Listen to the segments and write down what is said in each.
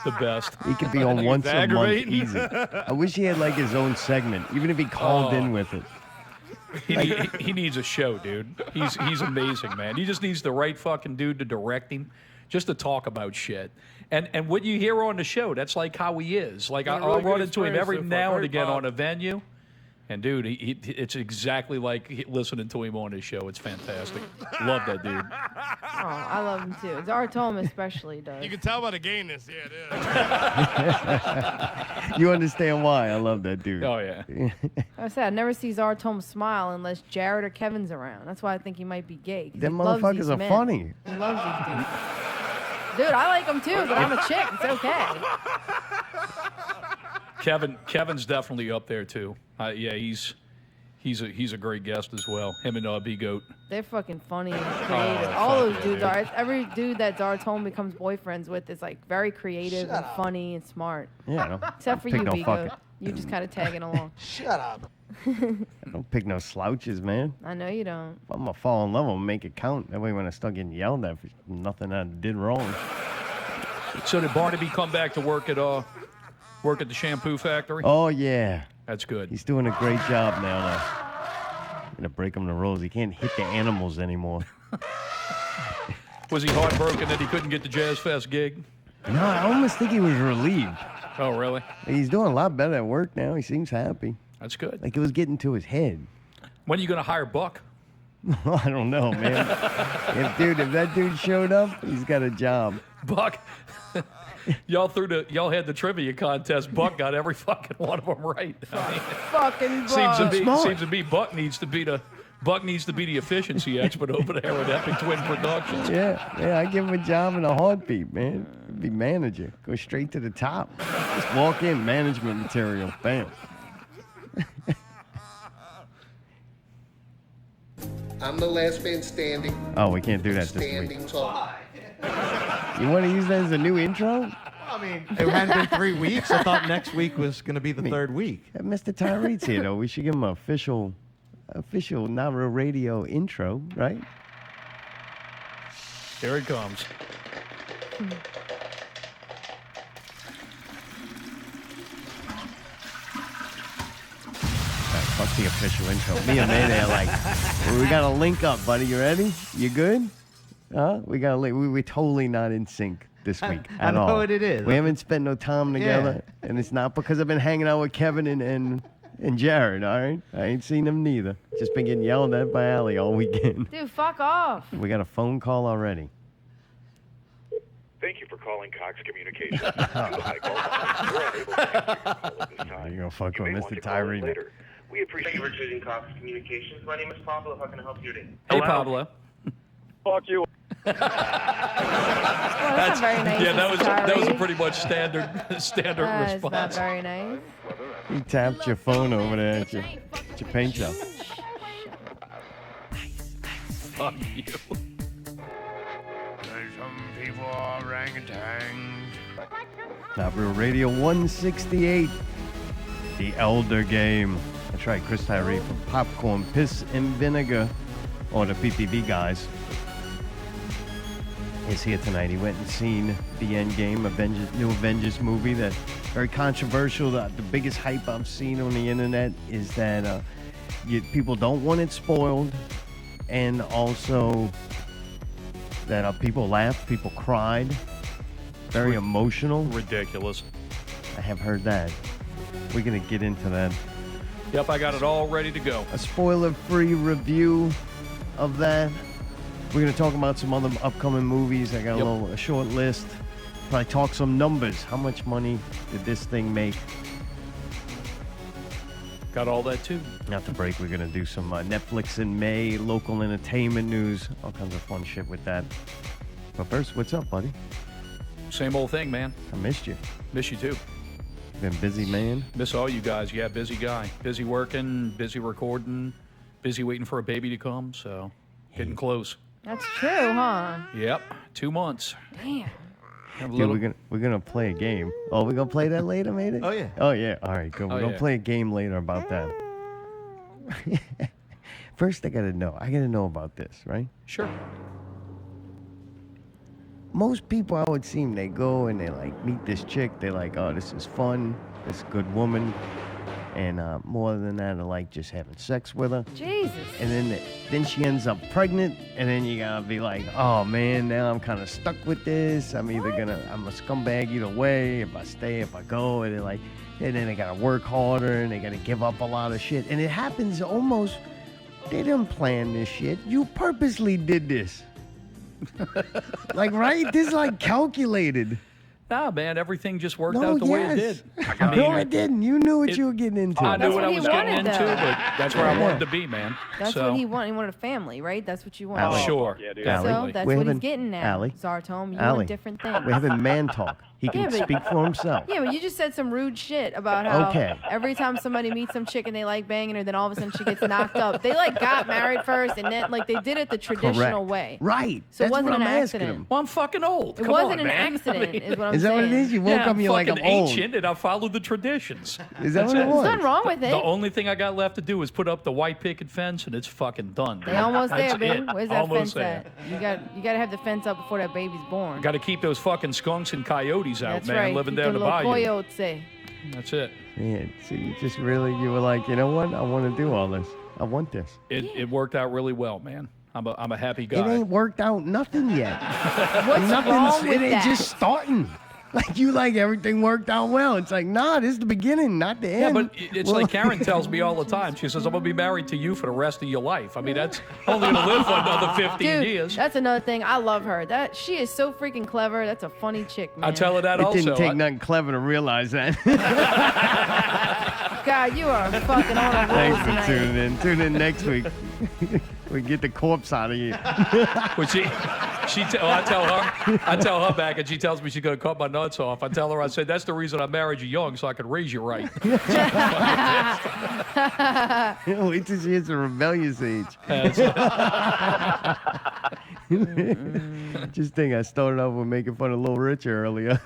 The best. He could be on once a month easy. I wish he had like his own segment, even if he called in with it. He needs a show, dude. He's amazing, man. He just needs the right fucking dude to direct him, just to talk about shit. And what you hear on the show, that's like how he is. Like I'll run into him every now and again on a venue. And, dude, it's exactly like listening to him on his show. It's fantastic. Love that dude. Oh, I love him, too. Zartome especially does. You can tell by the gayness. Yeah, it is. You understand why I love that dude. Oh, yeah. I said, I never see Zartome smile unless Jared or Kevin's around. That's why I think he might be gay. Them motherfuckers are funny. He loves these dudes. Dude, I like him, too, but I'm a chick. It's okay. Kevin's definitely up there too. Yeah, he's a great guest as well. Him and B-Goat. They're fucking funny and creative. All those dudes are. Every dude that Zartome becomes boyfriends with is like very creative and funny and smart. Yeah, I don't Except for you, B-Goat. You just kind of tagging along. Shut up. I don't pick no slouches, man. I know you don't. If I'm gonna fall in love, I'm gonna make it count. That way when I start getting yelled at for nothing I did wrong. So did Barnaby come back to work at the shampoo factory? Oh, yeah. That's good. He's doing a great job now. I'm gonna break him the rules. He can't hit the animals anymore. Was he heartbroken that he couldn't get the Jazz Fest gig? No, I almost think he was relieved. Oh, really? He's doing a lot better at work now. He seems happy. That's good. Like it was getting to his head. When are you going to hire Buck? I don't know, man. if that dude showed up, he's got a job. Buck, y'all had the trivia contest. Buck got every fucking one of them right. I mean, fucking Buck. Seems to be Buck needs to be the efficiency expert over there at Epic Twin Productions. Yeah, I give him a job in a heartbeat, man. Be manager. Go straight to the top. Just walk in, management material. Bam. I'm the last man standing. Oh, we can't do that this Standing week. tall. You want to use that as a new intro? I mean, it hadn't been 3 weeks. I thought next week was going to be the third week. Mr. Tarride's here, though. We should give him an official Nara Radio intro, right? Here it comes. Fuck the official intro. Me and Mayday are like, we got to link up, buddy. You ready? You good? We got to link. We're totally not in sync this week at all. I know what it is. We haven't spent no time together, and it's not because I've been hanging out with Kevin and Jared, all right? I ain't seen them neither. Just been getting yelled at by Allie all weekend. Dude, fuck off. We got a phone call already. Thank you for calling Cox Communications. You're going to fuck with Mr. Tyree. We appreciate Thank you for choosing Cox Communications. My name is Pablo. How can I help you today? Hey, Pablo. Fuck you. Well, that's not very nice. Yeah, that was a Tyree. pretty much standard That's response. not very nice. You tapped your phone over there at your paint shop. Fuck you. Some people are orangutans. Top Real Radio 168. The Eldergame. That's right, Chris Tarride from Popcorn, Piss, and Vinegar, or the PPVGuys, is here tonight. He went and seen the Endgame, new Avengers movie. That very controversial. The biggest hype I've seen on the internet is that people don't want it spoiled, and also that people laughed, people cried. Very emotional. Ridiculous. I have heard that. We're going to get into that. Yep, I got it all ready to go. A spoiler-free review of that. We're going to talk about some other upcoming movies. I got a short list. Probably talk some numbers. How much money did this thing make? Got all that too. After break, we're going to do some Netflix in May, local entertainment news, all kinds of fun shit with that. But first, what's up, buddy? Same old thing, man. I missed you. Miss you too. Been busy, man. Miss all you guys. Yeah, busy guy. Busy working, busy recording, busy waiting for a baby to come. So, getting close. That's true, huh? Yep, 2 months. Damn. Dude, we're gonna play a game. Oh, we're gonna play that later, mate? Oh, yeah. Oh, yeah. All right, good. We're gonna play a game later about that. First, I gotta know about this, right? Sure. most people I would see, they go and they like meet this chick. They're like, oh, this is fun. This is a good woman. And more than that, I like just having sex with her. Jesus. And then she ends up pregnant, and then you gotta be like, oh man, now I'm kind of stuck with this. I'm either I'm a scumbag either way. If I stay, if I go, and then they gotta work harder, and they gotta give up a lot of shit. And it happens almost. They didn't plan this shit. You purposely did this. Like, right? This is like calculated. Nah, man, everything just worked out the way it did. No, it didn't. You knew what you were getting into. I knew That's what what I he was getting wanted, into, though. but that's where I wanted to be, man. That's so, what he wanted. He wanted a family, right? That's what you want. Allie. Sure. Yeah, dude. Allie, So that's we're what having- he's getting now. Allie. Zartome, you Allie. want different things. We're having man talk. He can Yeah, but- speak for himself. Yeah, but you just said some rude shit about how Okay. every time somebody meets some chick and they like banging her, then all of a sudden she gets knocked up. They like got married first, and then like they did it the traditional Correct. way. Right. So it That's wasn't what an I'm asking accident. him. well, I'm fucking old. It Come wasn't on, an man. accident, I mean, is what I'm Is that saying. what it is? You woke yeah, up and you're like, I'm fucking old. ancient, and I follow the traditions. Is that what it There's was? nothing wrong with it. The only thing I got left to do is put up the white picket fence, and it's fucking done. They almost there, That's baby. it. Where's that Almost fence there. at? You got to have the fence up before that baby's born. Got to keep those fucking skunks and coyotes out, That's man, right. living Keep down them the little bayou. coyotes. That's it. Man, so you were like, you know what? I want to do all this. I want this. It worked out really well, man. I'm a happy It guy. ain't worked out nothing yet. What's wrong with It ain't that? just starting. Like you like everything worked out well. It's like, nah, this is the beginning, not the Yeah, end. but it's like Karen tells me all the time. She says, I'm going to be married to you for the rest of your life. I mean, that's only going to live for another 15 Dude, years. that's another thing. I love her. That she is so freaking clever. That's a funny chick, man. I tell her that it also. didn't take nothing clever to realize that. God, you are fucking on a roll Thanks for tonight. tuning in. Tune in next week. We get the corpse out of here. When I tell her back, and she tells me she's going to cut my nuts off. I tell her, I said, that's the reason I married you young, so I could raise you right. Wait till she hits a rebellious age. Just think I started off with making fun of Little Richard earlier.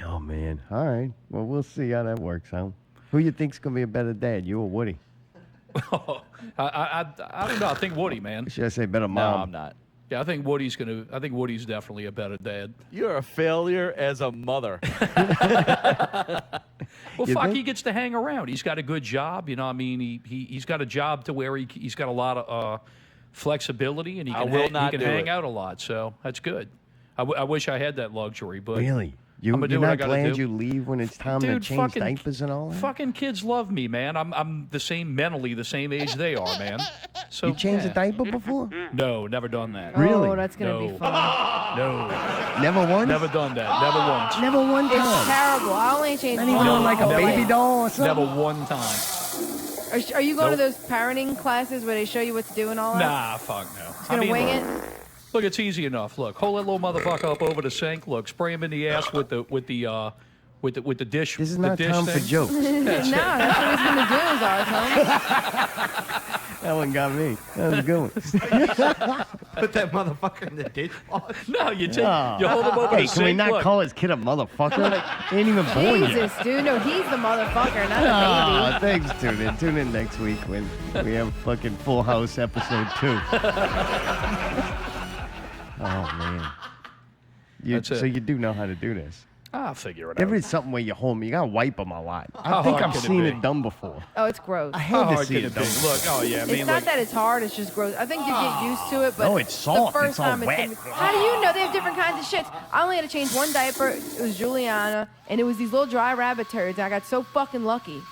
Oh, man. All right. Well, we'll see how that works out. Who you think's going to be a better dad, you or Woody? I don't know. I think Woody, man. Should I say better No, mom? I'm not. Yeah, I think Woody's definitely a better dad. You're a failure as a mother. Well, You fuck, think? he gets to hang around. He's got a good job. You know, what I mean, he's got a job to where he's got a lot of flexibility, and he I can, will not he do can hang it. out a lot. So that's good. I wish I had that luxury, but Really? I'ma do You're what I not gotta glad do. you leave when it's time to Dude, change fucking- diapers and all that? fucking kids love me, man. I'm the same mentally, the same age they are, man. So You changed yeah. a diaper before? No, never done that. Really? Oh, that's gonna be No. fun. No, Never once? never done that. Never once. Never one It's time. terrible. I only changed Not even one. on like a Never. baby doll or something? Never one time. Are you going to Nope. those parenting classes where they show you what to do and all that? Nah, fuck no. Just gonna wing it? Look, it's easy enough. Look, hold that little motherfucker up over the sink. Look, spray him in the ass with the dish. This is the not dish time for thing. jokes. No, that's what he's gonna do, Zartome. That one got me. That was a good one. Put that motherfucker in the dishwasher. No, you Oh. you hold him over Hey, the can we sink. not Look, call his kid a motherfucker? He ain't even born yet. Jesus, dude. No, he's the motherfucker, not Ah, thanks, tune in. Tune in next week when we have fucking Full House episode 2. Oh, man. That's it. So you do know how to do this. I'll figure it There out. is something where you're home, you gotta wipe them a lot. How I think hard I've can it seen be? it done before. baby. Oh, it's gross. I How had to hard see can it it be? done. Look, oh yeah, I It's mean, not like, that it's hard. It's just gross. I think you get used to it, but No, it's soft. The first It's all time wet. It's how do you know they have different kinds of shits? I only had to change one diaper. It was Juliana, and it was these little dry rabbit turds. And I got so fucking lucky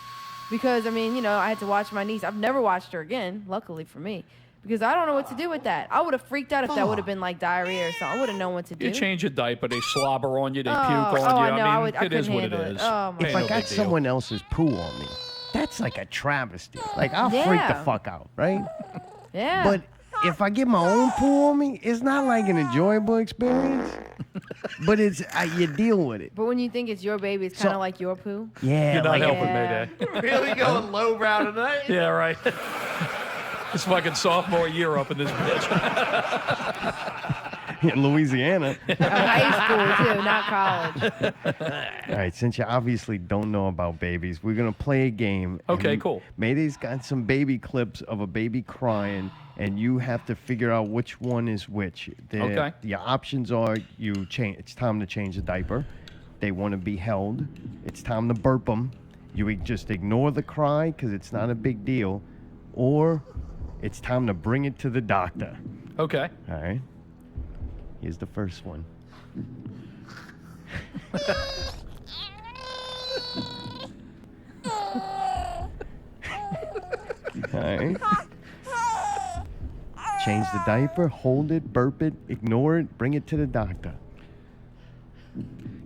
because I mean, you know, I had to watch my niece. I've never watched her again. Luckily for me. Because I don't know what to do with that. I would have freaked out if that would have been like diarrhea or something. I wouldn't know what to do. you change a diaper, they slobber on you, they puke Oh, on you. I know, I I mean, couldn't it is what it handle it. is. Oh, my If Ain't I no got big deal. someone else's poo on me, that's like a travesty. Like, I'll freak the Yeah. fuck out, right? Yeah. But if I get my own poo on me, it's not like an enjoyable experience. But it's you deal with it. But when you think it's your baby, it's kind of So- like your poo. Yeah, You're not like helping Yeah. Mayday. Really going lowbrow tonight? Yeah, right. It's fucking sophomore year up in this bitch. in Louisiana. High school too, not college. All right, since you obviously don't know about babies, we're gonna play a game. Okay, and cool. Mayday's got some baby clips of a baby crying, and you have to figure out which one is which. Okay. The options are you change. It's time to change the diaper. They want to be held. It's time to burp them. You just ignore the cry because it's not a big deal, or it's time to bring it to the doctor. Okay. All right. Here's the first one. All right. Change the diaper, hold it, burp it, ignore it, bring it to the doctor.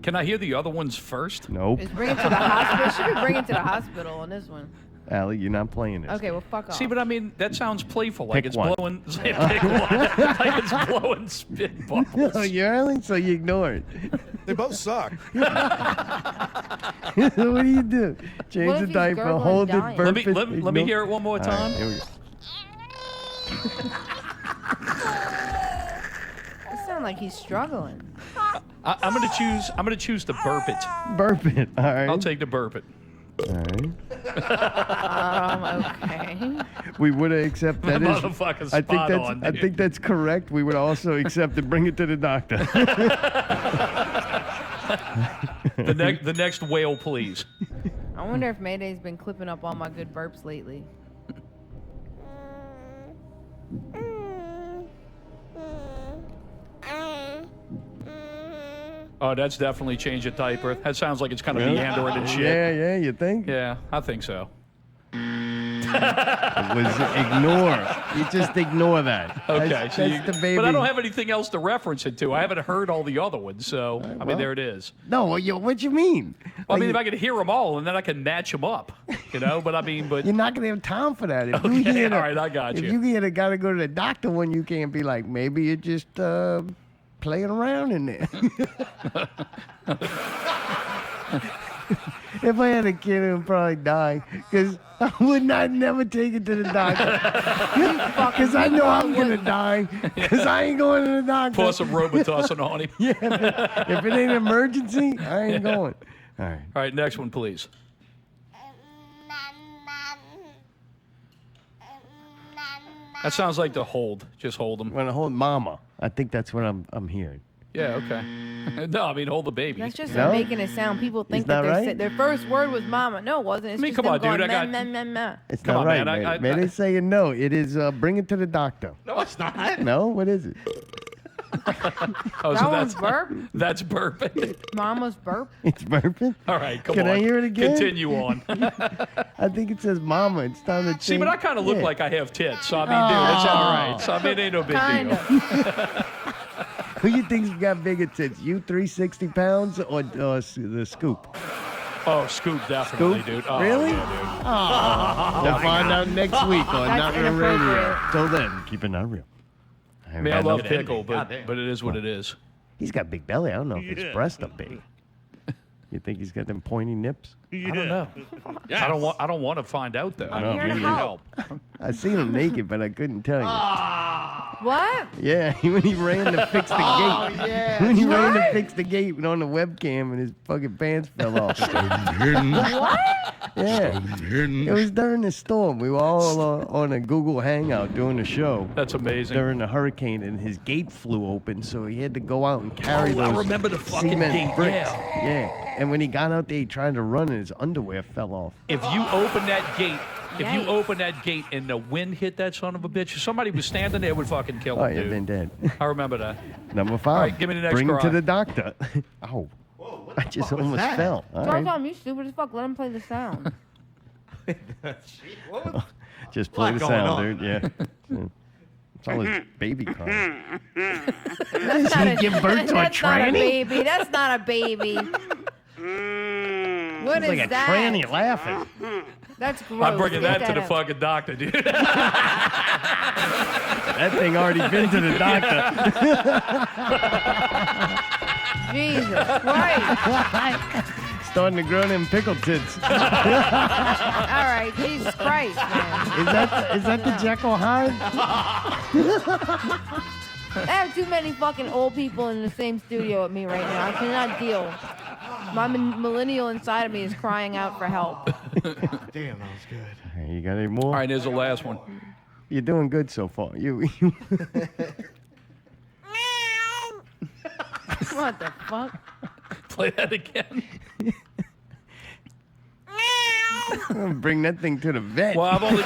Can I hear the other ones first? Nope. Just bring it to the hospital. Should we bring it to the hospital on this one? Allie, you're not playing this. Okay, well, fuck off. See, but I mean, that sounds playful. Like Pick it's one. blowing. Pick one. Like it's blowing spit bubbles. No, you're Allie, so you ignore it. They both suck. So what do you do? Change What the if he's diaper, gurgling hold dying? it, burp Let me it. let me ignore- hear it one more All right, time. here we go. It sounds like he's struggling. I'm gonna choose to burp it. Burp it. All right. I'll take the burp it. All right. Okay. We would have accepted that. Is, Motherfucker's I think spot that's. on, I dude. think that's correct. We would also accept it. Bring it to the doctor. The next whale, please. I wonder if Mayday's been clipping up all my good burps lately. Oh, that's definitely change a diaper. That sounds like it's kind of Really? meandering and shit. Yeah, you think? Yeah, I think so. It was ignore. You just ignore that. Okay, That's, so that's the baby. but I don't have anything else to reference it to. I haven't heard all the other ones, so I mean, well. there it is. No, what you mean? Well, I mean, Like, if I could hear them all, and then I can match them up, you know. But I mean, but you're not gonna have time for that. If you Okay, hear all right, I got if you. you hear the gotta go to the doctor one, you can't be like, maybe you're just playing around in there. If I had a kid, it would probably die because I would not never take it to the doctor because I know I'm gonna die because I ain't going to the doctor. pour some Robitussin on him. Yeah, if it ain't an emergency, I ain't going. All right. All right, next one, please. That sounds like the hold. Just hold them. When I hold mama, I think that's what I'm hearing. Yeah, okay. No, I mean, hold the baby. That's just No? making it sound. People think that that right? their first word was mama. No, it wasn't. It's I mean, just come them on, dude, going, I got- meh, meh, meh, meh. It's Come not on, right, man, man. I- Man, it's saying no. It is bring it to the doctor. No, it's not. No, what is it? Oh, That one's that's burp. that's burping. Mama's burp. It's burping. All right, come Can on. I hear it again? Continue on. I think it says mama. It's time to change. See, but I kind of look Yeah. like I have tits, so I mean, dude, it's all right. So I mean, it ain't no big Kind deal. of. Who you think's got bigger tits? You 360 pounds or the scoop? Oh, Scoop, definitely, Scoop? dude. Oh, Really? yeah, dude. We'll find out next week on That's Not Real Radio. inappropriate. Till then, keep it not real. I mean, I love it pickle, ending. but Goddamn. it is what it is. He's got big belly. I don't know if his breasts are big. You think he's got them pointy nips? I don't know. Yes. I don't want to find out though. I'm here to help. I seen him naked, but I couldn't tell you. What? Yeah, when he ran to fix the gate. yeah. When he ran to fix the gate on the webcam and his fucking pants fell off. What? Yeah. It was during the storm. We were all on a Google Hangout doing the show That's amazing. during the hurricane, and his gate flew open, so he had to go out and carry Oh, I those remember the fucking cement gate, bricks. yeah. Yeah. And when he got out there, he tried to run, and his underwear fell off. If you open that gate, Yikes. and the wind hit that son of a bitch, if somebody was standing there, it would fucking kill him, Oh, yeah, dude. been dead. I remember that. Number 5. All right, give me the next Bring him to cry. the doctor. Oh. I just almost that? fell. All Don't right. tell him you stupid as fuck. Let him play the sound. Just play Lot the going sound, on. dude. Yeah. It's all his baby crying. That's not a, give birth to a that's not a tranny? baby. That's not a baby. What It's is like a that? tranny laughing. That's gross. I'm bringing Get that to the out. fucking doctor, dude. That thing already been to the doctor. Jesus Christ. Starting to grow them pickle tits. All right, Jesus Christ, man. Is that the Jekyll Hyde? I have too many fucking old people in the same studio with me right now. I cannot deal. My millennial inside of me is crying out for help. Damn, that was good. Hey, you got any more? All right, here's the last one. You're doing good so far. What the fuck? Play that again. Bring that thing to the vet. Well, I've only.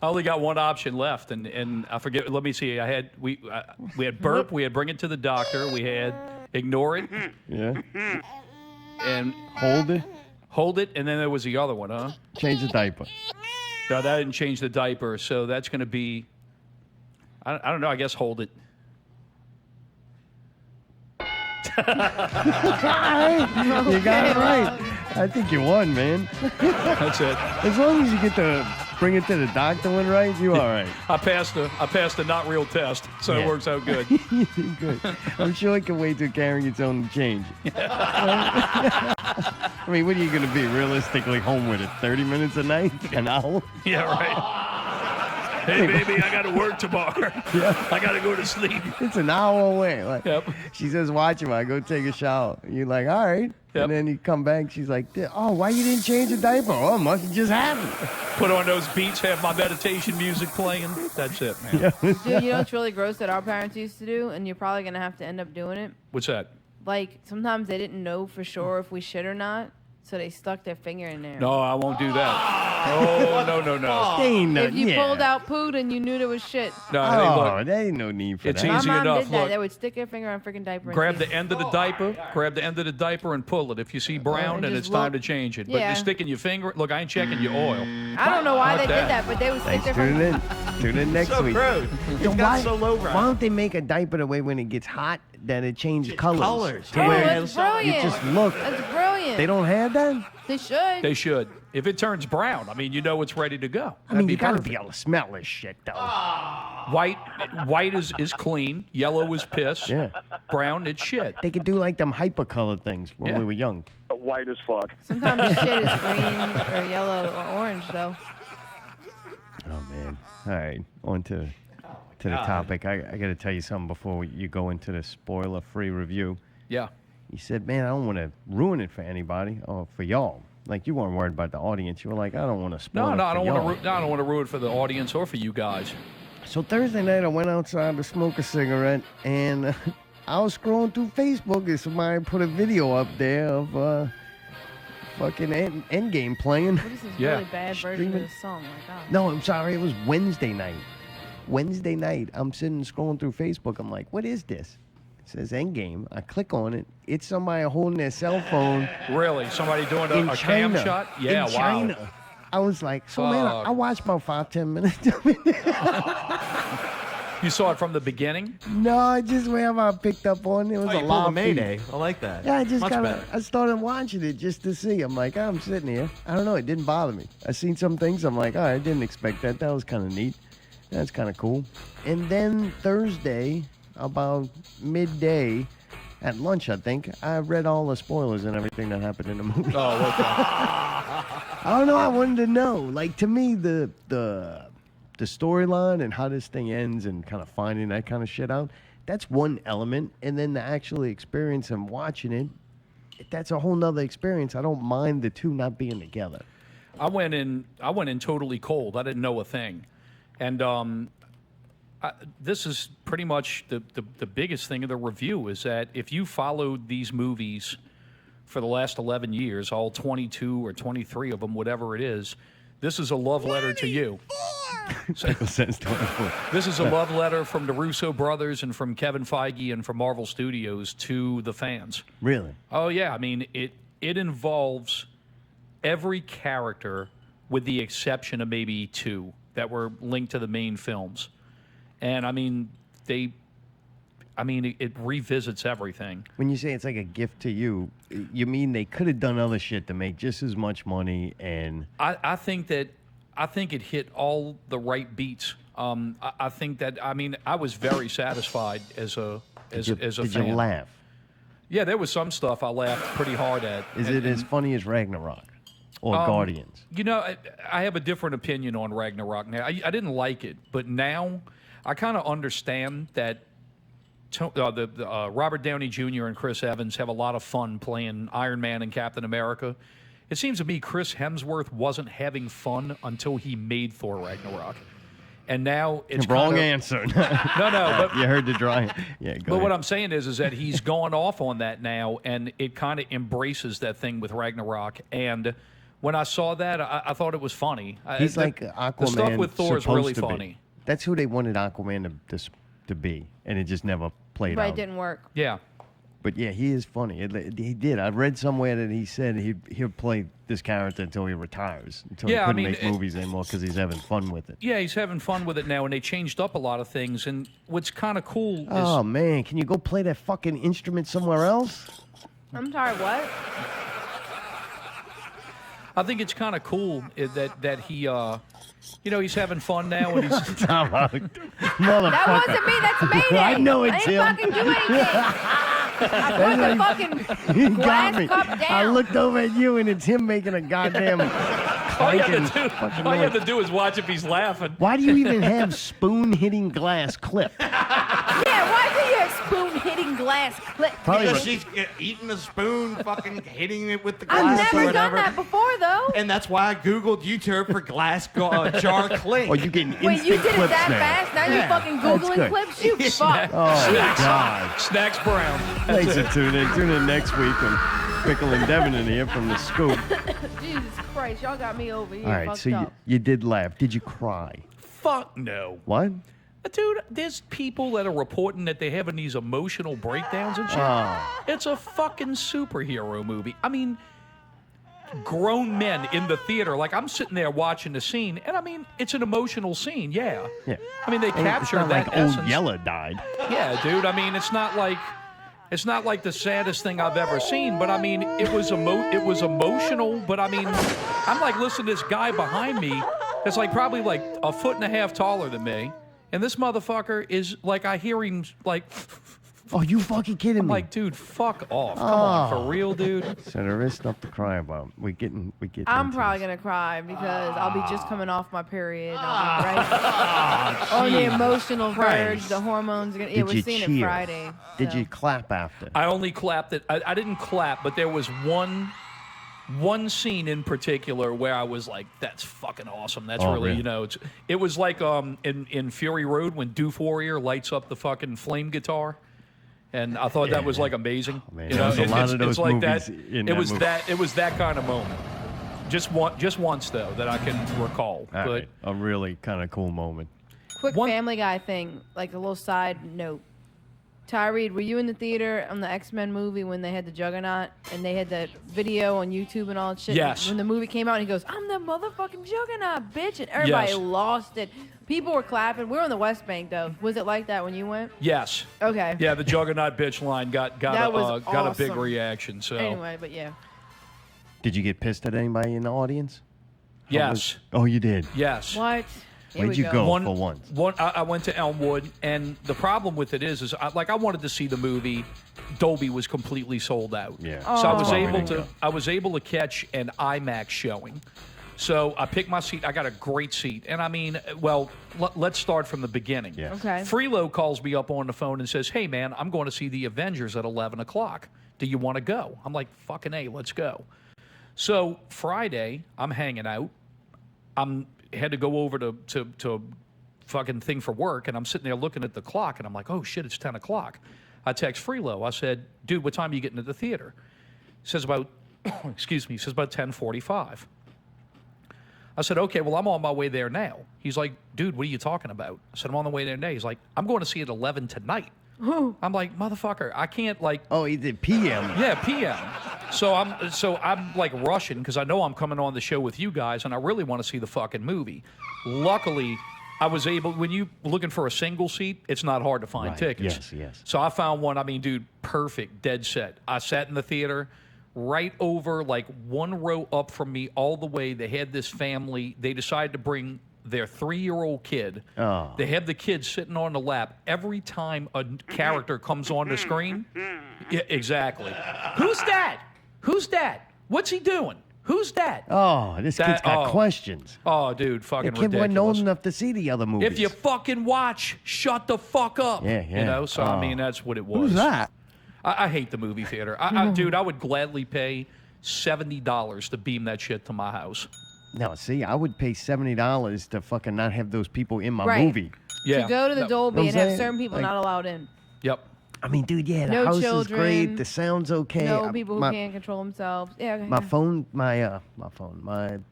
I only got one option left, and I forget. Let me see. We had burp. We had bring it to the doctor. We had ignore it. Yeah. And Hold it. and then there was the other one, huh? Change the diaper. No, that didn't change the diaper, so that's going to be. I don't know. I guess hold it. You got it right. I think you won, man. That's it. As long as you get the bring it to the doctor one right, you all right. I passed the not real test, so Yeah. it works out good. You did good. I'm sure it can wait till Karen gets home to change. I mean, what are you going to be realistically home with it? 30 minutes a night? An hour? Yeah, right. Hey, baby, I got to work tomorrow. Yeah. I got to go to sleep. It's an hour away. Like, Yep. She says, watch him. I go take a shower. You're like, all right. Yep. And then you come back. She's like, oh, why you didn't change the diaper? Oh, it must have just happened. Put on those beats, have my meditation music playing. That's it, man. Dude, you know what's really gross that our parents used to do, and you're probably going to have to end up doing it? What's that? Like, sometimes they didn't know for sure if we shit or not, so they stuck their finger in there. No, I won't do that. Oh, no. They ain't no, If you yeah. pulled out poo, then you knew there was shit. No, hey, Oh, look, there ain't no need for It's that. My easy mom enough. did that. Look. They would stick their finger on a freaking diaper. grab and the end of the diaper, and pull it. If you see brown, And then just it's time to look. change it. But Yeah. you're sticking your finger. Look, I ain't checking your oil. I don't know why Fuck they that. did that, but they would stick Thanks. their Tune finger. in. Tune in next So week. gross. Yo, It's got so low why don't they make a diaper the way when it gets hot that it changes colors? colors. To Oh, where that's brilliant. you just look. That's brilliant. They don't have that? They should. They should. If it turns brown, I mean, you know it's ready to go. I mean, you got gotta be able to smell this shit, though. White is clean. Yellow is piss. Yeah. Brown, it's shit. They could do like them hypercolor things when Yeah. we were young. White as fuck. Sometimes the shit is green or yellow or orange, though. Oh man! All right, on to the topic. I got to tell you something before you go into the spoiler-free review. Yeah. You said, "Man, I don't want to ruin it for anybody or for y'all." Like you weren't worried about the audience. You were like, "I don't want to spoil No, it no, I for don't y'all." want to. I don't want to ruin it for the audience or for you guys. So Thursday night, I went outside to smoke a cigarette, and I was scrolling through Facebook, and somebody put a video up there of fucking Endgame playing. What is this Yeah. really bad version Streaming. of the song? My God. No, I'm sorry. It was Wednesday night. Wednesday night, I'm sitting scrolling through Facebook. I'm like, what is this? It says Endgame. I click on it. It's somebody holding their cell phone Really? Somebody doing in a cam China. shot? Yeah, in wow. China. I was like, so man, Fuck. I watched about 5-10 minutes. You saw it from the beginning? No, just wherever I picked up on it was Oh, a you pulled lot a of Mayday. I like that. Yeah, I just Much better. I started watching it just to see. I'm like, I'm sitting here. I don't know. It didn't bother me. I seen some things. I'm like, all right, I didn't expect that. That was kind of neat. That's kind of cool. And then Thursday, about midday, at lunch, I think, I read all the spoilers and everything that happened in the movie. Oh, okay. I don't know. I wanted to know. Like, to me, the storyline and how this thing ends and kind of finding that kind of shit out, that's one element. And then the actually experience and watching it, that's a whole nother experience. I don't mind the two not being together. I went in totally cold. I didn't know a thing. And this is pretty much the biggest thing of the review is that if you followed these movies for the last 11 years, all 22 or 23 of them, whatever it is, this is a love letter to you. Since 24. This is a love letter from the Russo brothers and from Kevin Feige and from Marvel Studios to the fans. Really? Oh, yeah. I mean, it involves every character with the exception of maybe two that were linked to the main films. And, I mean, it revisits everything. When you say it's like a gift to you, you mean they could have done other shit to make just as much money and... I think it hit all the right beats. I think that, I mean, I was very satisfied as a Did fan. you laugh? Yeah, there was some stuff I laughed pretty hard at. Is it as funny as Ragnarok? or Guardians? You know, I have a different opinion on Ragnarok now. I didn't like it, but now I kind of understand that Robert Downey Jr. and Chris Evans have a lot of fun playing Iron Man and Captain America. It seems to me Chris Hemsworth wasn't having fun until he made Thor Ragnarok. And now it's Wrong answer. No, but you heard the dry. Yeah, go But ahead. what I'm saying is that he's gone off on that now, and it kind of embraces that thing with Ragnarok. And when I saw that, I thought it was funny. He's like Aquaman. The stuff with Thor is really supposed to be. funny. That's who they wanted Aquaman to be, and it just never played Right, out. didn't work. Yeah. But yeah, he is funny. He did. I read somewhere that he said he'll play this character until he retires, until he couldn't make movies anymore because he's having fun with it. Yeah, he's having fun with it now, and they changed up a lot of things. And what's kind of cool is... Oh, man, can you go play that fucking instrument somewhere else? I'm sorry, what? I think it's kind of cool that he... he's having fun now, and he's... Motherfucker. That wasn't me. That's Mayday. I know it's I him. didn't fucking do anything. I put the fucking Got glass me. cup down. I looked over at you, and it's him making a goddamn all you clanking have fucking to noise. do is watch if he's laughing. Why do you even have spoon hitting glass clip? Yeah, why do you have spoon hitting glass clip? Probably Because she's eating a spoon, fucking hitting it with the I've glass or never done whatever. that before, though. And that's why I Googled YouTube for glass jar clink. Or you getting instant Wait, you did it clips that now. fast? Now Yeah, you're fucking that's Googling good. clips? You fuck. Oh, God. Snacks Brown. Thanks for tuning in. Tune in next week when Pickle and Devin in here from the Scoop. Jesus Christ, y'all got me over here. All right, fucked so up. you did laugh. Did you cry? Fuck no. What? Dude, there's people that are reporting that they're having these emotional breakdowns and shit. Oh. It's a fucking superhero movie. I mean, grown men in the theater. Like, I'm sitting there watching the scene, and I mean, it's an emotional scene, yeah. Yeah. I mean, they It's captured not that like old essence. Yeller died. Yeah, dude. I mean, it's not like the saddest thing I've ever seen, but I mean, it was emotional. But I mean, I'm like listening to this guy behind me that's like probably like a foot and a half taller than me, and this motherfucker is like, I hear him like. Oh, you fucking kidding I'm me? like, dude, fuck off. Come on, for real, dude. So there is stuff to cry about. We getting. I'm into probably this. going to cry because I'll be just coming off my period. And I'll be right on the emotional verge. The hormones are going to... Yeah, Did we're you seeing cheer? it Friday. Did so. you clap after? I only clapped it. I didn't clap, but there was one scene in particular where I was like, that's fucking awesome. That's really, you know, it was like in Fury Road when Doof Warrior lights up the fucking flame guitar. And I thought that was like amazing. Oh, man, you there know, was a lot of those it's like movies that. in It that was movie. it was that kind of moment. Just once though that I can recall. All But right. A really kind of cool moment. Quick One- Family Guy thing, like a little side note. Tyrede, were you in the theater on the X-Men movie when they had the Juggernaut and they had that video on YouTube and all that shit? Yes. When the movie came out, and he goes, "I'm the motherfucking Juggernaut, bitch!" And everybody Yes. lost it. People were clapping. We were on the West Bank though. Was it like that when you went? yes, Okay. yeah, the Juggernaut bitch line got That was a big awesome. reaction. So Anyway, but yeah. Did you get pissed at anybody in the audience? yes, Oh, you did. yes. What? Here Where'd we you go? One, for once. I went to Elmwood, and the problem with it is I wanted to see the movie. Dolby was completely sold out. Yeah. So I was That's why we able didn't to go. I was able to catch an IMAX showing. So I picked my seat. I got a great seat, and I mean, well, let's start from the beginning. Yes. Okay. Freelo calls me up on the phone and says, "Hey man, I'm going to see the Avengers at 11 o'clock. Do you want to go?" I'm like, "Fucking A, let's go." So Friday, I'm hanging out. Had to go over to fucking thing for work, and I'm sitting there looking at the clock, and I'm like, oh shit, it's 10 o'clock. I text Freelo. I said, dude, what time are you getting to the theater? He says about, excuse me, he says about 10:45. I said, okay, well, I'm on my way there now. He's like, dude, what are you talking about? I said, I'm on the way there now. He's like, I'm going to see it at 11 tonight. I'm like, motherfucker, I can't like. Oh, he did PM. Yeah, PM. So I'm like rushing because I know I'm coming on the show with you guys, and I really want to see the fucking movie. Luckily, I was able. When you looking for a single seat, it's not hard to find Right. tickets. Yes. So I found one. I mean, dude, perfect, dead set. I sat in the theater, right over like one row up from me, all the way. They had this family. They decided to bring their 3-year-old kid. Oh. They have the kid sitting on the lap. Every time a character comes on the screen, yeah, exactly. Who's that? Who's that? What's he doing? Who's that? Oh, this kid's got questions. Oh, dude, fucking The kid wasn't ridiculous. old enough to see the other movies. If you fucking watch, shut the fuck up. Yeah, yeah. You know, so I mean, that's what it was. Who's that? I hate the movie theater. Dude, I would gladly pay $70 to beam that shit to my house. No, see, I would pay $70 to fucking not have those people in my Right. movie. Yeah. To go to the Dolby I'm and have saying, certain people like- not allowed in. Yep. I mean, dude, yeah, the No house children, is great. The sound's okay. No people who my, can't control themselves. Yeah. Okay. my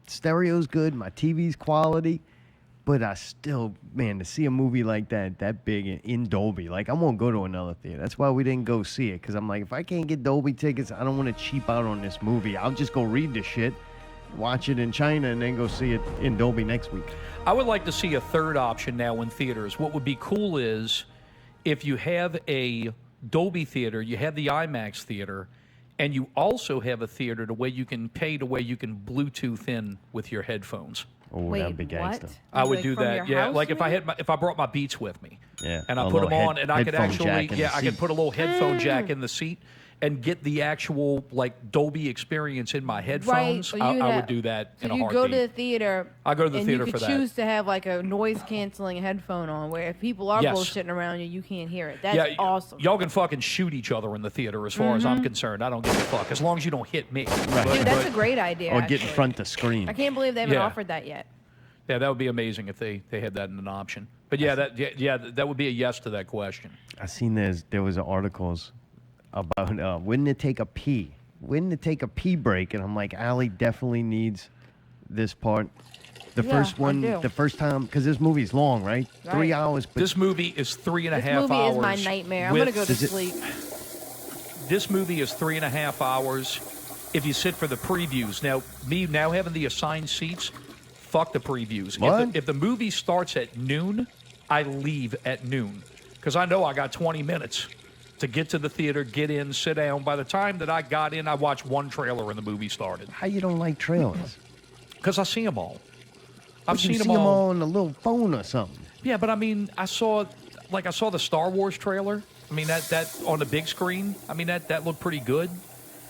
stereo's good. My TV's quality. But I still, man, to see a movie like that big in Dolby, like I won't go to another theater. That's why we didn't go see it. Because I'm like, if I can't get Dolby tickets, I don't want to cheap out on this movie. I'll just go read the shit, watch it in China, and then go see it in Dolby next week. I would like to see a third option now in theaters. What would be cool is if you have a Dolby theater, you have the IMAX theater, and you also have a theater to where you can pay to where you can Bluetooth in with your headphones. Oh, Wait, that'd be gangsta. what? I would Like do from that. your Yeah, house, like you mean? if I brought my Beats with me. Yeah, And I a put them little on, and I could headphone actually, jack in the I could seat. put a little headphone jack in the seat and get the actual like Dolby experience in my headphones. Right, I would do that So in a you heartbeat. go to the theater. I go to the theater and you for could that. choose to have like a noise canceling headphone on, where if people are Yes. bullshitting around you, you can't hear it. That's Yeah, awesome. Y'all can fucking shoot each other in the theater as far as I'm concerned. I don't give a fuck. As long as you don't hit me. But- Dude, that's a but- great idea. Or get in actually. front of the screen. I can't believe they haven't Yeah. offered that yet. Yeah, that would be amazing if they had that in an option. But yeah, that would be a yes to that question. I seen there was articles about when to take a pee, when to take a pee break, and I'm like, Allie definitely needs this part. The Yeah, first I one, do. the first time, because this movie's long, right? 3 Right. hours. But This movie is 3.5 This movie hours. is my nightmare. I'm with- gonna go to Is it- sleep. This movie is 3.5 hours if you sit for the previews. Now, me now having the assigned seats, fuck the previews. What? If the movie starts at noon, I leave at noon because I know I got 20 minutes to get to the theater, get in, sit down. By the time that I got in, I watched one trailer and the movie started how you don't like trailers? because I see them all. I've You seen see them all. on a little phone or something. Yeah, but I mean, I saw the Star Wars trailer. I mean, that on the big screen. I mean, that looked pretty good.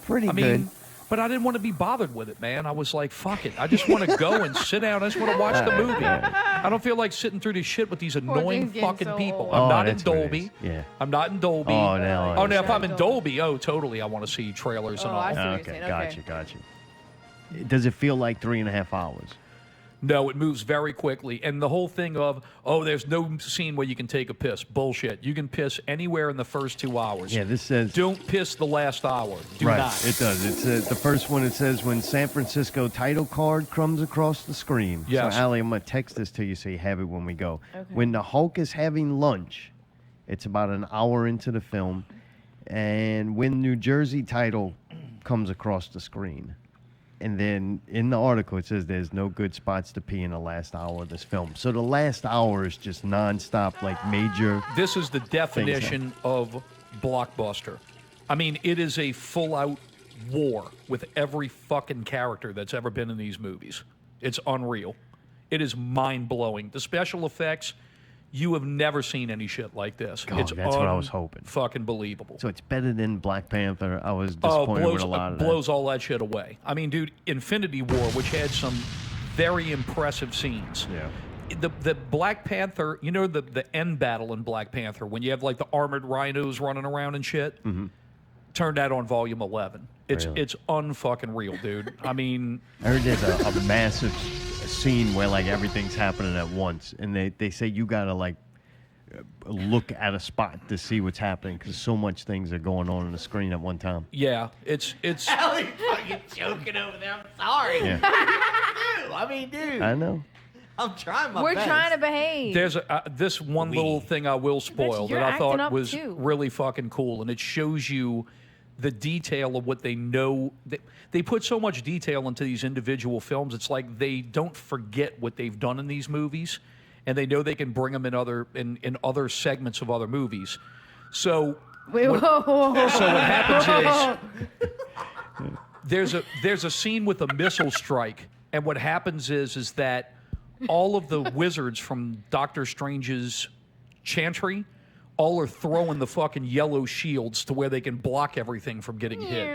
Pretty I good. mean, but I didn't want to be bothered with it, man. I was like, fuck it. I just want to go and sit down. I just want to watch the movie. I don't feel like sitting through this shit with these annoying thing's getting fucking so people. old. I'm Oh, not in that's what it Dolby. is. Yeah. I'm not in Dolby. Oh, now I Oh, now if I'm in understand. Dolby, totally. I want to see trailers and Oh, all. I see what you're Okay, saying. gotcha. Does it feel like 3.5 hours? No, it moves very quickly. And the whole thing of, there's no scene where you can take a piss. Bullshit. You can piss anywhere in the first 2 hours. Yeah, this says. Don't piss the last hour. Do right, not. it does. It's the first one. It says when San Francisco title card comes across the screen. Yes. So, Allie, I'm gonna text this to you so you have it when we go. Okay. When the Hulk is having lunch, it's about an hour into the film, and when New Jersey title comes across the screen, and then in the article it says there's no good spots to pee in the last hour of this film. So the last hour is just nonstop, like major. This is the definition of blockbuster. I mean, it is a full-out war with every fucking character that's ever been in these movies. It's unreal. It is mind-blowing. The special effects, you have never seen any shit like this. Oh, It's that's what I was hoping. Fucking believable. So it's better than Black Panther. I was disappointed with a lot of that. blows all that shit away. I mean, dude, Infinity War, which had some very impressive scenes. Yeah. The Black Panther, you know, the end battle in Black Panther when you have like the armored rhinos running around and shit. Mm-hmm. Turn that on volume 11. It's Really? it's unfucking real, dude. I mean, I heard there's a massive scene where like everything's happening at once, and they say you gotta like look at a spot to see what's happening because so much things are going on the screen at one time. yeah, it's Allie fucking joking over there. I'm sorry. Yeah. I mean, dude. I know. I'm trying my We're best. trying to behave. there's this one little thing I will spoil you're that I acting thought up, was too. really fucking cool, and it shows you the detail of what they know. They put so much detail into these individual films. It's like they don't forget what they've done in these movies, and they know they can bring them in other segments of other movies. So Wait, whoa, whoa, whoa. So what happens is there's a scene with a missile strike, and what happens is that all of the wizards from Doctor Strange's Chantry all are throwing the fucking yellow shields to where they can block everything from getting hit.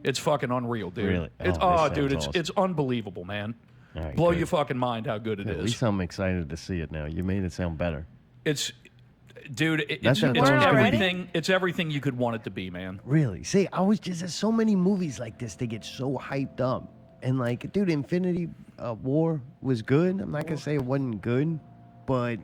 It's fucking unreal, dude. Really? It's, Oh, this dude, sounds it's unbelievable, man. All right, Blow good. your fucking mind how good it At is. least I'm excited to see it now. You made it sound better. It's, dude, That's it's not- everything. It's everything you could want it to be, man. Really? See, there's so many movies like this. They get so hyped up. And like, dude, Infinity War was good. I'm not gonna say it wasn't good, but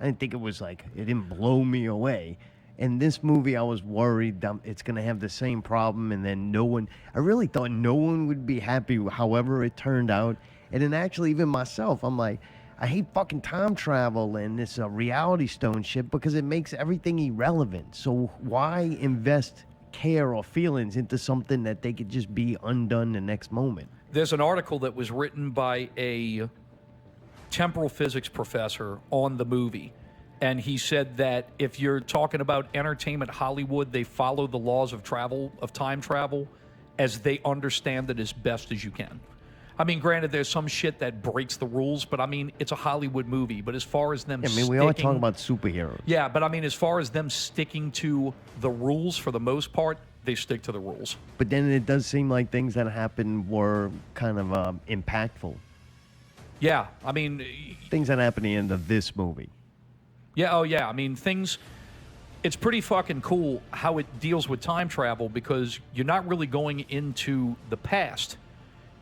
I didn't think it was like, it didn't blow me away. And this movie, I was worried that it's gonna have the same problem, and then I really thought no one would be happy however it turned out. And then actually, even myself, I'm like, I hate fucking time travel and this reality stone shit because it makes everything irrelevant. So why invest care or feelings into something that they could just be undone the next moment? There's an article that was written by a temporal physics professor on the movie. And he said that if you're talking about entertainment Hollywood, they follow the laws of time travel, as they understand it as best as you can. I mean, granted, there's some shit that breaks the rules, but I mean, it's a Hollywood movie. But as far as them We all talk about superheroes. Yeah, but I mean, as far as them sticking to the rules for the most part, they stick to the rules. But then it does seem like things that happened were kind of impactful. Yeah, I mean... Things that happened at the end of this movie. Yeah, oh yeah. I mean, it's pretty fucking cool how it deals with time travel because you're not really going into the past.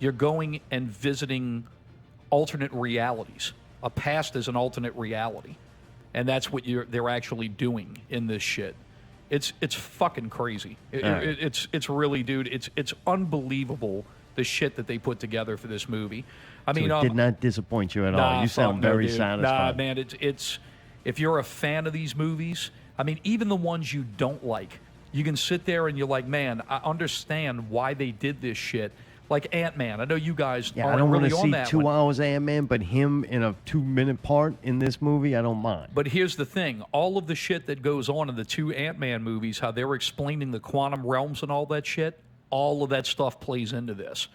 You're going and visiting alternate realities. A past is an alternate reality. And that's what they're actually doing in this shit. It's fucking crazy. It's really, dude, it's unbelievable the shit that they put together for this movie. I mean, it did not disappoint you at all. You sound very satisfied. Nah, man, it's if you're a fan of these movies, I mean, even the ones you don't like, you can sit there and you're like, man, I understand why they did this shit. Like Ant-Man. I know you guys I aren't don't want really to on see that 2 one. hours of Ant-Man, but him in a 2-minute part in this movie, I don't mind. But here's the thing. All of the shit that goes on in the 2 Ant-Man movies, how they're explaining the quantum realms and all that shit, all of that stuff plays into this.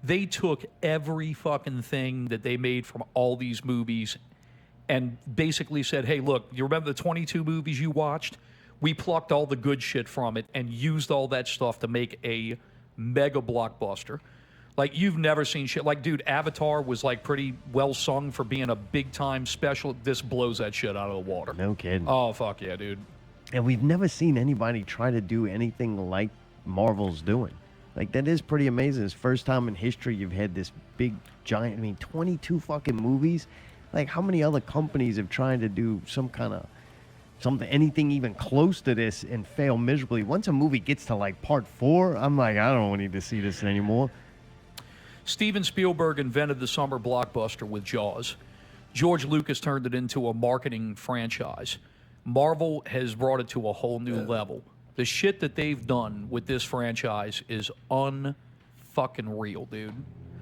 They took every fucking thing that they made from all these movies and basically said, hey, look, you remember the 22 movies you watched? We plucked all the good shit from it and used all that stuff to make a mega blockbuster. Like, you've never seen shit. Like, dude, Avatar was, like, pretty well sung for being a big-time special. This blows that shit out of the water. No kidding. Oh, fuck yeah, dude. And we've never seen anybody try to do anything like Marvel's doing. Like, that is pretty amazing. It's the first time in history you've had this big, giant, 22 fucking movies. Like, how many other companies have tried to do anything even close to this and fail miserably? Once a movie gets to, like, part 4, I'm like, I don't need to see this anymore. Steven Spielberg invented the summer blockbuster with Jaws. George Lucas turned it into a marketing franchise. Marvel has brought it to a whole new level. The shit that they've done with this franchise is unfucking real, dude.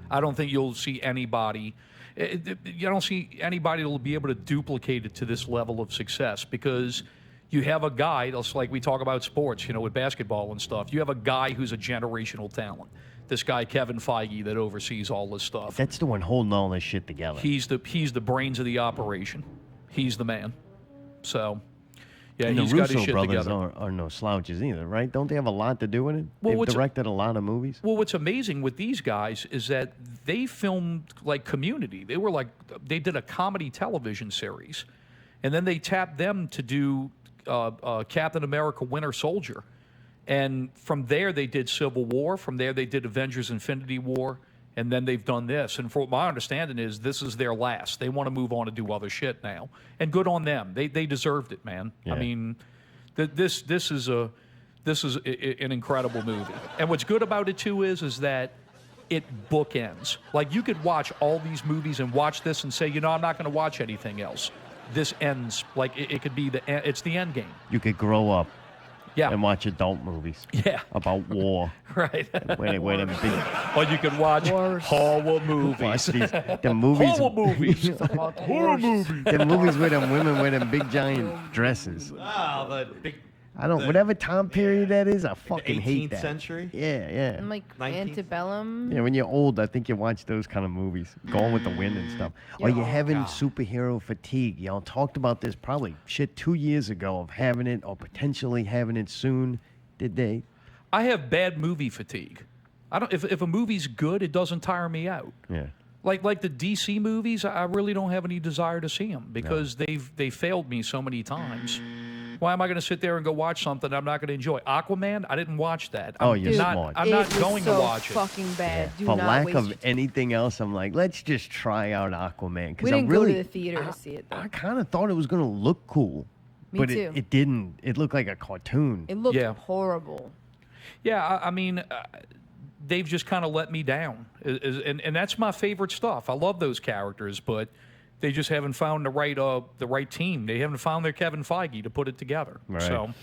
I don't think you'll see anybody. You don't see anybody that'll be able to duplicate it to this level of success because you have a guy, that's like we talk about sports, with basketball and stuff. You have a guy who's a generational talent. This guy, Kevin Feige, that oversees all this stuff. That's the one holding all this shit together. He's the brains of the operation. He's the man. So, yeah, and he's the got his Russo shit brothers together. are no slouches either, right? Don't they have a lot to do with it? Well, They've directed a lot of movies. Well, what's amazing with these guys is that they filmed like Community. They did a comedy television series, and then they tapped them to do Captain America: Winter Soldier. And from there, they did Civil War. From there, they did Avengers: Infinity War. And then they've done this. And for what my understanding is, this is their last. They want to move on and do other shit now. And good on them. They deserved it, man. Yeah. I mean, this is an incredible movie. And what's good about it, too, is that it bookends. Like, you could watch all these movies and watch this and say, I'm not going to watch anything else. This ends. Like, it could be it's the end game. You could grow up. Yeah. And watch adult movies. Yeah. About war. Right. Where them big, or you could watch horror movies. watch the movies. Horror movies. Horror movies. The movies with them women with them big giant dresses. Wow, the big. Whatever time period that is, I fucking hate 18th that. century? Yeah, yeah. And like 19th? Antebellum. Yeah, when you're old, I think you watch those kind of movies. Gone with the Wind and stuff. Or you're having superhero fatigue. Y'all talked about this probably 2 years ago of having it or potentially having it soon. Did they? I have bad movie fatigue. I don't. If a movie's good, it doesn't tire me out. Yeah. Like the DC movies, I really don't have any desire to see them because they failed me so many times. Why am I going to sit there and go watch something I'm not going to enjoy? Aquaman, I didn't watch that. Oh, I'm you're not, smart. I'm not It was going so to watch it. fucking bad. Do For not lack waste of your time. anything else, I'm like, let's just try out Aquaman. We I didn't really, go to the theater to see it, though. I kind of thought it was going to look cool. Me but too. It didn't. It looked like a cartoon. It looked Yeah. horrible. Yeah, I mean, they've just kind of let me down, and that's my favorite stuff. I love those characters, but they just haven't found the right team. They haven't found their Kevin Feige to put it together. Right. So,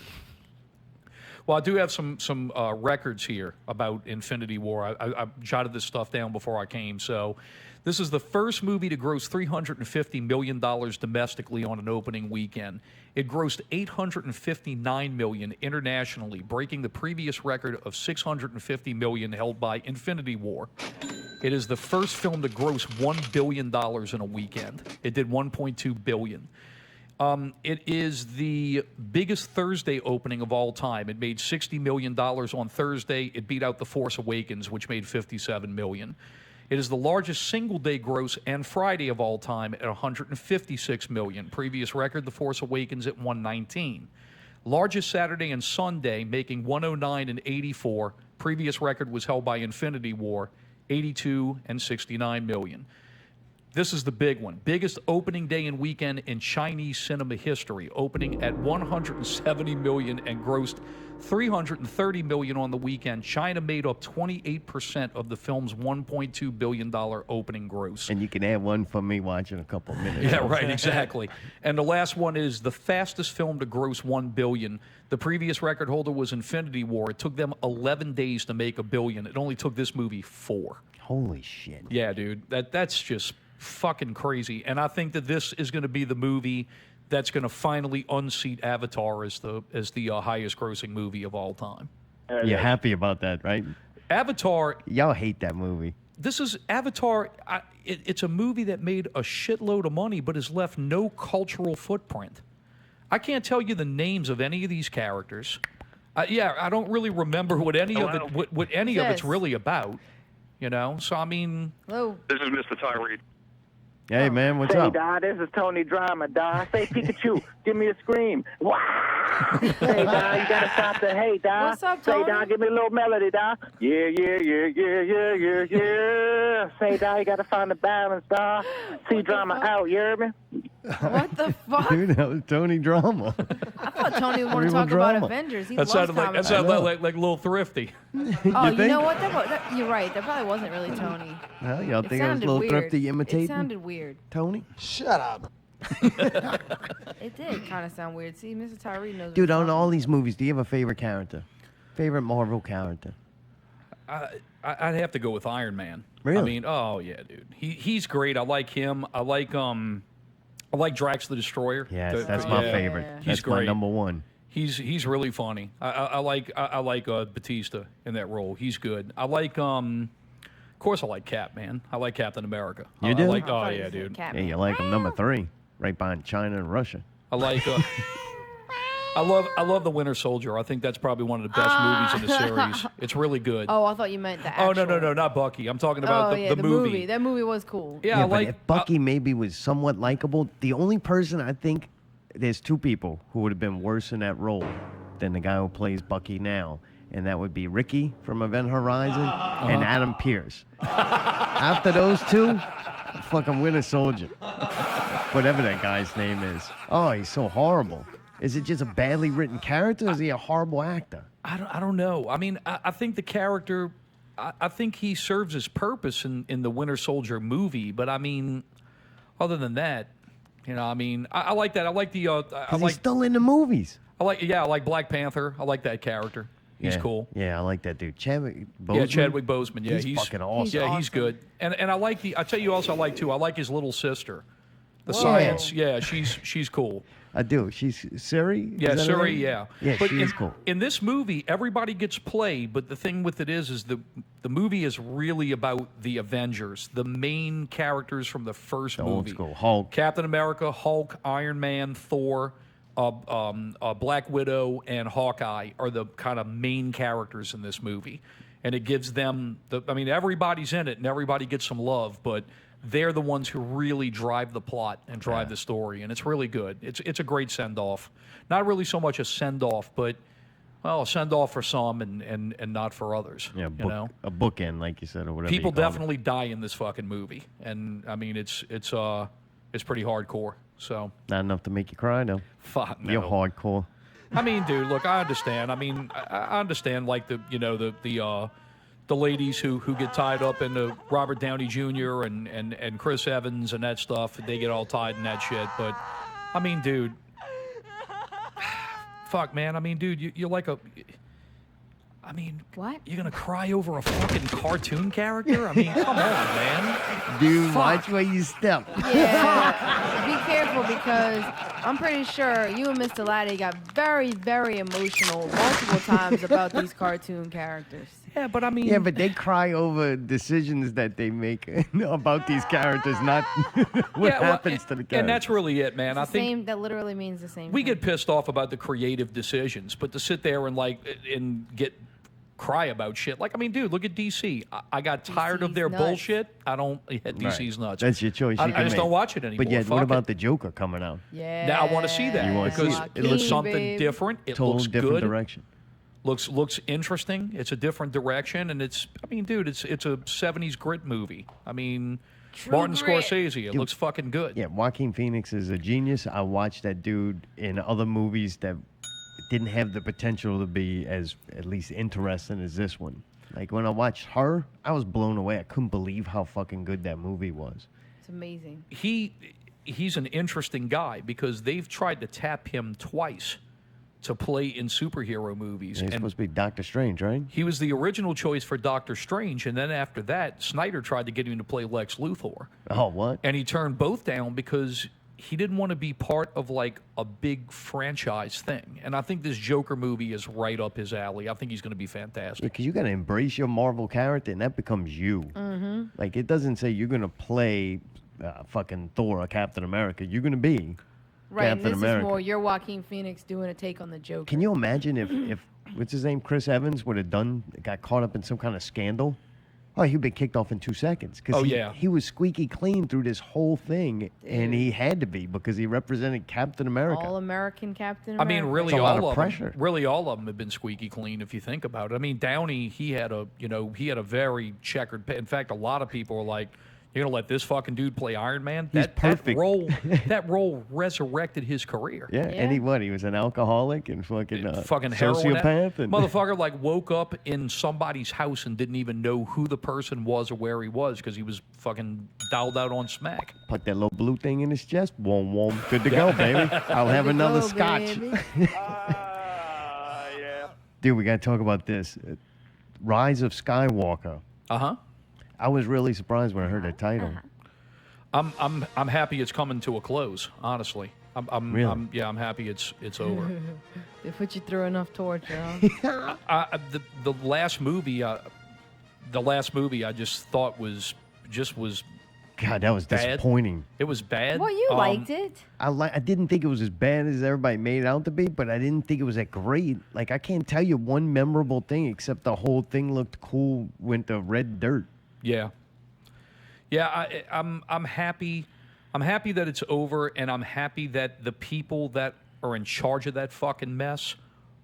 well, I do have some records here about Infinity War. I jotted this stuff down before I came. So, this is the first movie to gross $350 million domestically on an opening weekend. It grossed $859 million internationally, breaking the previous record of $650 million held by Infinity War. It is the first film to gross $1 billion in a weekend. It did $1.2 billion. It is the biggest Thursday opening of all time. It made $60 million on Thursday. It beat out The Force Awakens, which made $57 million. It is the largest single-day gross and Friday of all time at $156 million. Previous record, The Force Awakens at $119. Largest Saturday and Sunday, making $109 and $84. Previous record was held by Infinity War, $82 and $69 million. This is the big one. Biggest opening day and weekend in Chinese cinema history, opening at $170 million and grossed $330 million on the weekend. China made up 28% of the film's $1.2 billion opening gross. And you can add one for me watching a couple minutes. Yeah, right, exactly. And the last one is the fastest film to gross $1 billion. The previous record holder was Infinity War. It took them 11 days to make $1 billion. It only took this movie 4. Holy shit. Yeah, dude, that's just fucking crazy. And I think that this is going to be the movie that's going to finally unseat Avatar as the highest grossing movie of all time. You're happy about that, right? Avatar, Y'all hate that movie. this is Avatar. It's a movie that made a shitload of money, but has left no cultural footprint. I can't tell you the names of any of these characters. I don't really remember what any of it, what any of it's really about. You know, so I mean, Hello. This is Mr. Tyree. Hey, man, what's Say, up? Dad, this is Tony Drama, Dad. Say, Pikachu, give me a scream. Wow! Say, Dad, you gotta stop the hey, Dad. What's up, Say, Tony? Dad, give me a little melody, Dad. Yeah, yeah, yeah, yeah, yeah, yeah, yeah. Say, Dad, you gotta find the balance, Dad. See drama fuck? out, you hear me? What the fuck? Dude, that was Tony Drama. I thought Tony would want to Real talk about drama. Avengers. He that loves sounded like comic that sounded books. like Little Thrifty. Oh, you think? know what? You're right. That probably wasn't really Tony. Well, y'all It think I was a sounded little weird. thrifty It imitating sounded weird. Tony? Shut up. It did kind of sound weird. See, Mr. Tyree knows. Dude, what's on up. all these movies, do you have a favorite character? Favorite Marvel character? I'd have to go with Iron Man. Really? I mean, oh yeah, dude. He's great. I like him. I like Drax the Destroyer. Yes, that's my yeah. favorite. He's That's my great. number one. He's really funny. I like Batista in that role. He's good. I like of course I like Cap, man. I like Captain America. You I do? like, I oh thought you yeah, said dude. Yeah, Catman. you like him number 3, right behind China and Russia. I like. I love the Winter Soldier. I think that's probably one of the best movies in the series. It's really good. Oh, I thought you meant the Oh, actual. no, not Bucky. I'm talking about Oh, yeah, the movie. That movie was cool. Yeah, I but like if Bucky maybe was somewhat likable, the only person I think there's 2 people who would have been worse in that role than the guy who plays Bucky now, and that would be Ricky from Event Horizon and Adam Pearce. After those 2, fucking Winter Soldier, whatever that guy's name is. Oh, he's so horrible. Is it just a badly written character, or is he a horrible actor? I don't know. I mean, I think the character, I think he serves his purpose in the Winter Soldier movie. But I mean, other than that, you know, I mean, I like that. I like the, I 'Cause like, he's still in the movies. I like Black Panther. I like that character. He's Yeah. cool. Yeah, I like that dude. Chadwick Boseman. Yeah, Chadwick Boseman. Yeah, He's fucking awesome. Yeah, he's awesome. good. And I like I tell you also I like too. I like his little sister, the Whoa. science. Yeah, she's cool. I do. She's Siri? Yeah, Is that her Suri, name? yeah. Yeah, But she is in, cool. In this movie, everybody gets played, but the thing with it is the movie is really about the Avengers, the main characters from the first The movie. old school. Hulk. Captain America, Hulk, Iron Man, Thor, Black Widow and Hawkeye are the kind of main characters in this movie, and it gives them I mean, everybody's in it and everybody gets some love, but they're the ones who really drive the plot and drive the story, and it's really good. It's a great send off. Not really so much a send off, but well, a send off for some and not for others. Yeah, you know, a bookend, like you said, or whatever. people you call it. definitely die in this fucking movie, and I mean it's pretty hardcore. So Not enough to make you cry, though. fuck no. You're hardcore. I mean, dude, look, I understand. I mean, I understand, like the ladies who get tied up into Robert Downey Jr. and Chris Evans and that stuff. They get all tied in that shit. But I mean, dude, fuck, man. I mean, dude, you're like a. I mean, What? You're gonna cry over a fucking cartoon character? I mean, come on, man. Dude, Fuck. watch where you step. Yeah, be careful because I'm pretty sure you and Mr. Laddie got very, very emotional multiple times about these cartoon characters. Yeah, but I mean, Yeah, but they cry over decisions that they make about these characters, not what yeah, well, happens to the characters. and that's really it, man. I It's the think same. That literally means the same. we thing. get pissed off about the creative decisions, but to sit there and cry about shit, like, I mean, dude, look at DC. I got tired of DC's their nuts. bullshit. I don't. Yeah, DC's nuts. That's your choice. I You can just make. don't watch it anymore. But yet, Fuck what about it. the Joker coming out? Yeah. Now I want to see that You wanna see because it. it looks Joaquin, something babe. different. It Total looks different good. direction. Looks interesting. It's a different direction, and it's. I mean, dude, it's a '70s grit movie. I mean, Martin grit. Scorsese. It looks fucking good. Yeah, Joaquin Phoenix is a genius. I watched that dude in other movies that didn't have the potential to be as at least interesting as this one. Like when I watched Her, I was blown away. I couldn't believe how fucking good that movie was. It's amazing. He's an interesting guy because they've tried to tap him twice to play in superhero movies. He's And supposed to be Doctor Strange, right? he was the original choice for Doctor Strange, and then after that, Snyder tried to get him to play Lex Luthor. Oh, what? And he turned both down because he didn't want to be part of like a big franchise thing. And I think this Joker movie is right up his alley. I think he's going to be fantastic. Because you got to embrace your Marvel character, and that becomes you. Mm-hmm. Like, it doesn't say you're going to play fucking Thor or Captain America. You're going to be Right, Captain and this America. is more you're Joaquin Phoenix doing a take on the Joker. Can you imagine if what's his name, Chris Evans, would have got caught up in some kind of scandal? Oh, he'd been kicked off in 2 seconds. Oh, yeah. He was squeaky clean through this whole thing, and he had to be because he represented Captain America. All-American Captain I America. mean, really, It's a lot all of of pressure. them. Really, all of them have been squeaky clean if you think about it. I mean, Downey, he had a very checkered. In fact, a lot of people were like, "You're gonna let this fucking dude play Iron Man?" He's That perfect. that role resurrected his career. Yeah, and he was an alcoholic and fucking Fucking heroin sociopath. And motherfucker like woke up in somebody's house and didn't even know who the person was or where he was because he was fucking dialed out on smack. put that little blue thing in his chest. Wom wom. Good to go, baby. I'll have another Go, scotch. baby. Yeah. Dude, we got to talk about this. Rise of Skywalker. Uh-huh. I was really surprised when I heard that title. I'm happy it's coming to a close. Honestly, Really? I'm happy it's over. They put you through enough torture, huh? The last movie I just thought was God, that was Bad. disappointing. it was bad. Well, you liked it. I didn't think it was as bad as everybody made it out to be, but I didn't think it was that great. Like, I can't tell you one memorable thing except the whole thing looked cool with the red dirt. Yeah. I'm happy. I'm happy that it's over, and I'm happy that the people that are in charge of that fucking mess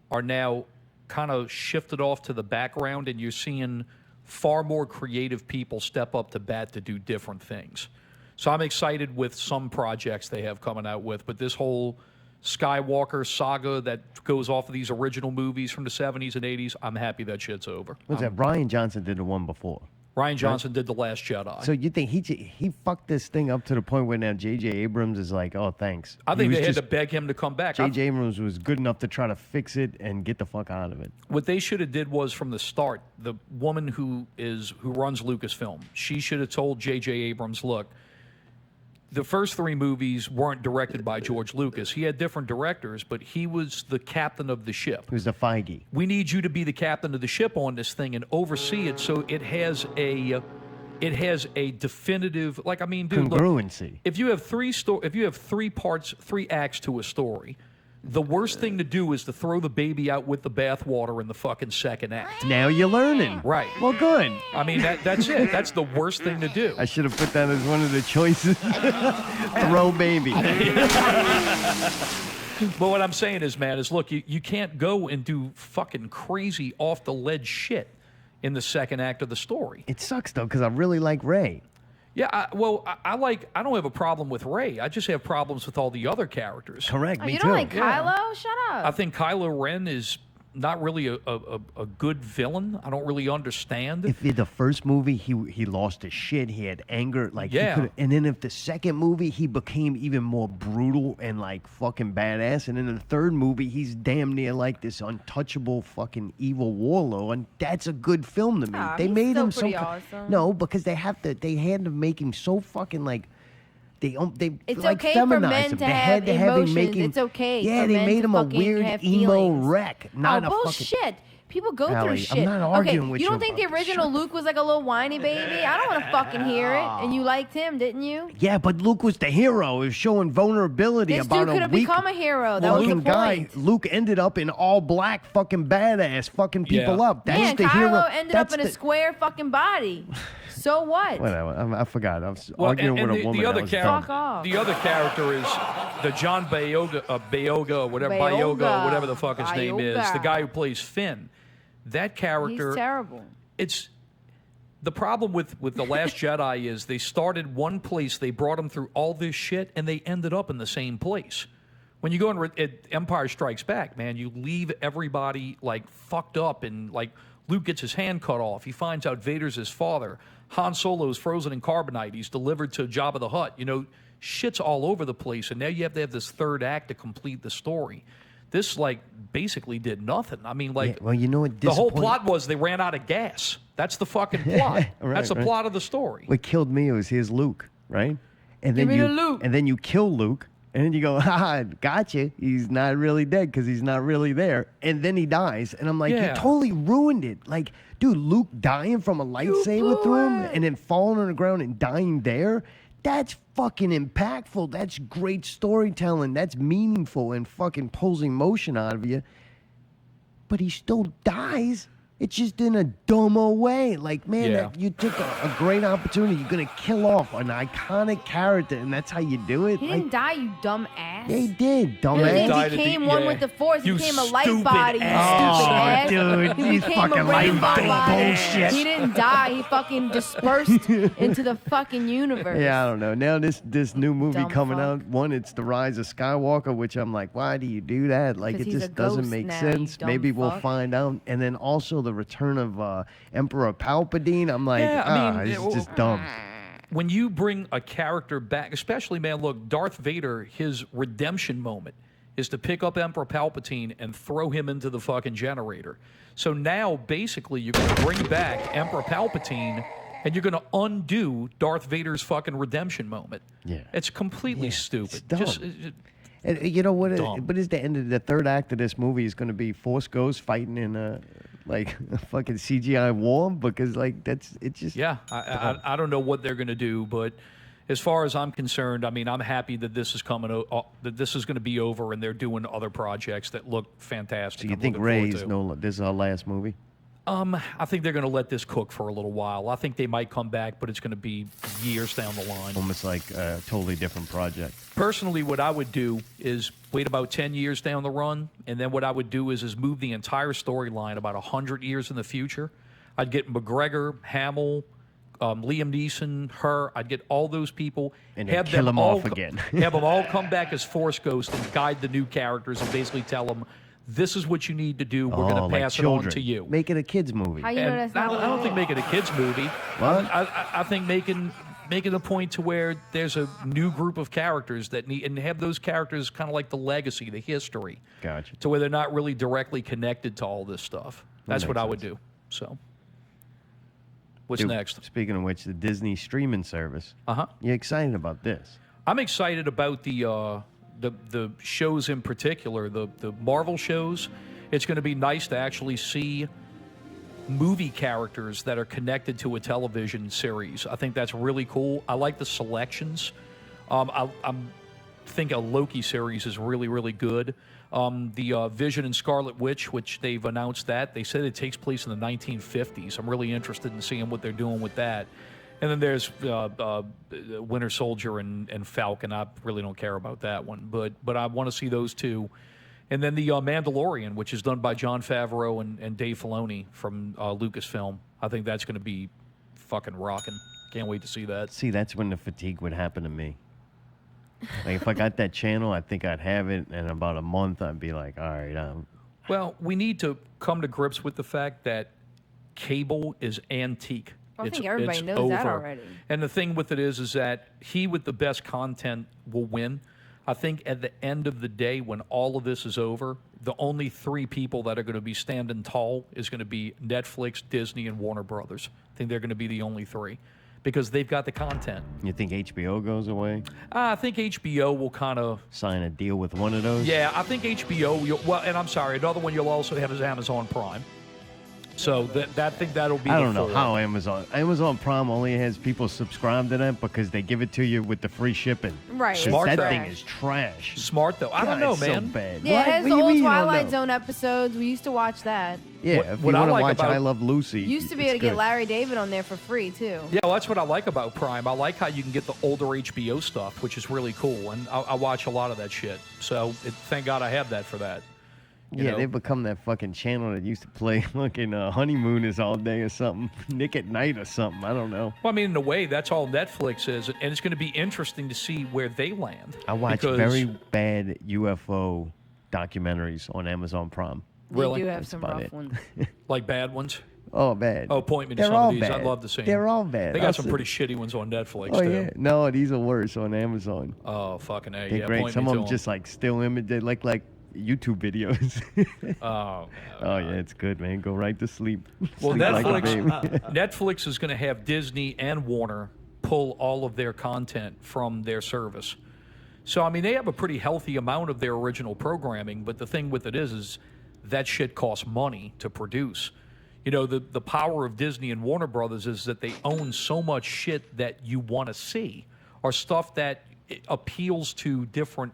are now kind of shifted off to the background, and you're seeing far more creative people step up to bat to do different things. So I'm excited with some projects they have coming out with, but this whole Skywalker saga that goes off of these original movies from the 70s and 80s, I'm happy that shit's over. What's that? Ryan Johnson did the one before. Ryan Johnson did The Last Jedi. So you think he fucked this thing up to the point where now J.J. Abrams is like, oh, thanks. I think He was they had to just- beg him to come back. J.J. Abrams was good enough to try to fix it and get the fuck out of it. What they should have did was from the start, the woman who runs Lucasfilm, she should have told J.J. Abrams, look, the first 3 movies weren't directed by George Lucas. He had different directors, but he was the captain of the ship. It was the Feige. We need you to be the captain of the ship on this thing and oversee it so it has a definitive, like, I mean, dude, look, Congruency. if you have 3 acts to a story, The worst thing to do is to throw the baby out with the bathwater in the fucking second act. Now you're learning. Right. Well, good. I mean, that's it. That's the worst thing to do. I should have put that as one of the choices. Throw baby. But what I'm saying is, man, is look, you can't go and do fucking crazy off the ledge shit in the second act of the story. It sucks though, because I really like Ray. Yeah, I don't have a problem with Ray. I just have problems with all the other characters. Correct. Oh, Me you too. don't like Kylo? Shut up. I think Kylo Ren is not really a good villain. I don't really understand. If in the first movie he lost his shit, he had anger, like Yeah. he could, and then if the second movie he became even more brutal and like fucking badass, and in the third movie he's damn near like this untouchable fucking evil warlord, and that's a good film to me. Nah, they he's made still him so pretty awesome. no, because they had to make him so fucking like. They It's like okay for feminized men him. to They had have to have him emotions. make him, It's okay Yeah, for they men made to him a fucking weird have emo feelings. wreck, not a bullshit. fucking. People go Allie, through I'm shit. not Okay, arguing with you don't you think the about this. original Luke was like a little whiny baby? I don't want to fucking hear it. And you liked him, didn't you? Yeah, but Luke was the hero. He was showing vulnerability This about dude could a have weak become a hero. That was the fucking guy. point. Luke ended up in all black, fucking badass, fucking people Yeah. up. That's Yeah, and the Kylo hero. ended That's up in a the- square fucking body. So what? Whatever. I forgot. I was Well, arguing with a woman. The other, that was dumb. Fuck off. the other character is the John Bayoga, or whatever, Bayoga. whatever the fuck his name is, the Bayoga. guy who plays Finn. That character, He's terrible. it's the problem with The Last Jedi is they started one place, they brought him through all this shit, and they ended up in the same place. When you go at Empire Strikes Back, man, you leave everybody like fucked up, and like Luke gets his hand cut off. He finds out Vader's his father. Han Solo's frozen in carbonite. He's delivered to Jabba the Hutt. You know, shit's all over the place, and now you have to have this third act to complete the story. This, like, basically did nothing. I mean, like, Yeah, well, you know what? the whole disappoint- plot was they ran out of gas. That's the fucking plot. Right, That's the right. plot of the story. What killed me was his Luke, right? And Give then me you the Luke. and then you kill Luke, and then you go, "Ha, gotcha. He's not really dead because he's not really there." And then he dies, and I'm like, Yeah. "You totally ruined it." Like, dude, Luke dying from a lightsaber through him, and then falling on the ground and dying there. That's fucking impactful. That's great storytelling. That's meaningful and fucking pulls emotion out of you. But he still dies. It's just in a dumber way. Like, man, Yeah. that, you took a great opportunity. You're going to kill off an iconic character, and that's how you do it? He Like, didn't die, you dumb ass. yeah, he did, He dumbass. died at the- became one yeah. with the Force. He You became a light stupid body, you ass. stupid Oh, ass. dude, He these became a fucking rainbow light body. bullshit. He didn't die. He fucking dispersed into the fucking universe. Yeah, I don't know. Now this new movie Dumb coming fuck. out, one, it's The Rise of Skywalker, which I'm like, why do you do that? Like, 'Cause it he's a just doesn't ghost make now, you sense. dumb Maybe we'll fuck. find out. And then also the return of Emperor Palpatine. I'm like, Yeah, I mean, it's just dumb. When you bring a character back, especially, man, look, Darth Vader, his redemption moment is to pick up Emperor Palpatine and throw him into the fucking generator. So now, basically, you're going to bring back Emperor Palpatine and you're going to undo Darth Vader's fucking redemption moment. Yeah. It's completely It's stupid. dumb. Just, And you know what? Dumb. What is the end of the third act of this movie is going to be Force Ghosts fighting in a fucking CGI war because like it's just yeah, I don't know what they're going to do, but as far as I'm concerned, I mean, I'm happy that this is coming, that this is going to be over, and they're doing other projects that look fantastic. So you I'm think looking forward Ray's to. this is our last movie? I think they're going to let this cook for a little while. I think they might come back, but it's going to be years down the line. Almost like a totally different project. Personally, what I would do is wait about 10 years down the run, and then what I would do is move the entire storyline about 100 years in the future. I'd get McGregor, Hamill, Liam Neeson, her. I'd get all those people, And then kill them off again. have them all come back as Force Ghosts and guide the new characters and basically tell them, this is what you need to do. We're going to like pass it on children. to you. Make it a kids movie. How you know And that's I not don't think make it a kids movie. What? I think making a point to where there's a new group of characters that need and have those characters kind of like the legacy, the history. Gotcha. To where they're not really directly connected to all this stuff. That's what makes I would sense. do. So, what's Dude, next? Speaking of which, the Disney streaming service. Uh-huh. You excited about this? I'm excited about the shows in particular, the Marvel shows. It's going to be nice to actually see movie characters that are connected to a television series. I think that's really cool. I like the selections. I'm think a Loki series is really, really good. The Vision and Scarlet Witch, which they've announced that. They said it takes place in the 1950s. I'm really interested in seeing what they're doing with that. And then there's Winter Soldier and Falcon. I really don't care about that one, but I want to see those two. And then the Mandalorian, which is done by Jon Favreau and Dave Filoni from Lucasfilm. I think that's going to be fucking rocking. Can't wait to see that. See, that's when the fatigue would happen to me. Like, if I got that channel, I think I'd have it, and in about a month, I'd be like, all right. Well, we need to come to grips with the fact that cable is antique. I think everybody knows that already. And the thing with it is that he with the best content will win. I think at the end of the day, when all of this is over, the only three people that are going to be standing tall is going to be Netflix, Disney, and Warner Brothers. I think they're going to be the only three because they've got the content. You think HBO goes away? I think HBO will kind of sign a deal with one of those? Yeah, I think HBO, well, and I'm sorry, another one you'll also have is Amazon Prime. So I think that'll be I don't know how Amazon Prime only has people subscribe to that because they give it to you with the free shipping. Right. Smart that though. thing is trash. Smart though. I don't know, it's man. So bad. Yeah, What? it has What the do you old mean you don't Twilight know? Zone episodes. We used to watch that. Yeah, if what you I want to like watch about- I Love Lucy, You used to be it's able to get good. Larry David on there for free too. Yeah, well, that's what I like about Prime. I like how you can get the older HBO stuff, which is really cool, and I watch a lot of that shit. So thank God I have that for that. You Yeah, know? they've become that fucking channel that used to play fucking Honeymoon is all day or something, Nick at Night or something. I don't know. Well, I mean, in a way, that's all Netflix is, and it's going to be interesting to see where they land. I watch because- very bad UFO documentaries on Amazon Prime. Really? They do have That's some about rough it. ones. like bad ones. Oh, bad. Oh, point me to They're some all of these. bad. I'd love to see. They're all bad. They got I'll some see. pretty shitty ones on Netflix Oh too. yeah, no, these are worse on Amazon. Oh fucking A. They're Yeah, great. point Some me of to them just like still image. They like YouTube videos. Oh. Oh yeah, it's good, man. Go right to sleep. Well, Sleep like a Netflix, baby. Netflix is going to have Disney and Warner pull all of their content from their service. So, I mean, they have a pretty healthy amount of their original programming, but the thing with it is that shit costs money to produce. You know, the power of Disney and Warner Brothers is that they own so much shit that you want to see, or stuff that appeals to different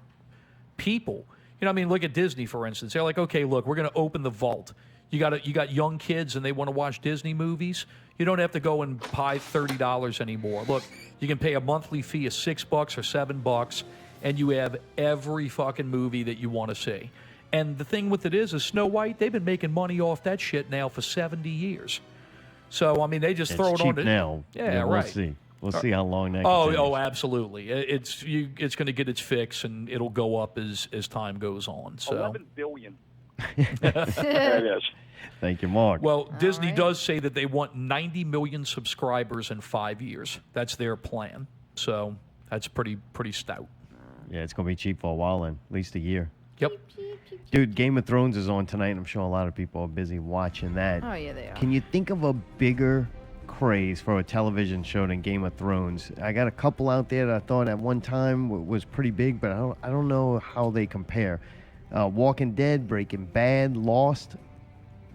people. You know, I mean, look at Disney, for instance. They're like, okay, look, we're going to open the vault. You got young kids and they want to watch Disney movies. You don't have to go and buy $30 anymore. Look, you can pay a monthly fee of $6 or $7, and you have every fucking movie that you want to see. And the thing with it is Snow White, they've been making money off that shit now for 70 years. So, I mean, they just It's throw it cheap on. now. Yeah, we'll right. see. We'll see how long that. Oh, continues. absolutely. It's going to get its fix, and it'll go up as time goes on. So, 11 billion. There it is. Thank you, Mark. well, Disney right. does say that they want 90 million subscribers in 5 years. That's their plan. So that's pretty stout. Yeah, it's gonna be cheap for a while, then at least a year. Yep. Dude, Game of Thrones is on tonight. I'm sure a lot of people are busy watching that. Oh yeah, they are. Can you think of a bigger craze for a television show than Game of Thrones? I got a couple out there that I thought at one time was pretty big, but I don't know how they compare. Walking Dead, Breaking Bad, Lost,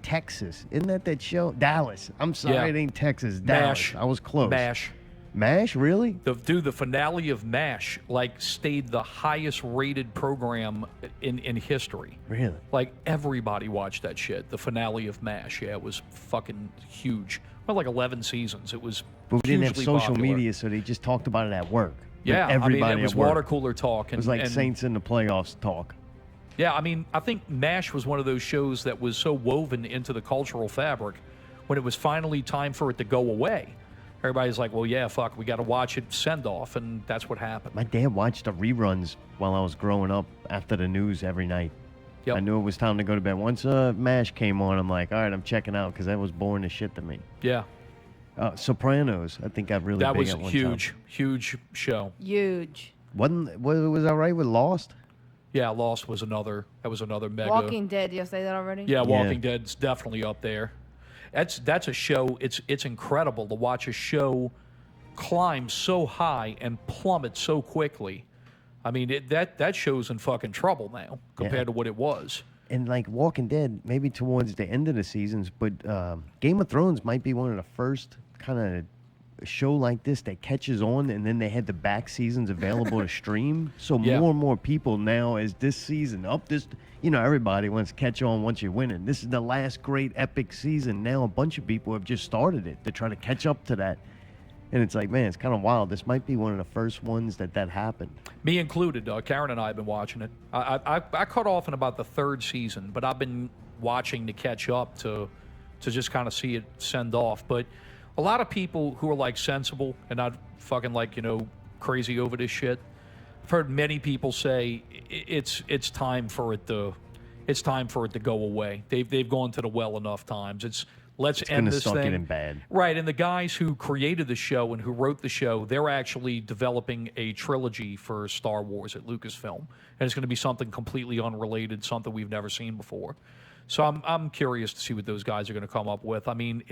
Texas. Isn't that show? Dallas. I'm sorry, Yeah. it ain't Texas. Dallas. MASH. I was close. MASH. MASH, really? The finale of MASH stayed the highest rated program in history. Really? Like everybody watched that shit. The finale of MASH, yeah, it was fucking huge. Well, like 11 seasons. It was. But we didn't have hugely social popular. media, so they just talked about it at work. Yeah, everybody I mean, it was at work. water cooler talk. And, It was like and, Saints in the playoffs talk. Yeah, I mean, I think MASH was one of those shows that was so woven into the cultural fabric. When it was finally time for it to go away, everybody's like, well, yeah, fuck, we got to watch it send off, and that's what happened. My dad watched the reruns while I was growing up after the news every night. Yep. I knew it was time to go to bed. Once MASH came on, I'm like, all right, I'm checking out because that was boring as shit to me. Yeah, Sopranos, I think got really that big was at one huge, time. huge show. Huge. Was I right with Lost? Yeah, Lost was another. That was another mega. Walking Dead. Did you say that already? Yeah, Yeah. Walking Dead's definitely up there. That's a show. It's incredible to watch a show climb so high and plummet so quickly. I mean, that show's in fucking trouble now compared to what it was. And like Walking Dead, maybe towards the end of the seasons, but Game of Thrones might be one of the first kind a show like this that catches on, and then they had the back seasons available to stream. So Yeah. more and more people now, as this season everybody wants to catch on once you're winning. This is the last great epic season. Now a bunch of people have just started it to try to catch up to that. And it's like, man, it's kind of wild. This might be one of the first ones that happened. Me included. Karen and I have been watching it. I cut off in about the third season, but I've been watching to catch up to just kind of see it send off. But a lot of people who are like sensible and not fucking like, crazy over this shit, I've heard many people say it's time for it to go away. They've gone to the well enough times. Let's end this thing. It's gonna suck it in bad. Right, and the guys who created the show and who wrote the show, they're actually developing a trilogy for Star Wars at Lucasfilm, and it's going to be something completely unrelated, something we've never seen before. So I'm curious to see what those guys are going to come up with. I mean,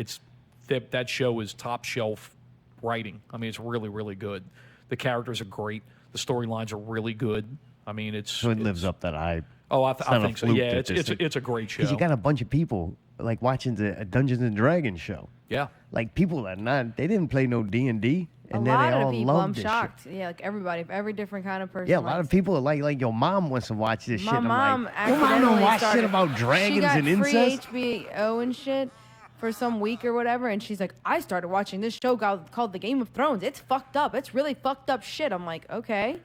that show is top shelf writing. I mean, it's really, really good. The characters are great. The storylines are really good. I mean, it lives up that hype. Oh, I think so. Yeah, it's a great show. Because you got a bunch of people like watching the Dungeons and Dragons show. Yeah. Like people that they didn't play no D&D, and then a lot they all of people, love I'm this shocked. shit. Yeah, like everybody, every different kind of person. Yeah, a lot likes of people are like your mom wants to watch this shit. My I'm mom like, your mom don't accidentally watch started, shit about dragons she got and free incest. HBO and shit for some week or whatever, and she's like, I started watching this show called The Game of Thrones. It's fucked up. It's really fucked up shit. I'm like, okay.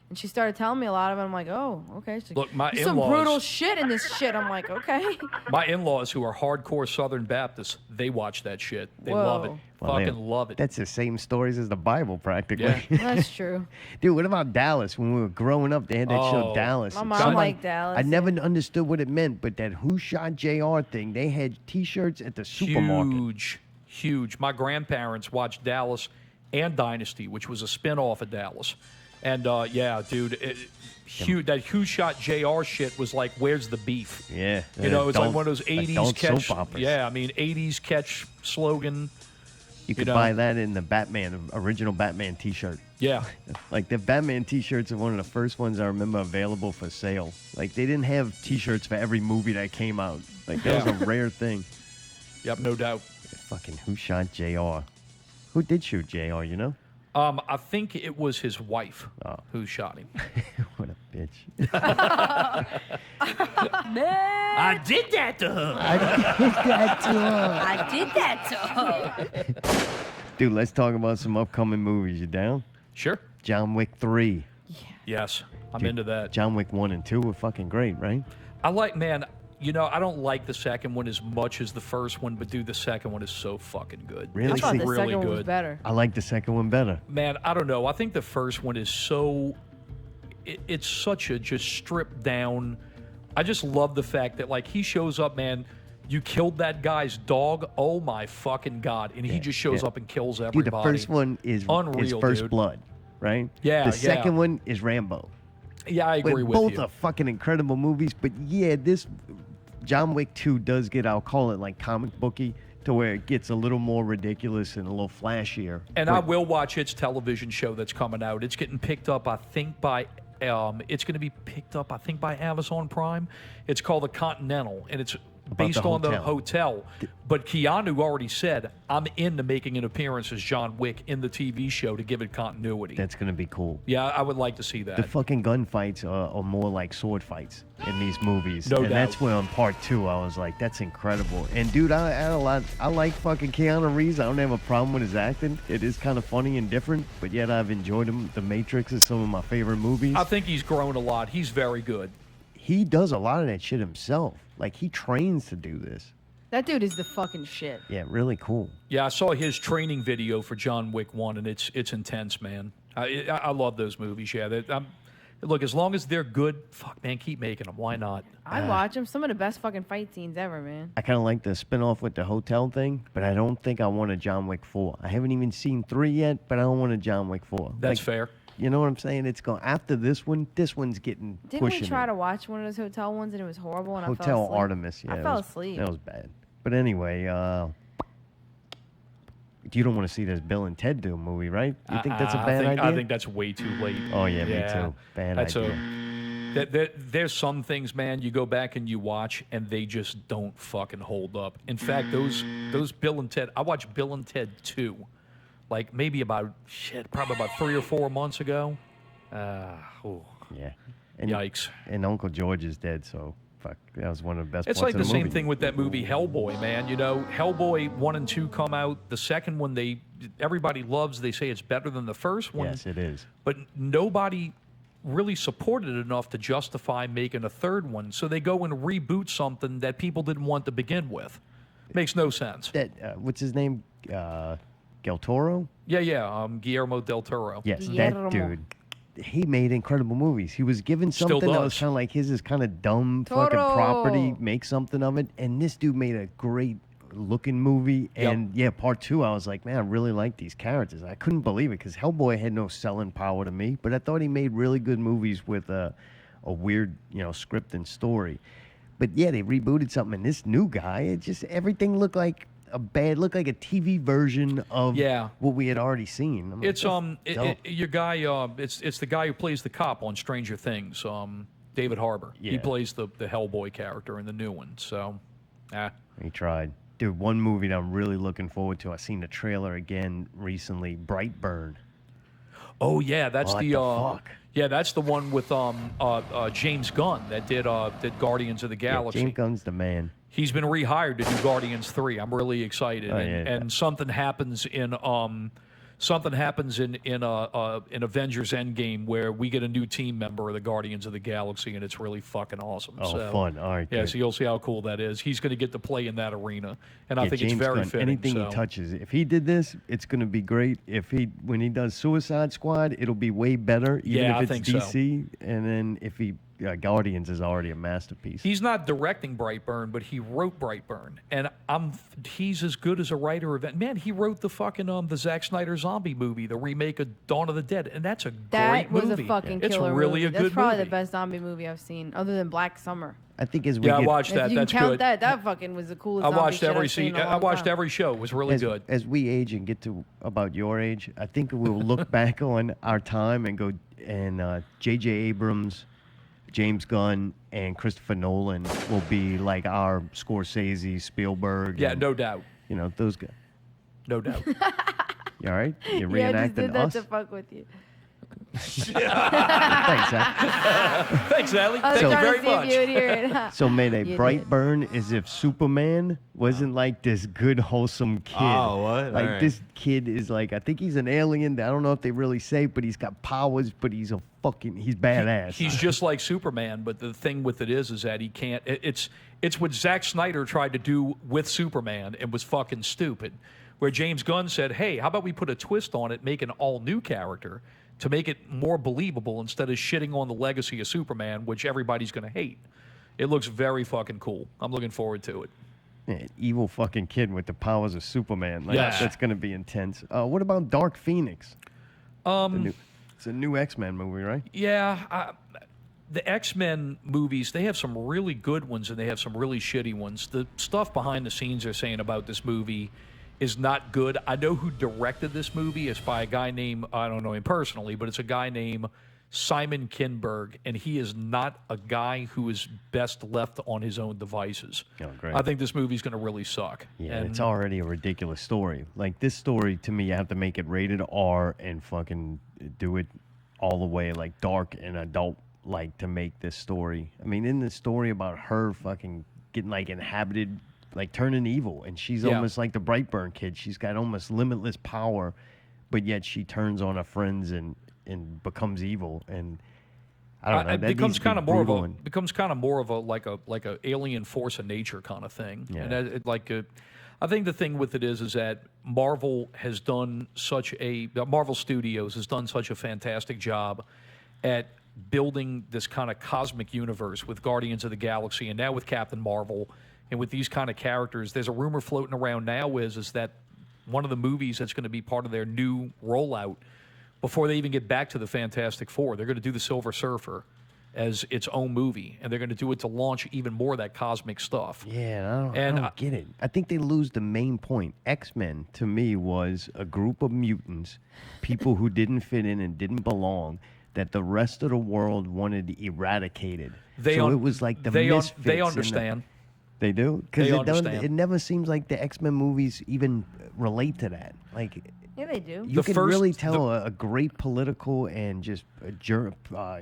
And she started telling me a lot of it. I'm like, oh, okay. She's like, Look, my there's some in-laws- brutal shit in this shit. I'm like, okay. My in-laws, who are hardcore Southern Baptists, they watch that shit. They Whoa. love it. Well, Fucking love it. That's the same stories as the Bible, practically. Yeah. That's true. Dude, what about Dallas? When we were growing up, they had that show Oh. Dallas. My And mom somebody- liked Dallas. I never understood what it meant, but that Who Shot JR thing, they had T-shirts at the supermarket. Huge. My grandparents watched Dallas and Dynasty, which was a spin-off of Dallas. And, yeah, dude, huge. That Who Shot JR shit was like, where's the beef? Yeah. You know, it's like adult- one of those 80s adult catch. soap operas. Yeah, I mean, 80s catch slogan. You could know. buy that in the original Batman T-shirt. Yeah. Like the Batman T-shirts are one of the first ones I remember available for sale. Like they didn't have T-shirts for every movie that came out. Like that was a rare thing. Yep, no doubt. Fucking Who Shot JR? Who did shoot JR? You know? I think it was his wife Oh. who shot him. What a bitch. I did that to her. I did that to her. Dude, let's talk about some upcoming movies. You down? Sure. John Wick 3. Yes, I'm into that. John Wick 1 and 2 were fucking great, right? I like, man, I don't like the second one as much as the first one, but dude, the second one is so fucking good. Really? I It's thought the really second good. one was better. I like the second one better. Man, I don't know. I think the first one is so. It's such a just stripped down. I just love the fact that, like, he shows up, man. You killed that guy's dog. Oh my fucking god! And he just shows up and kills everybody. Dude, the first one is Unreal, First dude. Blood, right? Yeah, The second one is Rambo. Yeah, I agree with both you. are fucking incredible movies, but yeah, this John Wick 2 does get, I'll call it like comic booky, to where it gets a little more ridiculous and a little flashier. And I will watch its television show that's coming out. It's getting picked up, I think, by it's going to be picked up, I think, by Amazon Prime. It's called The Continental, and it's based on the hotel. But Keanu already said, I'm into making an appearance as John Wick in the TV show to give it continuity. That's going to be cool. Yeah, I would like to see that. The fucking gunfights are more like sword fights in these movies. No and doubt. that's where on part 2 I was like, that's incredible. And dude, I like fucking Keanu Reeves. I don't have a problem with his acting. It is kind of funny and different, but yet I've enjoyed him. The Matrix is some of my favorite movies. I think he's grown a lot. He's very good. He does a lot of that shit himself. Like he trains to do this. That dude is the fucking shit. Yeah, really cool. Yeah, I saw his training video for John Wick 1, and it's intense, man. I love those movies. Yeah, look, as long as they're good, fuck, man, keep making them. Why not? I watch them. Some of the best fucking fight scenes ever, man. I kind of like the spin-off with the hotel thing, but I don't think I want a John Wick 4. I haven't even seen 3 yet, but I don't want a John Wick 4. That's Like, fair. You know what I'm saying? It's going after this one. This one's getting Didn't we pushing try it. to watch one of those hotel ones and it was horrible and I fell Hotel asleep? Artemis. Yeah, I fell asleep. That was bad. But anyway, you don't want to see this Bill and Ted do movie, right? You think that's a bad idea? I think that's way too late. Oh yeah, me too. Bad idea. There's some things, man, you go back and you watch, and they just don't fucking hold up. In fact, those Bill and Ted, I watched Bill and Ted 2 like maybe probably about 3 or 4 months ago. Yeah. And, Yikes. And Uncle George is dead, so fuck. That was one of the best It's parts like of the the same movie. thing with that movie Hellboy, man. You know, Hellboy 1 and 2 come out. The second one everybody loves. They say it's better than the first one. Yes, it is. But nobody really supported it enough to justify making a third one. So they go and reboot something that people didn't want to begin with. Makes no sense. That what's his name? Del Toro? Yeah. Guillermo del Toro. Yes, Guillermo. that dude. He made incredible movies. He was given Still something that was does. kind of like his is kind of dumb Toro. fucking property. Make something of it, and this dude made a great looking movie. Yep. And yeah, part 2, I was like, man, I really like these characters. I couldn't believe it because Hellboy had no selling power to me, but I thought he made really good movies with a weird, script and story. But yeah, they rebooted something, and this new guy, it just everything looked like a TV version of what we had already seen. I'm like, It's your guy. It's the guy who plays the cop on Stranger Things. David Harbour. Yeah. He plays the Hellboy character in the new one. So, he tried. Dude, one movie that I'm really looking forward to. I seen the trailer again recently. Brightburn. Oh yeah, that's What the fuck? yeah, that's the one with James Gunn that did Guardians of the Galaxy. Yeah, James Gunn's the man. He's been rehired to do Guardians 3. I'm really excited. Oh, and something happens in Avengers Endgame where we get a new team member of the Guardians of the Galaxy, and it's really fucking awesome. Oh, so, fun. All right, Yeah, good. so you'll see how cool that is. He's going to get to play in that arena, and I Yeah, think James it's very Gunn, fitting. anything so. he touches, if he did this, it's going to be great. When he does Suicide Squad, it'll be way better, even Yeah, I if it's think so. DC. And then if Guardians is already a masterpiece. He's not directing Brightburn, but he wrote Brightburn, and he's as good as a writer of it. Man, he wrote the fucking the Zack Snyder zombie movie, the remake of Dawn of the Dead, and that's a That great was movie. a fucking It's killer really movie. a That's good probably movie. the best zombie movie I've seen, other than Black Summer. I think as we Yeah, I get, watched that. If you That's count good. that fucking was the coolest. I zombie watched shit every I've seen in a I long watched time. every show. It was really good. as we age and get to about your age, I think we'll look back on our time and go, and J.J. Abrams, James Gunn, and Christopher Nolan will be like our Scorsese, Spielberg. Yeah, and, no doubt. those guys. No doubt. You all right? You Yeah, I just reenacting did that us? to fuck with you. Thanks, Zach. Thanks, Allie. I was Thank you trying very to see much. if you would hear it. So Mayday, You did. Brightburn is if Superman wasn't like this good, wholesome kid. Oh, what? Like All right. this kid is like, I think he's an alien. I don't know if they really say, but he's got powers, but he's badass. He's just like Superman, but the thing with it is that he can't. It's what Zack Snyder tried to do with Superman and was fucking stupid. Where James Gunn said, "Hey, how about we put a twist on it, make an all-new character to make it more believable instead of shitting on the legacy of Superman, which everybody's going to hate." It looks very fucking cool. I'm looking forward to it. An evil fucking kid with the powers of Superman. Like, Yes. That's going to be intense. What about Dark Phoenix? It's a new X-Men movie, right? Yeah, the X-Men movies, they have some really good ones and they have some really shitty ones. The stuff behind the scenes they're saying about this movie is not good. I know who directed this movie. It's by a guy named, I don't know him personally, but it's a guy named Simon Kinberg, and he is not a guy who is best left on his own devices. Oh, great. I think this movie's going to really suck. Yeah, And it's already a ridiculous story. Like, this story, to me, you have to make it rated R and fucking do it all the way, like, dark and adult, like, to make this story. I mean, in the story about her fucking getting, like, inhabited, like, turning evil, and she's Yeah. almost like the Brightburn kid. She's got almost limitless power, but yet she turns on her friends and becomes evil. And I don't know. It that becomes needs to be kind of more of brutal a and- becomes kind of more of a like a alien force of nature kind of thing. Yeah. And I think the thing with it is that Marvel has done Marvel Studios has done such a fantastic job at building this kind of cosmic universe with Guardians of the Galaxy and now with Captain Marvel and with these kind of characters. There's a rumor floating around now is that one of the movies that's going to be part of their new rollout before they even get back to the Fantastic Four, they're going to do the Silver Surfer as its own movie, and they're going to do it to launch even more of that cosmic stuff. Yeah, I don't get it. I think they lose the main point. X-Men, to me, was a group of mutants, people who didn't fit in and didn't belong, that the rest of the world wanted eradicated. It was like the misfits. They understand. They do? They Because understand. it never seems like the X-Men movies even relate to that. Like, Yeah, they do. You The can first- really tell a great political and just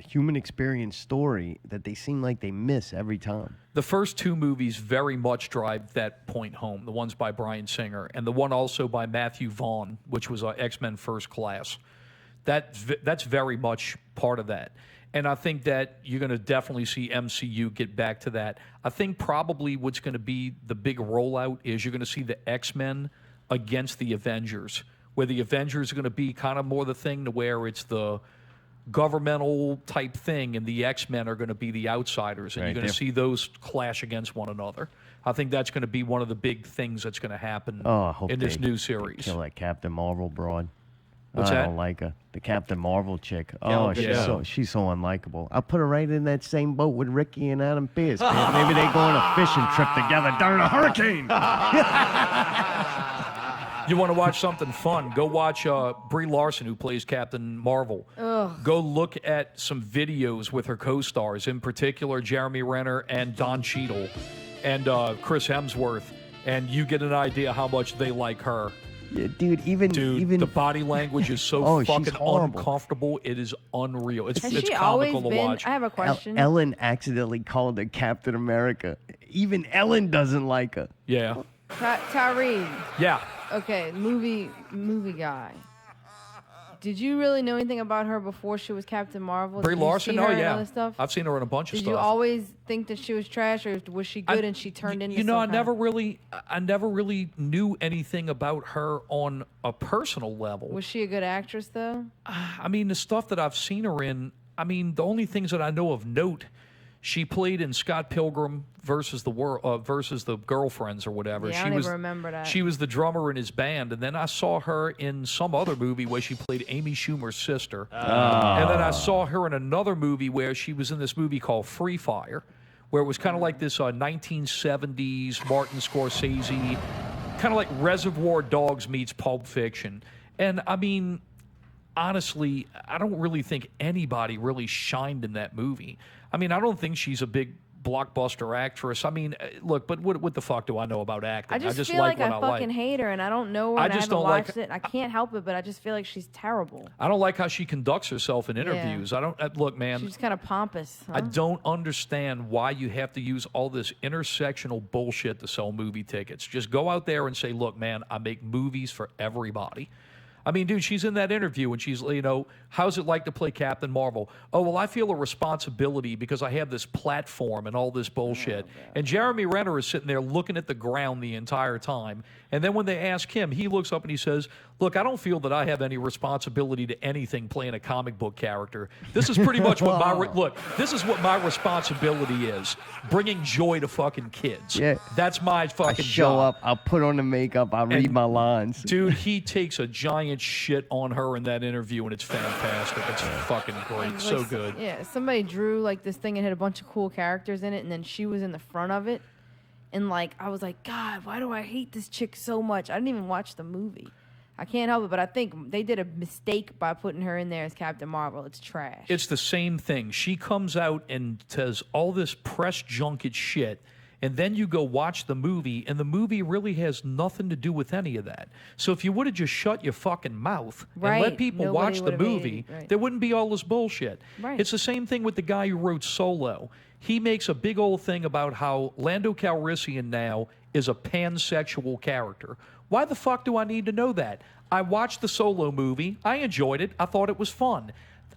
human experience story that they seem like they miss every time. The first two movies very much drive that point home. The ones by Bryan Singer and the one also by Matthew Vaughn, which was X-Men First Class. That's very much part of that. And I think that you're going to definitely see MCU get back to that. I think probably what's going to be the big rollout is you're going to see the X-Men against the Avengers, where the Avengers are going to be kind of more the thing to where it's the governmental type thing, and the X-Men are going to be the outsiders, and Right, you're going to they're- see those clash against one another. I think that's going to be one of the big things that's going to happen Oh, I hope in this they new series. kill that Captain Marvel broad. What's I that? don't like her. The Captain Marvel chick. Gal Oh, Gadot. she's so unlikable. I'll put her right in that same boat with Ricky and Adam Pearce. Man. Maybe they go on a fishing trip together during a hurricane. You want to watch something fun? Go watch Brie Larson, who plays Captain Marvel. Go look at some videos with her co-stars, in particular Jeremy Renner and Don Cheadle and Chris Hemsworth, and you get an idea how much they like her. Yeah, dude, even The body language is so Oh, she's fucking horrible. uncomfortable. It is unreal. It's Has it's she comical always to been? watch. I have a question. Ellen accidentally called her Captain America. Even Ellen doesn't like her. Yeah, Tyree. yeah. Okay, movie guy. Did you really know anything about her before she was Captain Marvel? Brie Did you Larson. see Oh her in yeah, other stuff? I've seen her in a bunch of Did stuff. you always think that she was trash, or was she good and she turned into? You know, some I never really knew anything about her on a personal level. Was she a good actress though? I mean, the stuff that I've seen her in, I mean, the only things that I know of note, she played in Scott Pilgrim versus the Girlfriends or whatever. Yeah, I she don't was, even remember that. She was the drummer in his band, and then I saw her in some other movie where she played Amy Schumer's sister. And then I saw her in another movie where she was in this movie called Free Fire, where it was kind of like this 1970s Martin Scorsese, kind of like Reservoir Dogs meets Pulp Fiction. And I mean, honestly, I don't really think anybody really shined in that movie. I mean, I don't think she's a big blockbuster actress. I mean, look, but what the fuck do I know about acting? I just feel like what I fucking hate her, and I don't know her, I and I just haven't don't like- watched it. I can't help it, but I just feel like she's terrible. I don't like how she conducts herself in interviews. I don't look, man. She's kind of pompous. Huh? I don't understand why you have to use all this intersectional bullshit to sell movie tickets. Just go out there and say, look, man, I make movies for everybody. I mean, dude, she's in that interview and she's, you know, how's it like to play Captain Marvel? Oh, well, I feel a responsibility because I have this platform and all this bullshit. And Jeremy Renner is sitting there looking at the ground the entire time. And then when they ask him, he looks up and he says, look, I don't feel that I have any responsibility to anything playing a comic book character. This is pretty much what this is what my responsibility is. Bringing joy to fucking kids. Yeah. That's my I fucking show job. up, I'll put on the makeup, I'll read my lines. Dude, he takes a giant shit on her in that interview, and it's fantastic. It's fucking great. Like, So good. Yeah, somebody drew like this thing and had a bunch of cool characters in it, and then she was in the front of it. And like, I was like, God, why do I hate this chick so much? I didn't even watch the movie. I can't help it, but I think they did a mistake by putting her in there as Captain Marvel. It's trash. It's the same thing. She comes out and says all this press junket shit, and then you go watch the movie, and the movie really has nothing to do with any of that. So if you would have just shut your fucking mouth and let Right. people Nobody watch the would've made movie, it. Right. there wouldn't be all this bullshit. Right. It's the same thing with the guy who wrote Solo. He makes a big old thing about how Lando Calrissian now is a pansexual character. Why the fuck do I need to know that? I watched the Solo movie. I enjoyed it. I thought it was fun.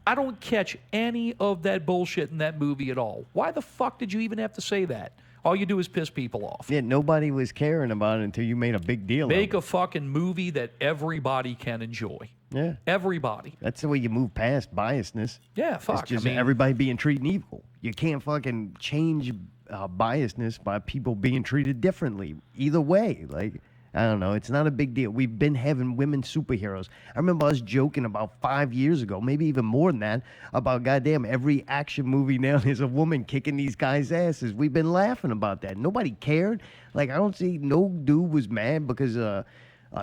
I don't catch any of that bullshit in that movie at all. Why the fuck did you even have to say that? All you do is piss people off. Yeah, nobody was caring about it until you made a big deal Make of it. a fucking movie that everybody can enjoy. Yeah. Everybody. That's the way you move past biasness. Yeah, fuck. It's just I mean, everybody being treated equal. You can't fucking change biasness by people being treated differently. Either way, like, I don't know. It's not a big deal. We've been having women superheroes. I remember us joking about 5 years ago, maybe even more than that, about goddamn every action movie now is a woman kicking these guys' asses. We've been laughing about that. Nobody cared. Like, I don't see no dude was mad because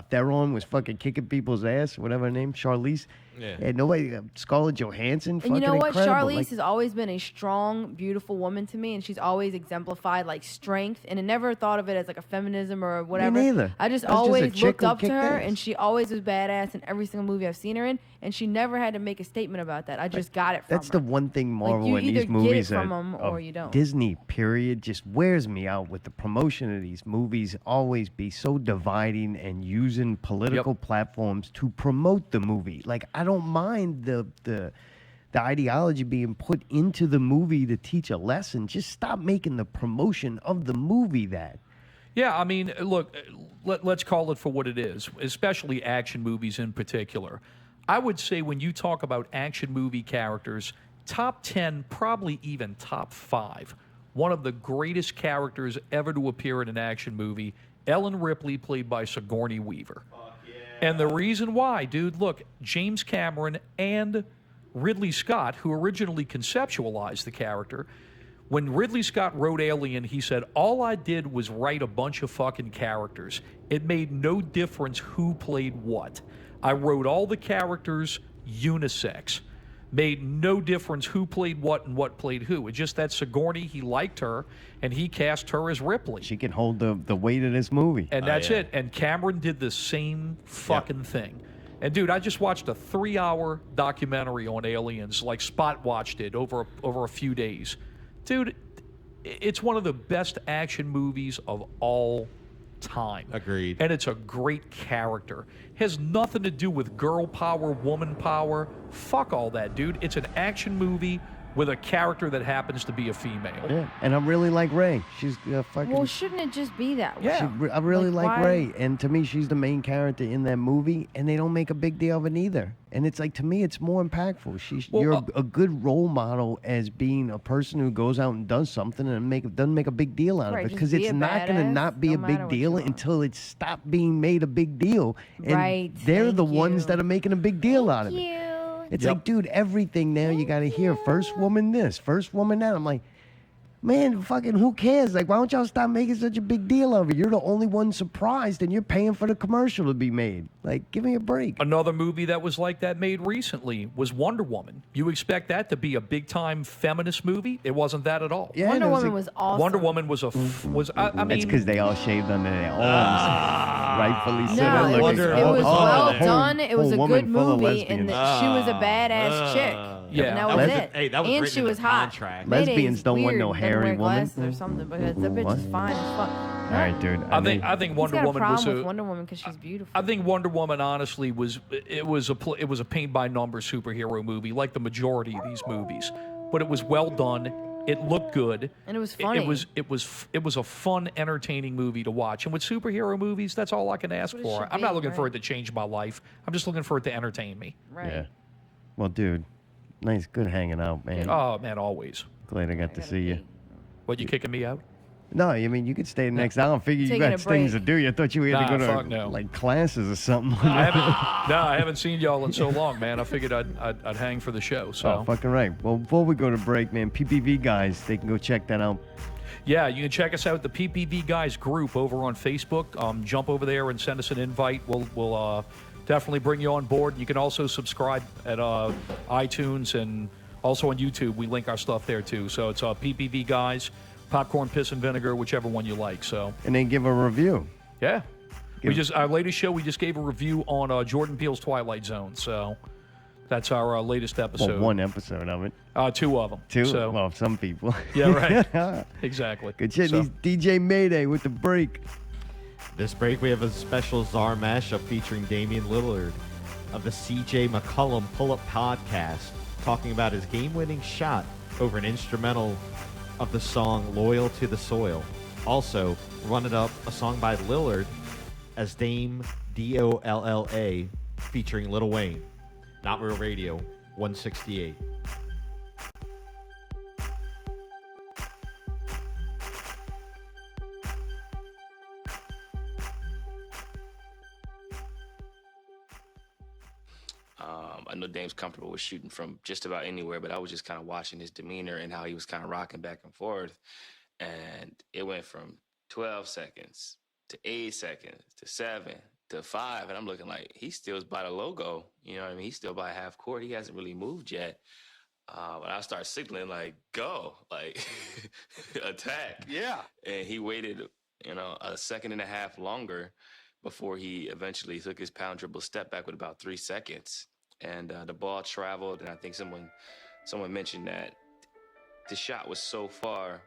Theron was fucking kicking people's ass, whatever her name, Charlize. Yeah. And nobody, Scarlett Johansson, And fucking you know what? incredible. Charlize has always been a strong, beautiful woman to me, and she's always exemplified like strength. And I never thought of it as like a feminism or whatever. neither. I just That's just a always chick looked who up to kicked her, ass. and she always was badass in every single movie I've seen her in, and she never had to make a statement about that. I just got it from That's her. the one thing Marvel you in either these get movies it from are- 'em of or you don't. Disney, period, just wears me out with the promotion of these movies. Always be so dividing and using political platforms to promote the movie. Like, I don't mind the ideology being put into the movie to teach a lesson. Just stop making the promotion of the movie that. Yeah, I mean, look, let's call it for what it is, especially action movies in particular. I would say when you talk about action movie characters, top 10, probably even top 5. One of the greatest characters ever to appear in an action movie, Ellen Ripley, played by Sigourney Weaver. And the reason why, dude, look, James Cameron and Ridley Scott, who originally conceptualized the character, when Ridley Scott wrote Alien, he said, all I did was write a bunch of fucking characters. It made no difference who played what. I wrote all the characters unisex. Made no difference who played what and what played who. It's just that Sigourney, he liked her, and he cast her as Ripley. She can hold the weight of this movie. And that's it. And Cameron did the same fucking thing. And dude, I just watched a 3-hour documentary on aliens, like Spot watched it over a few days. Dude, it's one of the best action movies of all time. Agreed. And it's a great character. Has nothing to do with girl power, woman power. Fuck all that, dude. It's an action movie with a character that happens to be a female. Yeah, and I really like Ray. She's fucking. Well, shouldn't it just be that way? Yeah. I really like why- Ray, and to me, she's the main character in that movie, and they don't make a big deal of it either. And it's like, to me, it's more impactful. You're a good role model as being a person who goes out and does something and doesn't make a big deal out Right, of it, just because be it's a not going to badass, not be no a matter big what deal you are. until it stopped being made a big deal. And Right, they're the thank ones you. that are making a big deal out of it. You. It's like, dude, everything now you got to hear first woman this, first woman that. I'm like, man, fucking who cares? Like, why don't y'all stop making such a big deal of it? You're the only one surprised, and you're paying for the commercial to be made. Like, give me a break. Another movie that was like that made recently was Wonder Woman. You expect that to be a big-time feminist movie? It wasn't that at all. Yeah, Wonder it was Woman a- was awesome. Wonder Woman was I That's mean, because they all shaved under their arms. Rightfully so. No, Look it at was, that. it was Oh, well whole- done. It was whole a woman good full of movie, and lesbians. she was a badass chick. Yeah. and that That was was- it. hey, that was and written she in the was hot. contract. Mayday's Lesbians don't want weird, no doesn't hairy wear woman. glasses or something, because that bitch What? is fine as fuck. All right, dude. I think He's Wonder got a Woman problem was with Wonder Woman because she's beautiful. I think Wonder Woman honestly was a paint by numbers superhero movie, like the majority of these movies. But it was well done. It looked good. And it was funny. It was a fun, entertaining movie to watch. And with superhero movies, that's all I can ask what it for. should I'm not be, looking for right? it to change my life. I'm just looking for it to entertain me. Right. Yeah. Well, dude, nice, good hanging out, man. Oh man, always. Glad I got to see you. What, you kicking me out? No, I mean, you could stay the next hour. I figured you Taking got a things to break. do. I thought you had to Nah, go fuck to no. like classes or something. I haven't seen y'all in so long, man. I figured I'd hang for the show. So Oh, fucking right. Well, before we go to break, man, PPV guys, they can go check that out. yeah, you can check us out at the PPV Guys group over on Facebook. Jump over there and send us an invite. We'll definitely bring you on board. You can also subscribe at iTunes and also on YouTube. We link our stuff there too. So it's PPV Guys, Popcorn, Piss, and Vinegar, whichever one you like. So And then give a review. yeah, Give- our latest show. We just gave a review on Jordan Peele's Twilight Zone. So that's our latest episode. Well, one episode of it. 2 of them. Two? So, Well, some people. yeah, right. Exactly. Good shit. So- He's DJ Mayday with the break. This break, we have a special Czar mashup featuring Damian Lillard of the CJ McCollum Pull-Up Podcast, talking about his game-winning shot over an instrumental of the song Loyal to the Soil. Also, Run It Up, a song by Lillard as Dame DOLLA featuring Lil Wayne. Not Real Radio, 168. I know Dame's comfortable with shooting from just about anywhere, but I was just kind of watching his demeanor and how he was kind of rocking back and forth. And it went from 12 seconds to 8 seconds to 7 to 5, and I'm looking like he still's by the logo. You know what I mean? He's still by half court. He hasn't really moved yet. But I start signaling like, go, like attack. Yeah. And he waited, a second and a half longer before he eventually took his pound dribble step back with about 3 seconds. And the ball traveled, and I think someone mentioned that the shot was so far,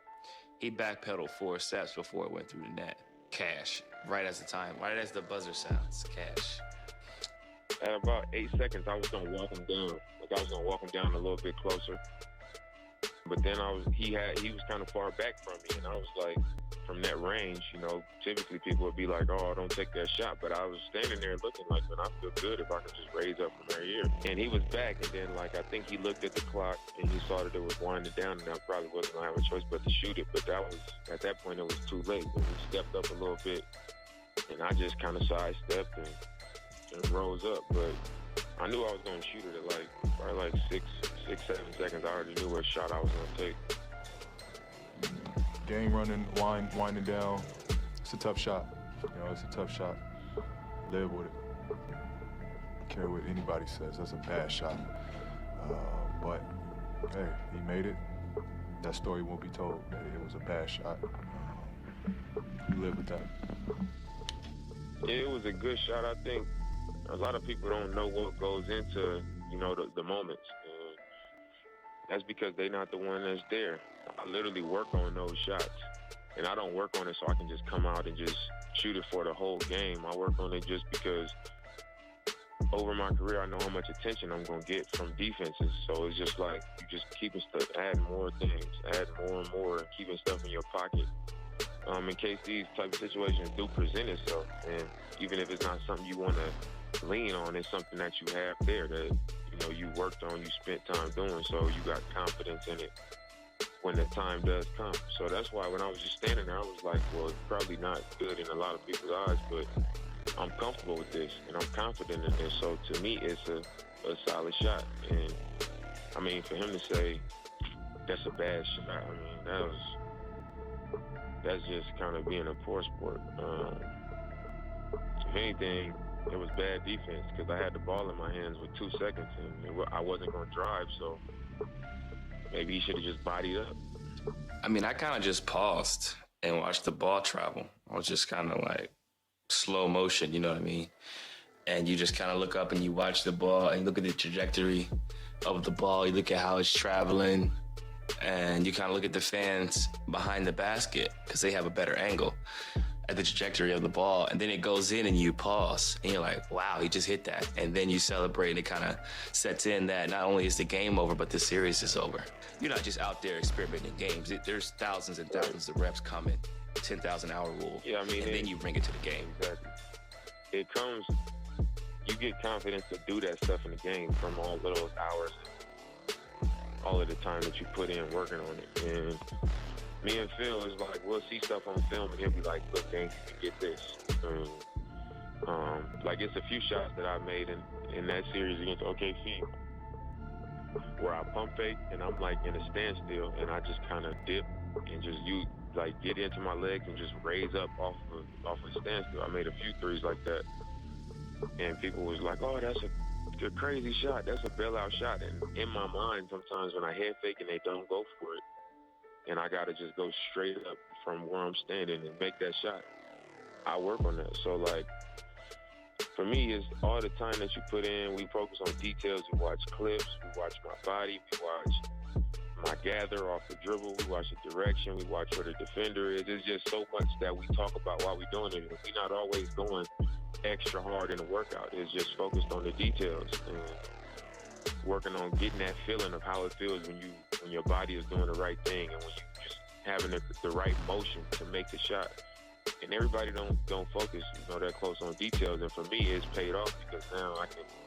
he backpedaled 4 steps before it went through the net. Cash, right as the buzzer sounds, cash. At about 8 seconds, I was gonna walk him down. Like I was gonna walk him down a little bit closer. But then he was kind of far back from me, and I was like, from that range, typically people would be like, oh, don't take that shot. But I was standing there looking like, man, I feel good if I can just raise up from right here. And he was back, and then I think he looked at the clock and he saw that it was winding down, and I probably wasn't gonna have a choice but to shoot it. But at that point, it was too late. And he stepped up a little bit, and I just kind of sidestepped and rose up. But I knew I was gonna shoot it at probably 6, 7 seconds. I already knew what shot I was gonna take. Game running, winding down. It's a tough shot. It's a tough shot. Live with it. Don't care what anybody says. That's a bad shot. But hey, he made it. That story won't be told. It was a bad shot. You live with that. Yeah, it was a good shot. I think a lot of people don't know what goes into, the moments. And that's because they're not the one that's there. I literally work on those shots. And I don't work on it so I can just come out and just shoot it for the whole game. I work on it just because over my career, I know how much attention I'm going to get from defenses. So it's just like you just keeping stuff, adding more things, adding more and more, and keeping stuff in your pocket. In case these type of situations do present itself. And even if it's not something you want to lean on, it's something that you have there that, you worked on, you spent time doing, so you got confidence in it when the time does come. So that's why when I was just standing there, I was like, well, it's probably not good in a lot of people's eyes, but I'm comfortable with this, and I'm confident in this. So to me, it's a solid shot. And, I mean, for him to say that's a bad shot, I mean, that's just kind of being a poor sport. If anything, it was bad defense because I had the ball in my hands with 2 seconds, and I wasn't going to drive, so maybe he should have just bodied up. I mean, I kind of just paused and watched the ball travel. I was just kind of like slow motion, you know what I mean? And you just kind of look up and you watch the ball and you look at the trajectory of the ball. You look at how it's traveling, and you kind of look at the fans behind the basket because they have a better angle at the trajectory of the ball. And then it goes in and you pause and you're like, wow, he just hit that. And then you celebrate, and it kind of sets in that not only is the game over, but the series is over. You're not just out there experimenting games. There's thousands and thousands of reps coming, 10,000 hour rule. Yeah, I mean, and then you bring it to the game. Exactly. You get confidence to do that stuff in the game from all of those hours, all of the time that you put in working on it. And me and Phil is like, we'll see stuff on film and he'll be like, look, Dane, you can get this. Like it's a few shots that I made in that series against OKC where I pump fake and I'm like in a standstill and I just kind of dip and just get into my legs and just raise up off a standstill. I made a few threes like that. And people was like, oh, that's a crazy shot. That's a bailout shot. And in my mind, sometimes when I head fake and they don't go for it, and I got to just go straight up from where I'm standing and make that shot, I work on that. So, for me, it's all the time that you put in. We focus on details. We watch clips. We watch my body. We watch my gather off the dribble. We watch the direction. We watch where the defender is. It's just so much that we talk about while we're doing it. We're not always going extra hard in the workout. It's just focused on the details and working on getting that feeling of how it feels when your body is doing the right thing and when you just having the right motion to make the shot. And everybody don't focus that close on details. And for me, it's paid off because now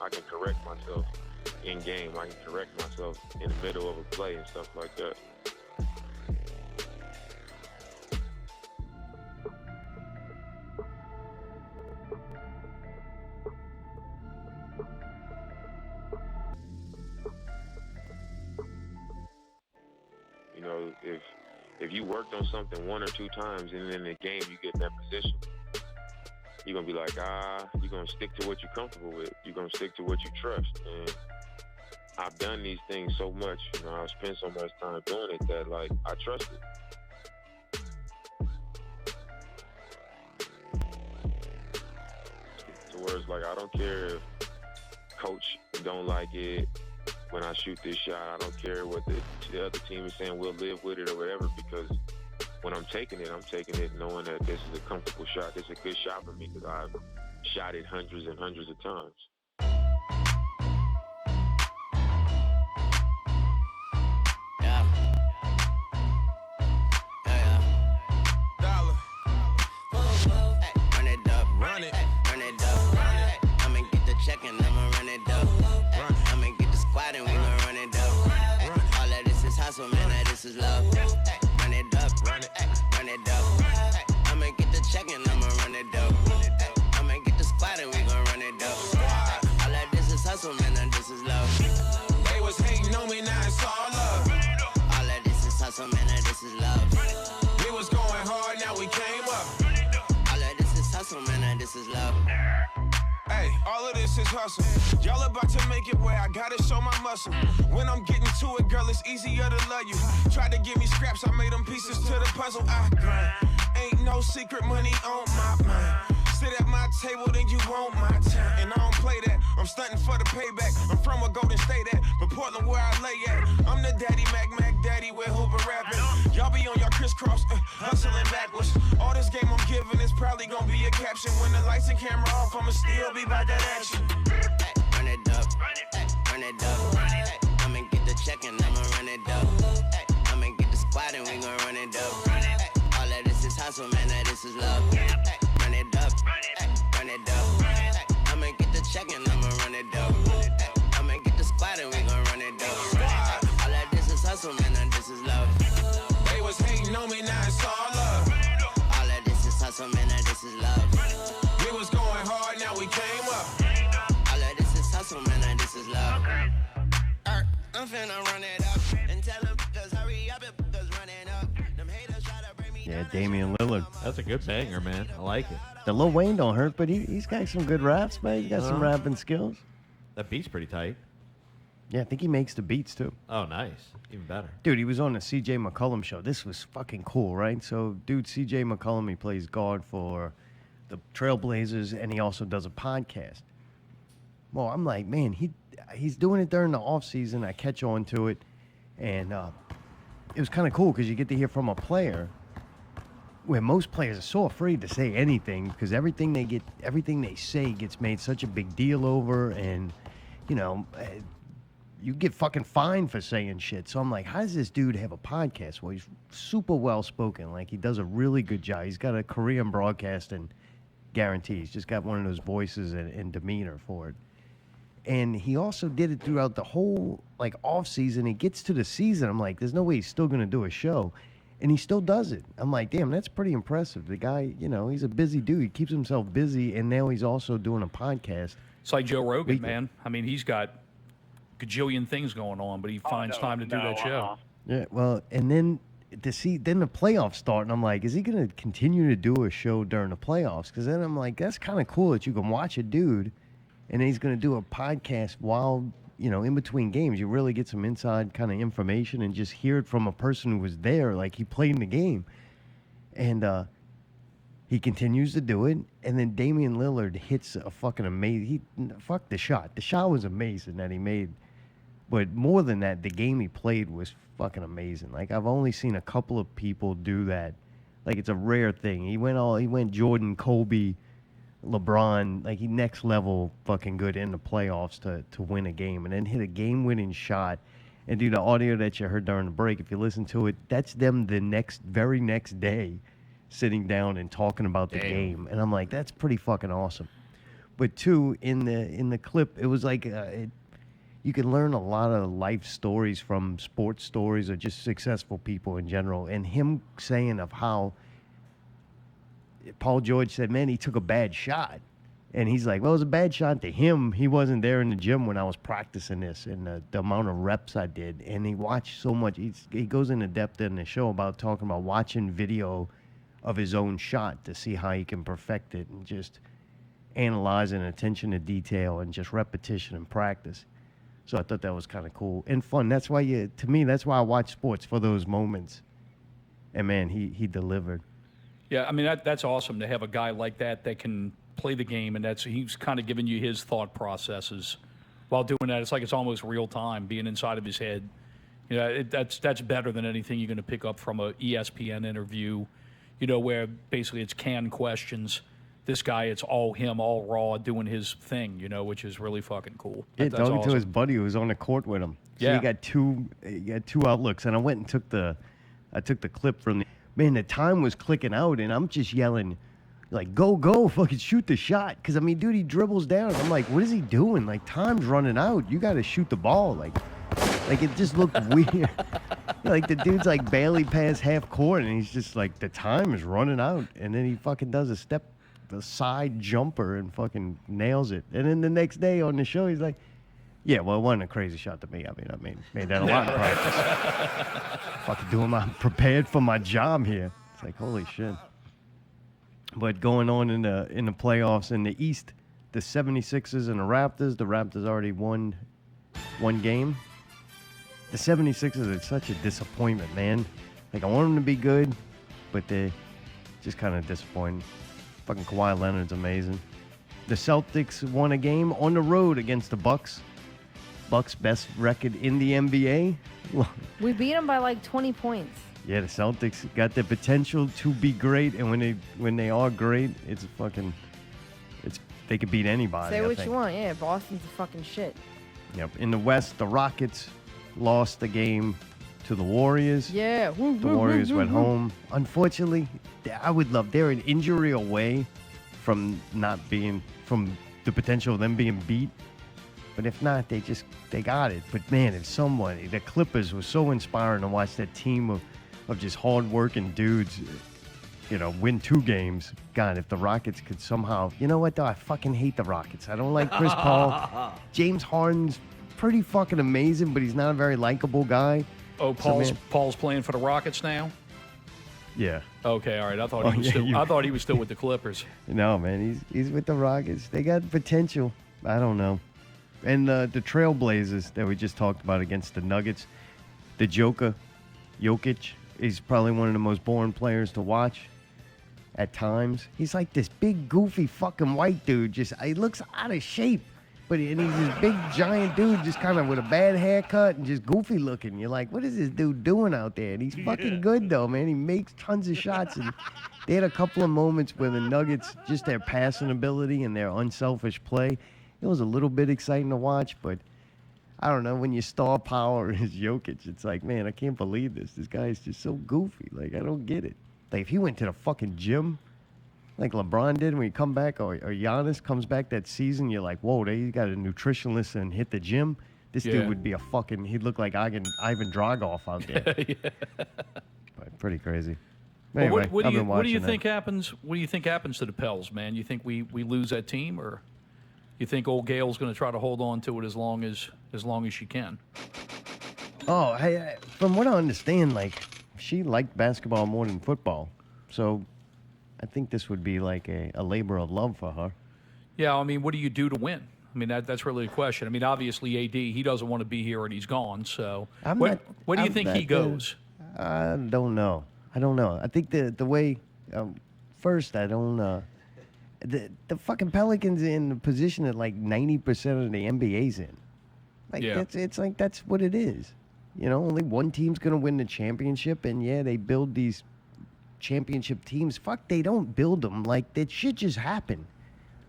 I can correct myself in game. I can correct myself in the middle of a play and stuff like that. If you worked on something 1 or 2 times and in the game you get in that position, you're going to be like, you're going to stick to what you're comfortable with. You're going to stick to what you trust. And I've done these things so much, you know, I've spent so much time doing it that, like, I trust it. To where it's like, I don't care if coach don't like it when I shoot this shot. I don't care what the other team is saying, we'll live with it or whatever, because when I'm taking it knowing that this is a comfortable shot. This is a good shot for me because I've shot it hundreds and hundreds of times. This is love. Run it up, run it up. I'ma get the check and I'ma run it up. I'ma get the squad and we gon' run it up. All of this is hustle, man, and this is love. They was hating on me, now it's all love. All of this is hustle, man, and this is love. We was going hard, now we came up. All of this is hustle, man, and this is love. Hey, all of this is hustle. Y'all about to make it where I gotta show my muscle. When I'm getting to it, girl, it's easier to love you. Tried to give me scraps, I made them pieces to the puzzle. I grind. Ain't no secret money on my mind. Sit at my table, then you want my time. And I don't play that, I'm stunting for the payback. I'm from a Golden State at, but Portland where I lay at. I'm the daddy, Mac daddy with Hoover rapping. Y'all be on your crisscross, hustling backwards. All this game I'm giving is probably gonna be a caption. When the lights and camera off, I'ma still be by that action. Run it up, run it up. I'ma get the check and I'ma run it up. I'ma get the squad and we gon' run it up. All of this is hustle, man, that this is love. Run it up, run it up. I'ma get the check and I'ma run it up. I'ma get the squad and we gon' run it up. All of this is hustle, man, and this is love. They was hating on me, now it's all love. All of this is hustle, man, and this is love. We was going hard, now we came up. All of this is hustle, man, and this is love. I'm finna run it up and tell them, cause hurry up and cause running up. Them haters try to bring me Yeah, Damian Lillard. That's a good banger, man. I like it. The Lil Wayne don't hurt, but he's got some good raps, man. He's got some rapping skills. That beat's pretty tight. Yeah, I think he makes the beats, too. Oh, nice. Even better. Dude, he was on the CJ McCollum show. This was fucking cool, right? So, dude, CJ McCollum, he plays guard for the Trailblazers, and he also does a podcast. Well, I'm like, man, he's doing it during the off season. I catch on to it, and it was kind of cool because you get to hear from a player where most players are so afraid to say anything because everything they say gets made such a big deal over, and you know, you get fucking fined for saying shit. So I'm like, how does this dude have a podcast? Well, he's super well spoken. Like, he does a really good job. He's got a Korean broadcasting guarantee. He's just got one of those voices and demeanor for it. And he also did it throughout the whole, like, off season. He gets to the season. I'm like, there's no way he's still going to do a show. And he still does it. I'm like, damn, that's pretty impressive. The guy, you know, he's a busy dude. He keeps himself busy, and now he's also doing a podcast. It's like Joe Rogan, man. I mean, he's got gajillion things going on, but he finds time to do that show. Yeah, well, and then the playoffs start, and I'm like, is he going to continue to do a show during the playoffs? Because then I'm like, that's kind of cool that you can watch a dude, and then he's going to do a podcast while, you know, in between games. You really get some inside kind of information and just hear it from a person who was there, like he played in the game. And he continues to do it, and then Damian Lillard hits a fucking amazing... Fuck the shot. The shot was amazing that he made. But more than that, the game he played was fucking amazing. Like, I've only seen a couple of people do that. Like, it's a rare thing. He went Jordan, Kobe, LeBron, like, he next level fucking good in the playoffs to win a game, and then hit a game-winning shot. And do the audio that you heard during the break, if you listen to it, that's them the very next day sitting down and talking about the game. And I'm like, that's pretty fucking awesome. But two, in the clip, it was like you can learn a lot of life stories from sports stories or just successful people in general. And him saying of how Paul George said, man, he took a bad shot. And he's like, well, it was a bad shot to him. He wasn't there in the gym when I was practicing this and the amount of reps I did. And he watched so much. He goes into depth in the show about talking about watching video of his own shot to see how he can perfect it. And just, analyzing, attention to detail, and just repetition and practice. So I thought that was kind of cool and fun. That's why to me, that's why I watch sports, for those moments. And man, he delivered. Yeah, I mean that's awesome to have a guy like that can play the game, and he's kind of giving you his thought processes while doing that. It's like it's almost real time, being inside of his head. You know, that's better than anything you're going to pick up from a ESPN interview. You know, where basically it's canned questions. This guy, it's all him, all raw, doing his thing. You know, which is really fucking cool. Yeah, That's talking awesome. to his buddy who was on the court with him. So Yeah. he got two outlooks, and I went and took the clip from the man. The time was clicking out, and I'm just yelling, like, go, fucking shoot the shot. Because I mean, dude, he dribbles down. I'm like, what is he doing? Like, time's running out. You got to shoot the ball. Like it just looked weird. Like the dude's like barely past half court, and he's just like, the time is running out, and then he fucking does the side jumper and fucking nails it. And then the next day on the show, he's like, yeah, well, it wasn't a crazy shot to me. I mean, made that a lot in practice. Fucking I'm prepared for my job here. It's like, holy shit. But going on in the playoffs in the East, the 76ers and the Raptors already won one game. The 76ers are such a disappointment, man. Like, I want them to be good, but they're just kind of disappointing. Fucking Kawhi Leonard's amazing. The Celtics won a game on the road against the Bucks. Bucks' best record in the NBA. We beat them by like 20 points. Yeah, the Celtics got the potential to be great, and when they are great, they could beat anybody. Say I what think. you want. Yeah, Boston's a fucking shit. Yep. In the West, the Rockets lost the game to the Warriors. Yeah. Woo, The woo, Warriors woo, went woo, woo. home. Unfortunately, they're an injury away from the potential of them being beat. But if not, they got it. But man, if somebody, the Clippers was so inspiring to watch that team of just hard-working dudes, win 2 games. God, if the Rockets could somehow, you know what though? I fucking hate the Rockets. I don't like Chris Paul. James Harden's pretty fucking amazing, but he's not a very likable guy. Oh, Paul's playing for the Rockets now? Yeah. Okay, all right. I thought he was still with the Clippers. No, man, he's with the Rockets. They got potential. I don't know. And the Trailblazers that we just talked about against the Nuggets, the Jokic, is probably one of the most boring players to watch at times. He's like this big, goofy fucking white dude. He looks out of shape. But he's this big, giant dude just kind of with a bad haircut and just goofy looking. You're like, what is this dude doing out there? And he's fucking good, though, man. He makes tons of shots. And they had a couple of moments where the Nuggets, just their passing ability and their unselfish play, it was a little bit exciting to watch. But I don't know, when your star power is Jokic, it's like, man, I can't believe this. This guy is just so goofy. Like, I don't get it. Like, if he went to the fucking gym, like LeBron did when he come back, or Giannis comes back that season, you're like, whoa, they got a nutritionist and hit the gym. This dude would be he'd look like Ivan Dragoff out there. Yeah. But pretty crazy. Well, Anyway, what I've been do you watching think happens? What do you think happens to the Pels, man? You think we lose that team, or you think old Gail's going to try to hold on to it as long as she can? Oh, hey, from what I understand, like, she liked basketball more than football. So I think this would be like a labor of love for her. Yeah, I mean, what do you do to win? I mean, that's really the question. I mean, obviously, AD, he doesn't want to be here and he's gone. So where do you think he goes? I don't know. I think the way, first, I don't the fucking Pelicans in the position that like 90% of the NBA's in. Like, Yeah. it's like that's what it is. Only one team's going to win the championship, and yeah, they build these championship teams. Fuck, they don't build them. Like, that shit just happened.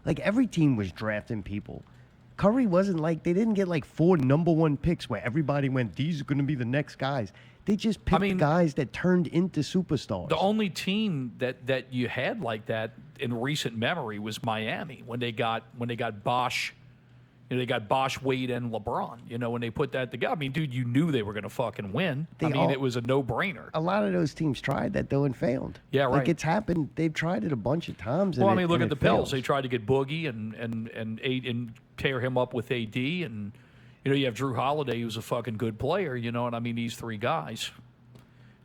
Like, every team was drafting people. Curry wasn't like, they didn't get like 4 number 1 picks where everybody went, these are going to be the next guys. They just picked guys that turned into superstars. The only team that you had like that in recent memory was Miami when they got Bosh. They got Bosh, Wade, and LeBron. When they put that together, I mean, dude, you knew they were going to fucking win. It was a no-brainer. A lot of those teams tried that, though, and failed. Yeah, right. Like, it's happened. They've tried it a bunch of times. Well, and I mean, look at the fails. Pels. They tried to get Boogie and pair him up with AD, and you have Drew Holiday, who's a fucking good player. And I mean, these 3 guys.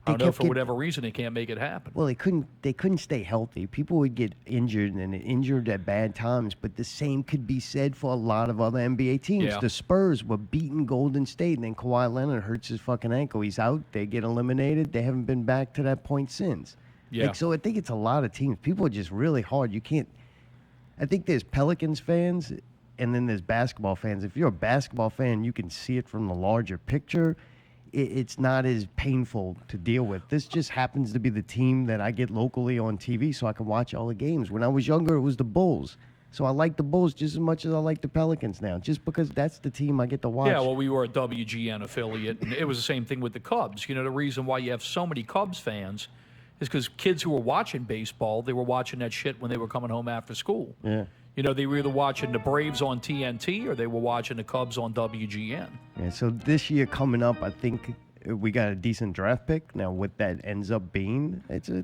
I don't know, kept for getting- whatever reason, they can't make it happen. Well, they couldn't stay healthy. People would get injured and injured at bad times, but the same could be said for a lot of other NBA teams. Yeah. The Spurs were beating Golden State, and then Kawhi Leonard hurts his fucking ankle. He's out. They get eliminated. They haven't been back to that point since. Yeah. Like, so I think it's a lot of teams. People are just really hard. You can't. I think there's Pelicans fans, and then there's basketball fans. If you're a basketball fan, you can see it from the larger picture. It's not as painful to deal with. This just happens to be the team that I get locally on TV, so I can watch all the games. When I was younger, it was the Bulls. So I like the Bulls just as much as I like the Pelicans now, just because that's the team I get to watch. Yeah, well, we were a WGN affiliate, and it was the same thing with the Cubs. You know, the reason why you have so many Cubs fans is because kids who were watching baseball, they were watching that shit when they were coming home after school. Yeah. You know, they were either watching the Braves on TNT or they were watching the Cubs on WGN. Yeah, so this year coming up, I think we got a decent draft pick. Now, what that ends up being, it's a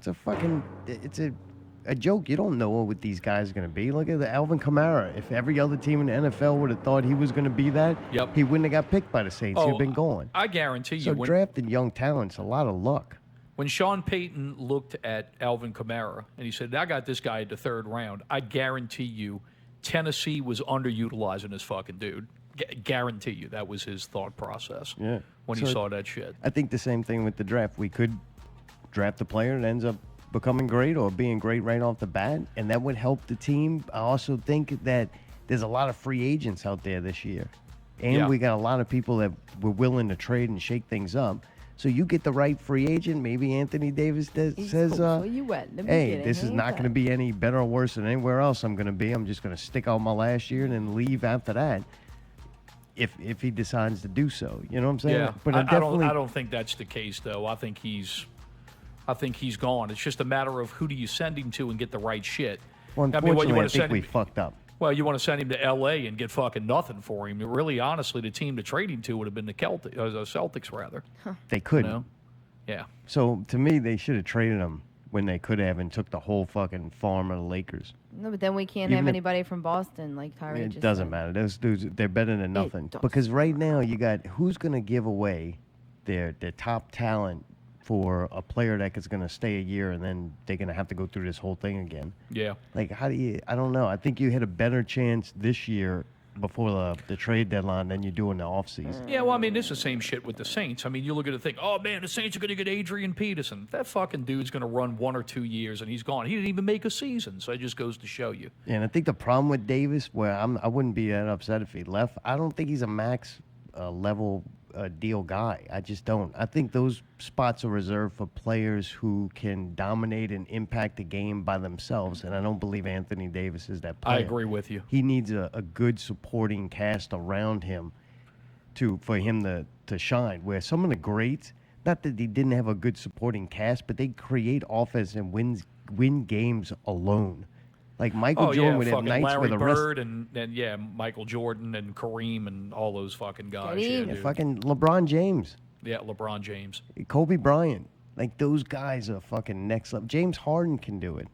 joke. You don't know what these guys are going to be. Look at the Alvin Kamara. If every other team in the NFL would have thought he was going to be that, he wouldn't have got picked by the Saints. He'd have been gone. I guarantee you. So drafting young talent's a lot of luck. When Sean Payton looked at Alvin Kamara and he said, I got this guy at the third round, I guarantee you Tennessee was underutilizing this fucking dude. Guarantee you that was his thought process when he saw that shit. I think the same thing with the draft. We could draft a player that ends up becoming great or being great right off the bat, and that would help the team. I also think that there's a lot of free agents out there this year, and we got a lot of people that were willing to trade and shake things up. So you get the right free agent. Maybe Anthony Davis says, hey, this is not going to be any better or worse than anywhere else I'm going to be. I'm just going to stick out my last year and then leave after that if he decides to do so. You know what I'm saying? Yeah, but I don't think that's the case, though. I think he's gone. It's just a matter of who do you send him to and get the right shit. Well, unfortunately, I think we fucked up. Well, you want to send him to L.A. and get fucking nothing for him. Really, honestly, the team to trade him to would have been the Celtics, rather. They couldn't. You know? Yeah. So, to me, they should have traded him when they could have and took the whole fucking farm of the Lakers. No, but then we can't Even have if- anybody from Boston like Tyree It just doesn't said. matter. Those dudes, they're better than nothing. does. Because right now, you got who's going to give away their top talent for a player that is going to stay a year and then they're going to have to go through this whole thing again. Yeah. Like, how do you, I don't know. I think you had a better chance this year before the trade deadline than you do in the offseason. Yeah, well, I mean, it's the same shit with the Saints. I mean, you look at the thing, oh, man, the Saints are going to get Adrian Peterson. That fucking dude's going to run 1 or 2 years, and he's gone. He didn't even make a season, so it just goes to show you. And I think the problem with Davis, where I wouldn't be that upset if he left, I don't think he's a max level deal guy. I just don't. I think those spots are reserved for players who can dominate and impact the game by themselves, and I don't believe Anthony Davis is that player. I agree with you. He needs a good supporting cast around him for him to shine. Where some of the greats, not that they didn't have a good supporting cast, but they create offense and win games alone. Like Michael Jordan would have fucking nights Larry where the rest. Bird and Michael Jordan and Kareem and all those fucking guys. Kareem. Yeah, Yeah, dude. fucking LeBron James, Yeah, LeBron James. Kobe Bryant. Like, those guys are fucking next level. James Harden can do it.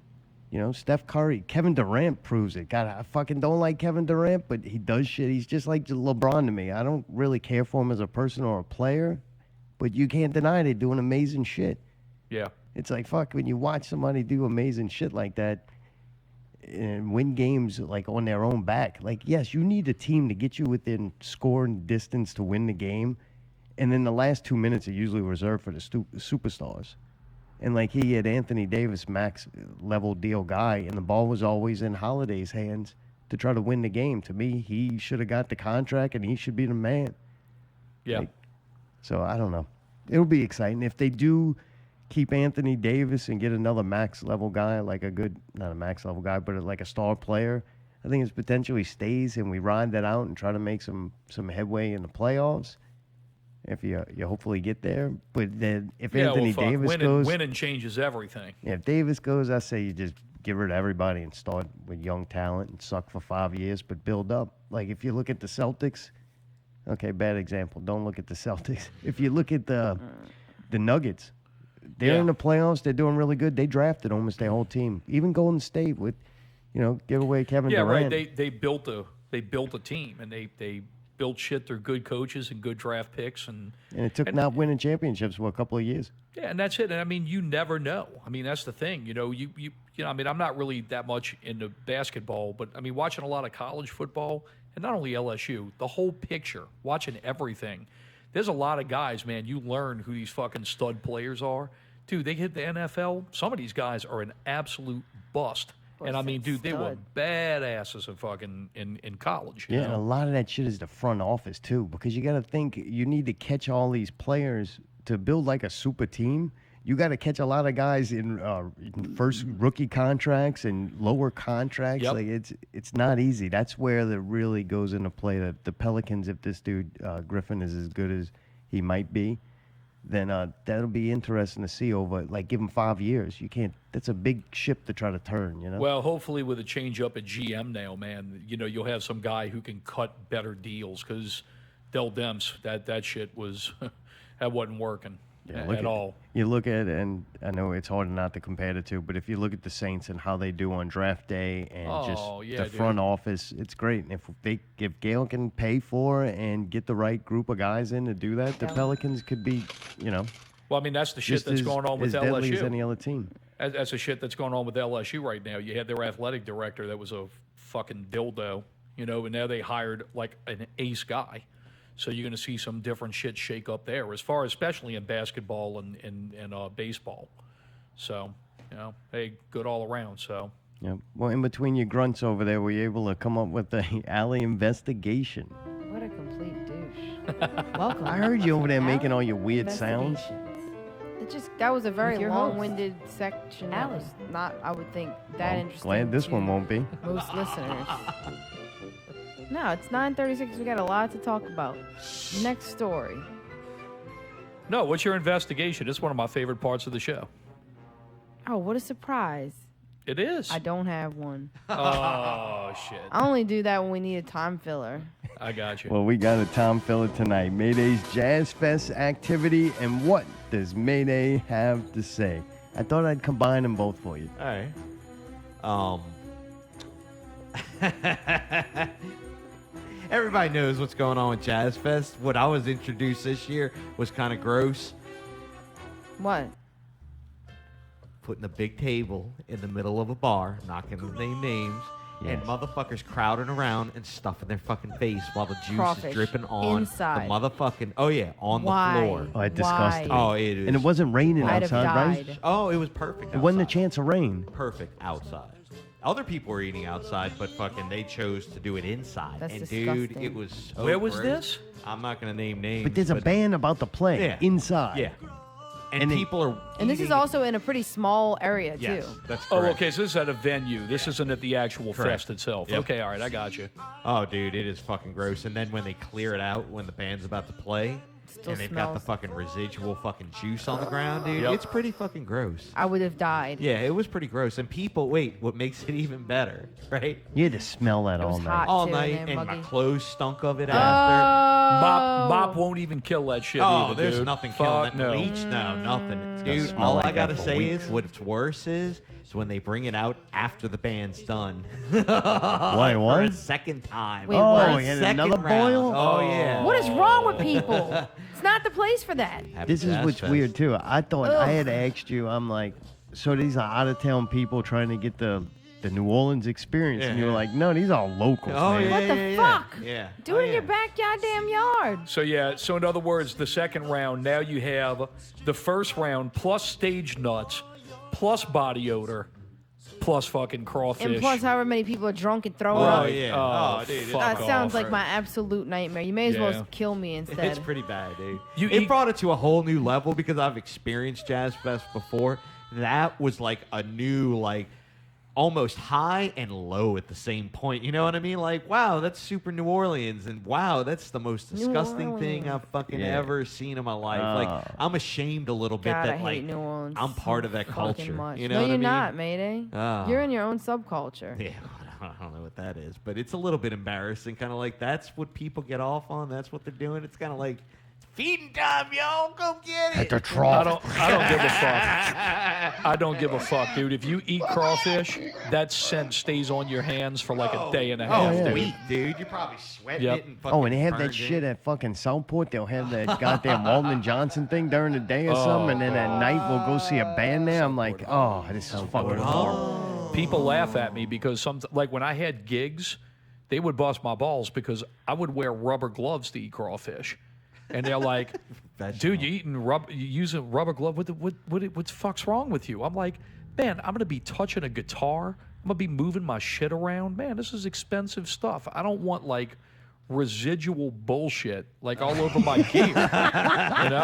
You know, Steph Curry. Kevin Durant proves it. God, I fucking don't like Kevin Durant, but he does shit. He's just like LeBron to me. I don't really care for him as a person or a player, but you can't deny they're doing amazing shit. Yeah. It's like, fuck, when you watch somebody do amazing shit like that and win games like on their own back, like, yes, you need a team to get you within scoring distance to win the game. And then the last 2 minutes are usually reserved for the superstars. And like, he had Anthony Davis, max level deal guy, and the ball was always in Holiday's hands to try to win the game. To me, he should have got the contract and he should be the man. Yeah. Like, so I don't know. It'll be exciting if they do keep Anthony Davis and get another max level guy, like a good, not a max level guy, but like a star player. I think his potential he stays and we ride that out and try to make some headway in the playoffs. If you hopefully get there, but then if Anthony Davis goes, winning changes everything. Yeah, if Davis goes, I say you just get rid of everybody and start with young talent and suck for 5 years, but build up. Like, if you look at the Celtics, okay, bad example. Don't look at the Celtics. If you look at the Nuggets, they're in the playoffs. They're doing really good. They drafted almost their whole team. Even Golden State with, give away Kevin Durant. Right. They built a team and they built shit through good coaches and good draft picks, and it took not winning championships for a couple of years. yeah, and that's it. And I mean, you never know. I mean, that's the thing. You know, you know. I mean, I'm not really that much into basketball, but I mean, watching a lot of college football, and not only LSU, the whole picture, watching everything. There's a lot of guys, man. You learn who these fucking stud players are. Dude, they hit the NFL. Some of these guys are an absolute bust. And I mean, dude, they were badasses in college. You Yeah, know? and a lot of that shit is the front office too, because you got to think you need to catch all these players to build like a super team. You got to catch a lot of guys in first rookie contracts and lower contracts. Yep. Like it's not easy. That's where that really goes into play. That the Pelicans, if this dude Griffin is as good as he might be, then that'll be interesting to see over. Like, give him 5 years. You can't. That's a big ship to try to turn. You know. Well, hopefully with a change up at GM now, man, you know, you'll have some guy who can cut better deals, because Dell Demps, that shit was that wasn't working at all. You look at it, and I know it's hard not to compare the two, but if you look at the Saints and how they do on draft day and the front office, it's great. And if Gale can pay for and get the right group of guys in to do that, the Pelicans could be, you know. Well, I mean, that's the shit that's going on with as deadly LSU. as any other team. That's the shit that's going on with LSU right now. You had their athletic director that was a fucking dildo, you know, and now they hired like an ace guy. So you're going to see some different shit shake up there, as far especially in basketball and baseball. So, you know, hey, good all around. So. Yeah. Well, in between your grunts over there, were you able to come up with the alley investigation? What a complete douche. Welcome. I heard you over there making all your weird sounds. That was a very With your long-winded section. That was not, I would think, that interesting. Glad this to one won't be. Most listeners. No, it's 9:36. We got a lot to talk about. Next story. No, what's your investigation? It's one of my favorite parts of the show. Oh, what a surprise. It is. I don't have one. Oh, shit. I only do that when we need a time filler. I got you. Well, we got a Tom filler tonight. Mayday's Jazz Fest activity, and what does Mayday have to say? I thought I'd combine them both for you. All right. Everybody knows what's going on with Jazz Fest. What I was introduced this year was kind of gross. What? Putting a big table in the middle of a bar, not going to name names, and motherfuckers crowding around and stuffing their fucking face while the juice Crawfish. is dripping on Inside. the motherfucking, on Why? the floor. Oh, it's disgusting. Oh, it is. And it wasn't raining I'd have outside, right? died. Oh, it was perfect. It wasn't a chance of rain. Perfect outside. Other people were eating outside, but fucking they chose to do it inside. That's and disgusting. dude, it was so Where was gross. this? I'm not gonna name names. But there's a band about to play inside. Yeah. And people are And this is eating- also in a pretty small area, Yes, too. that's Oh, correct. okay, so this is at a venue. This isn't at the actual Correct. fest itself. Yep. Okay, all right, I got you. Oh, dude, it is fucking gross. And then when they clear it out, when the band's about to play, Still and they've got the smells. fucking residual fucking juice on the ground, dude, Yep. it's pretty fucking gross. I would have died. Yeah, it was pretty gross. And people, what makes it even better, right? You had to smell that all was night. hot. All too, night, and and my muggy. clothes stunk of it Oh. after. Mop won't even kill that shit Oh, either, there's dude. nothing Fuck killing that. no. Bleach? No, nothing. gonna Dude, smell all like I that gotta for say weeks. is, what's worse is when they bring it out after the band's done. Why, For what? a second time. Wait, Oh, what? he had Second another round. boil? Oh, yeah. What is wrong with people? It's not the place for that. Happy This is Jazz what's Fest. weird, too. I thought I had Ugh. asked you, I'm like, so these are out-of-town people trying to get the New Orleans experience. And you were Yeah. like, no, these are locals, Oh, man. yeah, What the yeah, fuck? Yeah. Do it in your backyard damn yard. So, yeah, so in other words, the second round, now you have the first round plus stage nuts, plus body odor, plus fucking crawfish. And plus, however many people are drunk and throwing Oh, up. yeah. Oh, Oh, dude. it's fuck That off. sounds like my absolute nightmare. You may as Yeah. well kill me instead. It's pretty bad, dude. You it eat- brought it to a whole new level because I've experienced Jazz Fest before. That was like a new, like, almost high and low at the same point. You know what I mean? Like, wow, that's super New Orleans, and wow, that's the most New disgusting thing Orleans. I've fucking Yeah. ever seen in my life. Like, I'm ashamed a little bit God, that I hate like New Orleans. I'm part of that so culture. fucking much. You know no, what you're I mean? not, Mayday. Ah. You're in your own subculture. Yeah, I don't know what that is, but it's a little bit embarrassing. Kind of like that's what people get off on. That's what they're doing. It's kind of like it's Feeding time, y'all. Go get it. At the trough. I don't give a fuck. I don't give a fuck, dude. If you eat crawfish, that scent stays on your hands for like a day and a half, dude. Sweet, dude. You're probably sweating Yep. it and fucking Oh, and they have that burned shit it. at fucking Southport. They'll have that goddamn Walton Johnson thing during the day or something, and then at night we'll go see a band there. I'm like, oh, this is fucking horrible. People laugh at me because like when I had gigs, they would bust my balls because I would wear rubber gloves to eat crawfish. And they're like, dude, you using rubber glove? What the fuck's wrong with you? I'm like, man, I'm gonna be touching a guitar. I'm gonna be moving my shit around. Man, this is expensive stuff. I don't want like residual bullshit like all over my gear. You know,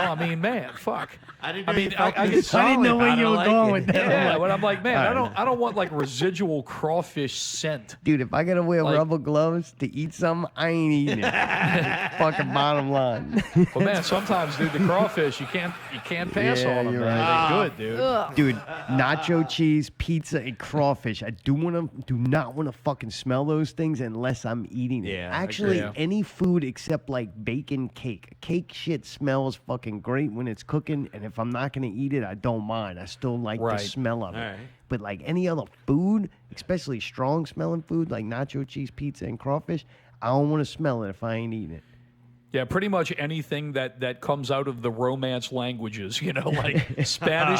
I mean, man, fuck. I didn't know where you were going with that. Yeah, but I'm like, man, I don't want like residual crawfish scent. Dude, if I gotta wear Like- rubber gloves to eat something, I ain't eating it. Fucking bottom line. Well, man, sometimes, dude, the crawfish you can't pass Yeah, on them. you're Man. right. They're good, dude. Ugh. Dude, nacho cheese, pizza, and crawfish. I do not want to fucking smell those things unless I'm eating it. Yeah, I Actually, agree. any food except like bacon cake. Cake shit smells fucking great when it's cooking, and if I'm not gonna eat it, I don't mind. I still like Right. the smell of it. All right. But like any other food, especially strong smelling food like nacho cheese, pizza, and crawfish, I don't want to smell it if I ain't eating it. Yeah, pretty much anything that comes out of the Romance languages, you know, like Spanish,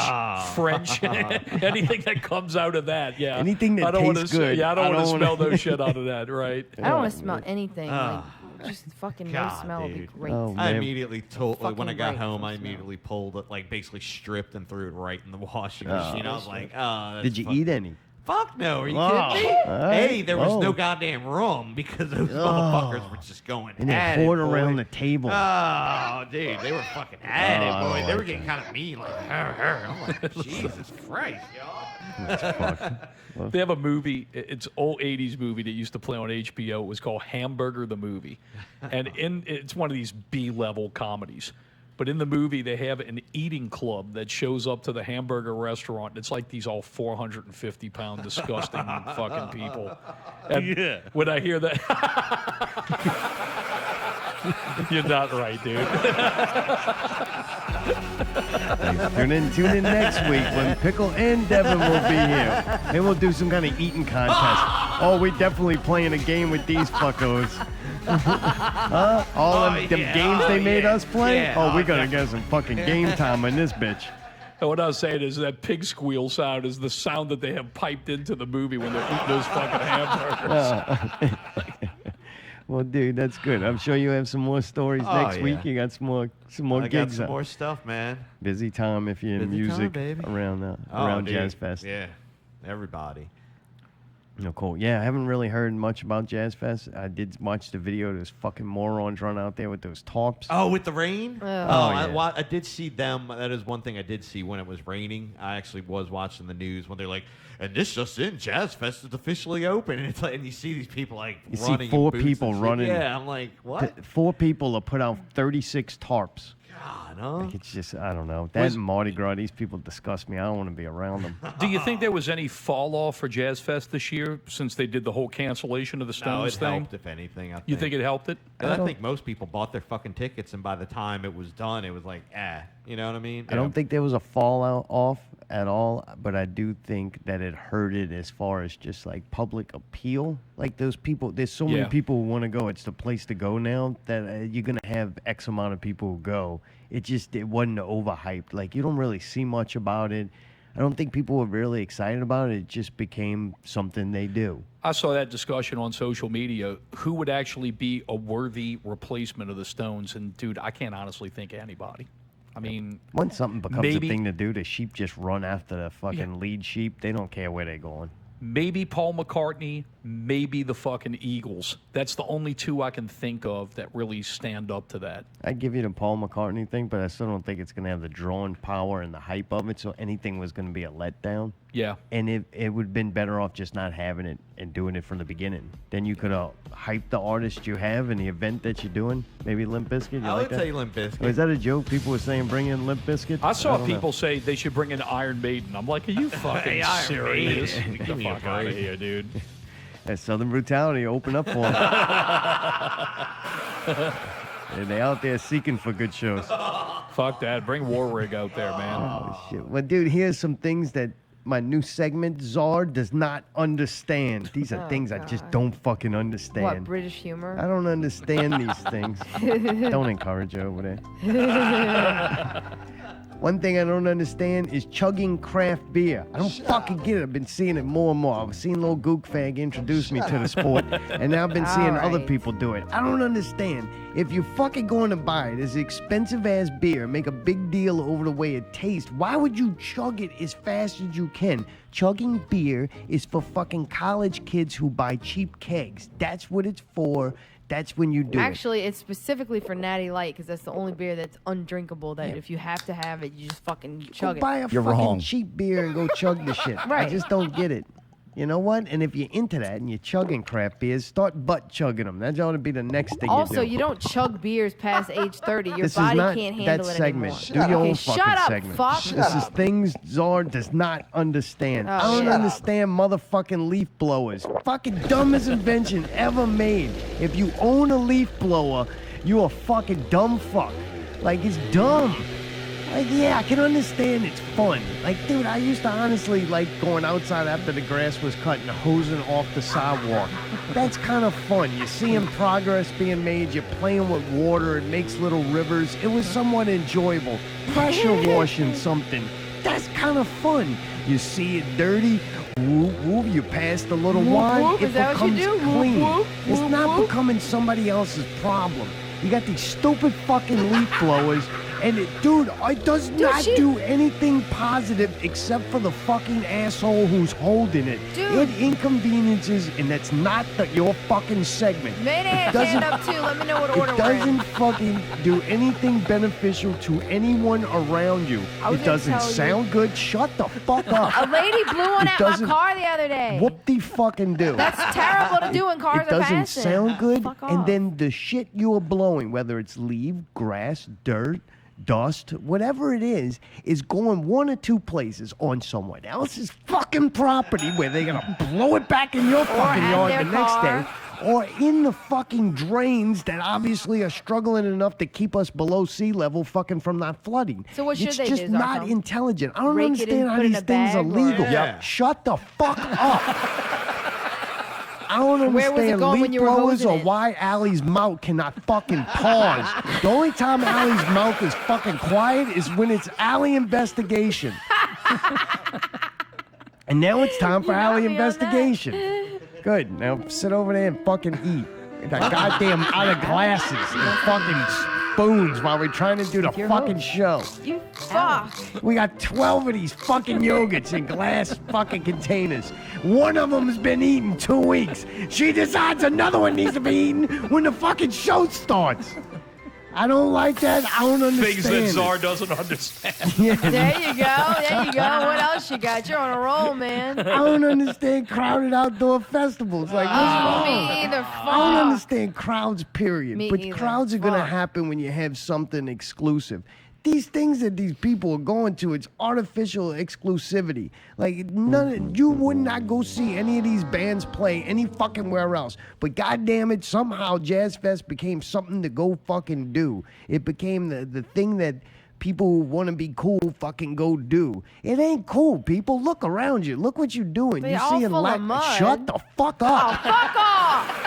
French, anything that comes out of that. Yeah, Anything that I don't tastes wanna, good. Yeah, I don't I want to don't smell wanna- those shit out of that. Right. I don't want to smell anything. Ah. Like, just fucking no God, smell would be dude. great. Oh, I man. immediately told when I Fucking got great. home. I immediately pulled it, like basically stripped and threw it right in the washing machine. I was like, oh, Did you eat any? Fuck no, are you Oh, kidding me? all right. Hey, there was Oh. no goddamn room because those motherfuckers were just going And at they it, poured boy. around the table. Oh, dude, they were fucking at it, boy. Oh, They were okay. getting kind of mean, like, I'm like, Jesus Christ, y'all. They have a movie. It's old '80s movie that used to play on HBO. It was called Hamburger the Movie, and it's one of these B-level comedies. But in the movie, they have an eating club that shows up to the hamburger restaurant. It's like these all 450-pound, disgusting fucking people. And when I hear that, you're not right, dude. Tune in next week when Pickle and Devin will be here. And we'll do some kind of eating contest. Oh, we definitely playing a game with these fuckos. Huh? All them games they made us play? Yeah. Oh, we gotta get some fucking game time in this bitch. And what I was saying is that pig squeal sound is the sound that they have piped into the movie when they're eating those fucking hamburgers. Well, dude, that's good. I'm sure you have some more stories Oh, next week. yeah. You got some more I got gigs some up. more stuff, man. Busy time if you're in Busy time, music baby. around Oh, around dude. Jazz Fest. Yeah, everybody. No, cool. Yeah, I haven't really heard much about Jazz Fest. I did watch the video. Those fucking morons run out there with those tarps. Oh, with the rain? yeah. I did see them. That is one thing I did see when it was raining. I actually was watching the news when they're like, and this just in, Jazz Fest is officially open. And it's like, and you see these people like You running. see in 4 boots people and shit. running. Yeah, I'm like, what? 4 people have put out 36 tarps. God, huh? Like it's just, I don't know. That and Mardi Gras, these people disgust me. I don't want to be around them. Do you think there was any fall off for Jazz Fest this year since they did the whole cancellation of the No, Stones it thing? helped, if anything. You think it helped it? And I think most people bought their fucking tickets, and by the time it was done, it was like, you know what I mean? I don't think there was a fallout off at all, but I do think that it hurt it as far as just like public appeal. Like those people, there's so many Yeah. people who want to go. It's the place to go now that you're going to have X amount of people who go. It wasn't overhyped. Like you don't really see much about it. I don't think people were really excited about it. It just became something they do. I saw that discussion on social media. Who would actually be a worthy replacement of the Stones? And dude, I can't honestly think of anybody. I mean, Once something becomes maybe- a thing to do, the sheep just run after the fucking lead sheep. They don't care where they're going. maybe Paul McCartney, maybe the fucking Eagles. That's the only 2 I can think of that really stand up to that. I'd give you the Paul McCartney thing, but I still don't think it's going to have the drawing power and the hype of it, so anything was going to be a letdown. Yeah. And it would have been better off just not having it and doing it from the beginning. Then you could have hyped the artist you have and the event that you're doing. Maybe Limp Bizkit. I like would that? say Limp Bizkit. Or is that a joke? People were saying bring in Limp Bizkit? I saw don't know. people say they should bring in Iron Maiden. I'm like, are you fucking Hey, Iron serious? Maiden. Get Give the me a fuck out of break. here, dude. That Southern brutality open up for him. They're out there seeking for good shows. Fuck that. Bring War Rig out there, man. Oh, shit. Well, dude, here's some things that my new segment, Czar, does not understand. These are things I just don't fucking understand. What, British humor? I don't understand these things. Don't encourage her over there. One thing I don't understand is chugging craft beer. I don't fucking get it. I've been seeing it more and more. I've seen Lil Gook Fag introduce me to the sport, and now I've been seeing other people do it. I don't understand. If you're fucking going to buy it, it's expensive-ass beer, make a big deal over the way it tastes, why would you chug it as fast as you can? Chugging beer is for fucking college kids who buy cheap kegs. That's what it's for. That's when you do Actually, it's specifically for Natty Light because that's the only beer that's undrinkable. That if you have to have it, you just fucking chug Go it. buy a fucking cheap beer and go chug the shit. Right. I just don't get it. You know what? And if you're into that and you're chugging craft beers, start butt chugging them. That ought to be the next thing Also, you do. you don't chug beers past age 30. Your This body is not can't handle that it segment. anymore. Do your own Okay, fucking shut up, segment. fuck. This is things Czar does not understand. Oh, I don't shut up. understand motherfucking leaf blowers. Fucking dumbest invention ever made. If you own a leaf blower, you a fucking dumb fuck. Like, it's dumb. Like, yeah, I can understand it's fun. Like, dude, I used to honestly like going outside after the grass was cut and hosing off the sidewalk. That's kind of fun. You're seeing progress being made. You're playing with water. It makes little rivers. It was somewhat enjoyable. Pressure washing something. That's kind of fun. You see it dirty. Whoop, whoop. You pass the little Whoop, wine. whoop. It Is that what you becomes do? Whoop, clean. whoop, It's whoop, not whoop. becoming somebody else's problem. You got these stupid fucking leaf blowers. And dude, it does not do anything positive except for the fucking asshole who's holding it. Dude. It inconveniences, and that's not your fucking segment. Mayday had hand up too. Let me know what order It we're in. doesn't fucking do anything beneficial to anyone around you. I was It gonna doesn't tell you. sound good. Shut the fuck up. A lady blew one It at my doesn't- car the other day. Whoop the fucking do. That's terrible to do when cars It are doesn't passing. sound good. Fuck And off. then the shit you are blowing, whether it's leaf, grass, dirt, dust, whatever it is going one or two places on someone else's fucking property where they're gonna blow it back in your fucking at yard their the next car. day. Or in the fucking drains that obviously are struggling enough to keep us below sea level fucking from not flooding. So what should it's they just do, not Zarko? intelligent. I don't Rake it understand and how put it in these a things are bag, or- legal. Yeah. Shut the fuck up. I don't Where was it understand going when leaf you were blowers hosing or it? why Allie's mouth cannot fucking pause. The only time Allie's mouth is fucking quiet is when it's Allie investigation. And now it's time for Allie investigation. Good. Now sit over there and fucking eat. That goddamn out of glasses and fucking spoons while we're trying to do the fucking show. You fuck. We got 12 of these fucking yogurts in glass fucking containers. One of them has been eaten 2 weeks. She decides another one needs to be eaten when the fucking show starts. I don't like that. I don't understand. Things that it. Czar doesn't understand. Yeah. There you go. There you go. What else you got? You're on a roll, man. I don't understand crowded outdoor festivals. Like, what's wrong? Me either. I don't Fuck. understand crowds, period. Me But either. crowds are going to Fuck. happen when you have something exclusive. These things that these people are going to, it's artificial exclusivity. Like, you would not go see any of these bands play any fucking where else. But goddamn it, somehow Jazz Fest became something to go fucking do. It became the thing that people who want to be cool fucking go do. It ain't cool, people. Look around you. Look what you're doing. They You all see full of mud. Shut the fuck Oh, up. fuck off.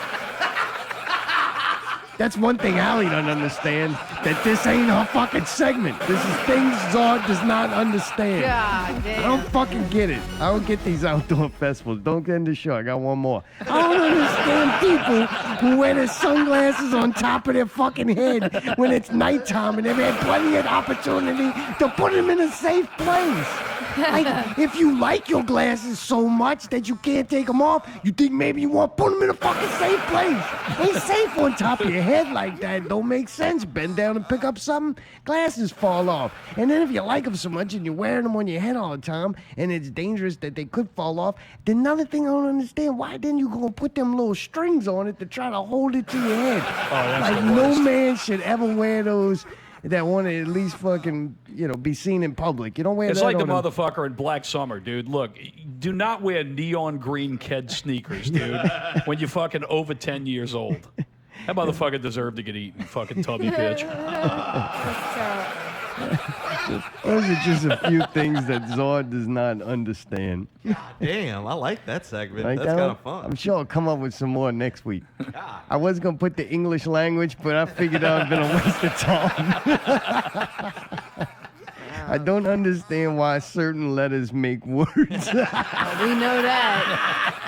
That's one thing Allie doesn't understand, that this ain't her fucking segment. This is things Czar does not understand. God damn. I don't fucking get it. I don't get these outdoor festivals. Don't get in the show. I got one more. I don't understand people who wear their sunglasses on top of their fucking head when it's nighttime and they've had plenty of opportunity to put them in a safe place. Like, if you like your glasses so much that you can't take them off, you think maybe you want to put them in a fucking safe place. Ain't safe on top of your head like that. Don't make sense. Bend down and pick up something, glasses fall off. And then if you like them so much and you're wearing them on your head all the time and it's dangerous that they could fall off, then another thing I don't understand, why didn't you go put them little strings on it to try to hold it to your head? that's Like, the no worst. man should ever wear those that want to at least fucking, be seen in public. You don't wear It's that like the on a- motherfucker in Black Summer, dude. Look, do not wear neon green Ked sneakers, dude, when you're fucking over 10 years old. That motherfucker deserved to get eaten, fucking tubby bitch. Those are just a few things that Zord does not understand. Damn, I like that segment. Like That's that kind one? of fun. I'm sure I'll come up with some more next week. I was going to put the English language, but I figured that would have been a waste of time. I don't understand why certain letters make words. We know that.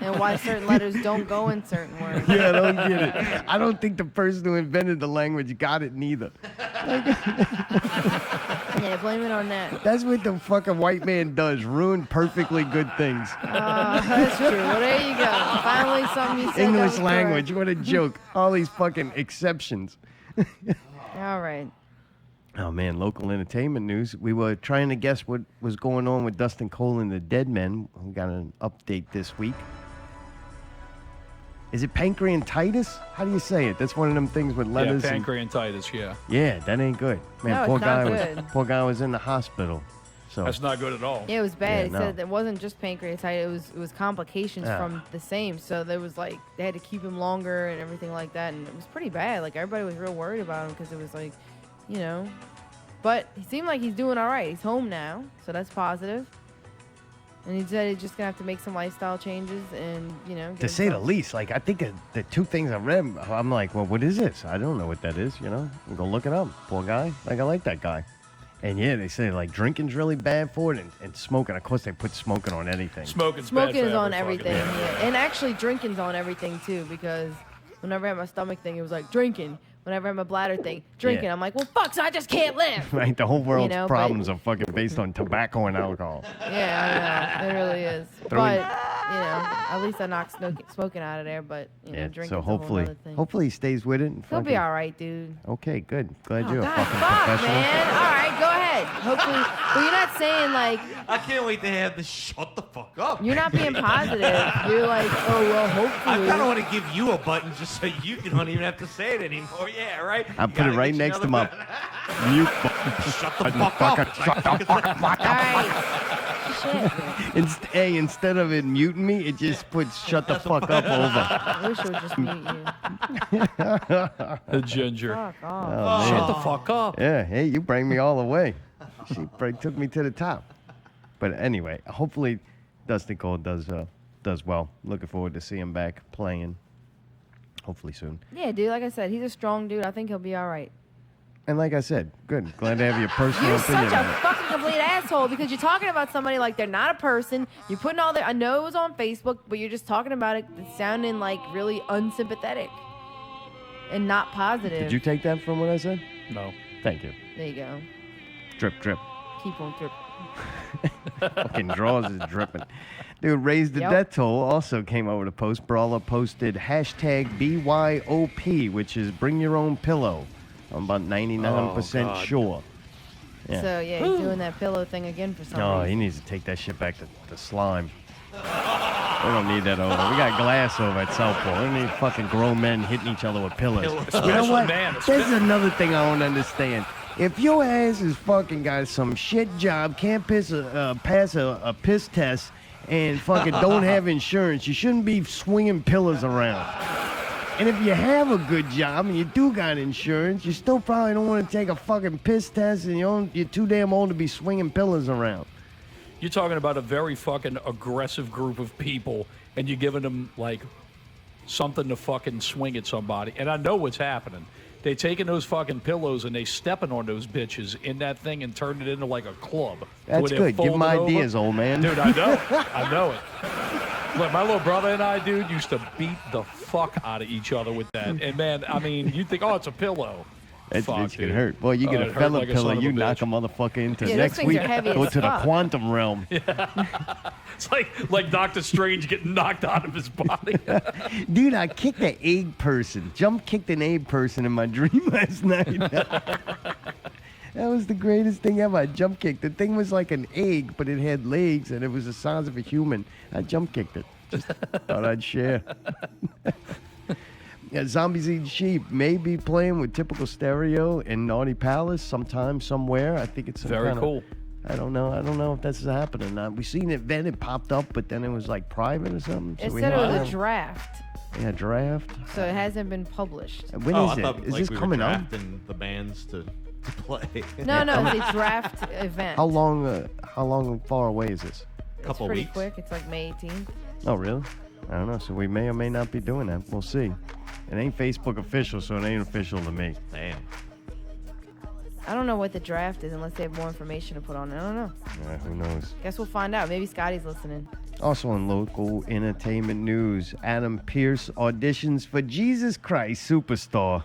And why certain letters don't go in certain words. Yeah, I don't get it. I don't think the person who invented the language got it neither. Yeah, blame it on that. That's what the fucking white man does, ruin perfectly good things. That's true. Well, there you go. Finally, something you said English that was language, what a joke. All these fucking exceptions. correct. All right. Oh, man, local entertainment news. We were trying to guess what was going on with Dustin Cole and the Dead Men. We got an update this week. Is it pancreatitis? How do you say it? That's one of them things with letters. Yeah, pancreatitis, Yeah, that ain't good. Man, No, poor it's not guy good. poor guy was in the hospital. So That's not good at all. Yeah, it was bad. Yeah, It said it wasn't just pancreatitis. It was complications Yeah. from the same. So there was like they had to keep him longer and everything like that, and it was pretty bad. Like everybody was real worried about him because it was like, you know. But he seemed like he's doing all right. He's home now, so that's positive. And he said he's just gonna have to make some lifestyle changes, and you know. to say the least, like I think the two things I read, I'm like, well, what is this? I don't know what that is. You know, go look it up. Poor guy. Like I like that guy. And yeah, they say like drinking's really bad for it, and smoking. Of course, they put smoking on anything. Smoking's Smoking bad is for on every everything, fucking- yeah. And actually, drinking's on everything too, because whenever I had my stomach thing, it was like drinking. Whenever I had my bladder thing, drinking. Yeah. I'm like, well, fuck, so I just can't live. Right, the whole world's know, but- problems are fucking based on tobacco and alcohol. Yeah, I know. It really is. Throwing- But, you know, at least I knocked smoking out of there. But, you know, Yeah, drinking's so a whole hopefully, nother thing. hopefully he stays with it. And He'll be fucking- all right, dude. Okay, good. Glad Oh, you're God, a fucking fuck, professional. man. All right, go ahead. Hopefully. Well, you're not saying, like, I can't wait to have this. Shut the fuck up. you're not being positive. You're like, oh, well, I hopefully. kind of want to give you a button just so you don't even have to say it anymore. Yeah, right? I You put it gotta right get next to another my mute button. Shut the fuck up. Shut the fuck up. All right. Shit. Hey, instead of it muting me, it just puts shut the fuck up over. I wish it would just mute you. The ginger. Fuck off. Oh, Shut man. the fuck up. Yeah, hey, you bring me all the way. She took me to the top. But anyway, hopefully Dustin Cole does well. Looking forward to seeing him back playing. Hopefully soon. Yeah, dude, like I said, he's a strong dude. I think he'll be all right. And like I said, good. Glad to have your personal You're opinion. such a on it. fucking complete asshole because you're talking about somebody like they're not a person. You're putting all their. I know it was on Facebook, but you're just talking about it sounding like really unsympathetic and not positive. Did you take that from what I said? No. Thank you. There you go. Drip, drip. Keep on dripping. Fucking drawers is dripping. Dude, Raise the Yep. Death Toll also came over to post. Brawler posted hashtag BYOP, which is bring your own pillow. I'm about 99% sure. Yeah. So yeah, he's doing that pillow thing again for some Oh, reason. he needs to take that shit back to slime. We don't need that over. We got glass over at Southport. We don't need fucking grown men hitting each other with pillars. You know Especially what? man, There's another thing I don't understand. If your ass is fucking got some shit job, can't pass a piss test, and fucking don't have insurance, you shouldn't be swinging pillars around. And if you have a good job and you do got insurance, you still probably don't want to take a fucking piss test, and you're too damn old to be swinging pillars around. You're talking about a very fucking aggressive group of people, and you're giving them, like, something to fucking swing at somebody. And I know what's happening. They taking those fucking pillows and they stepping on those bitches in that thing and turning it into like a club. That's where they're good. Give 'em folded over. ideas, old man. Dude, I know it. I know it. Look, my little brother and I, dude, used to beat the fuck out of each other with that. And man, I mean, you think, oh, it's a pillow. That Fuck, bitch can dude. hurt. Boy, you get Oh, a it hurt fella like a pillow, son of you a knock bitch. a motherfucker into Yeah, those next things week. are heavy Go as to the fuck. quantum realm. It's like Doctor Strange getting knocked out of his body. Dude, I kicked an egg person. Jump kicked an egg person in my dream last night. That was the greatest thing ever. I jump kicked. The thing was like an egg, but it had legs, and it was the size of a human. I jump kicked it. Just thought I'd share. Yeah, Zombies Eat Sheep may be playing with Typical Stereo in Naughty Palace sometime, somewhere. I think it's some Very kinda- cool. I don't know if this is happening. We seen it then, it popped up, but then it was like private or something. It we said it don't was know. a draft. Yeah, draft. So it hasn't been published. When is I it? thought, Is like, this we were coming up? drafting the bands to play. No, it's a draft event. How long far away is this? It's pretty quick. It's like May 18th. Oh, really? I don't know. So we may or may not be doing that. We'll see. It ain't Facebook official, so it ain't official to me. Damn. I don't know what the draft is unless they have more information to put on it. I don't know. Yeah, who knows? Guess we'll find out. Maybe Scotty's listening. Also in local entertainment news, Adam Pearce auditions for Jesus Christ Superstar.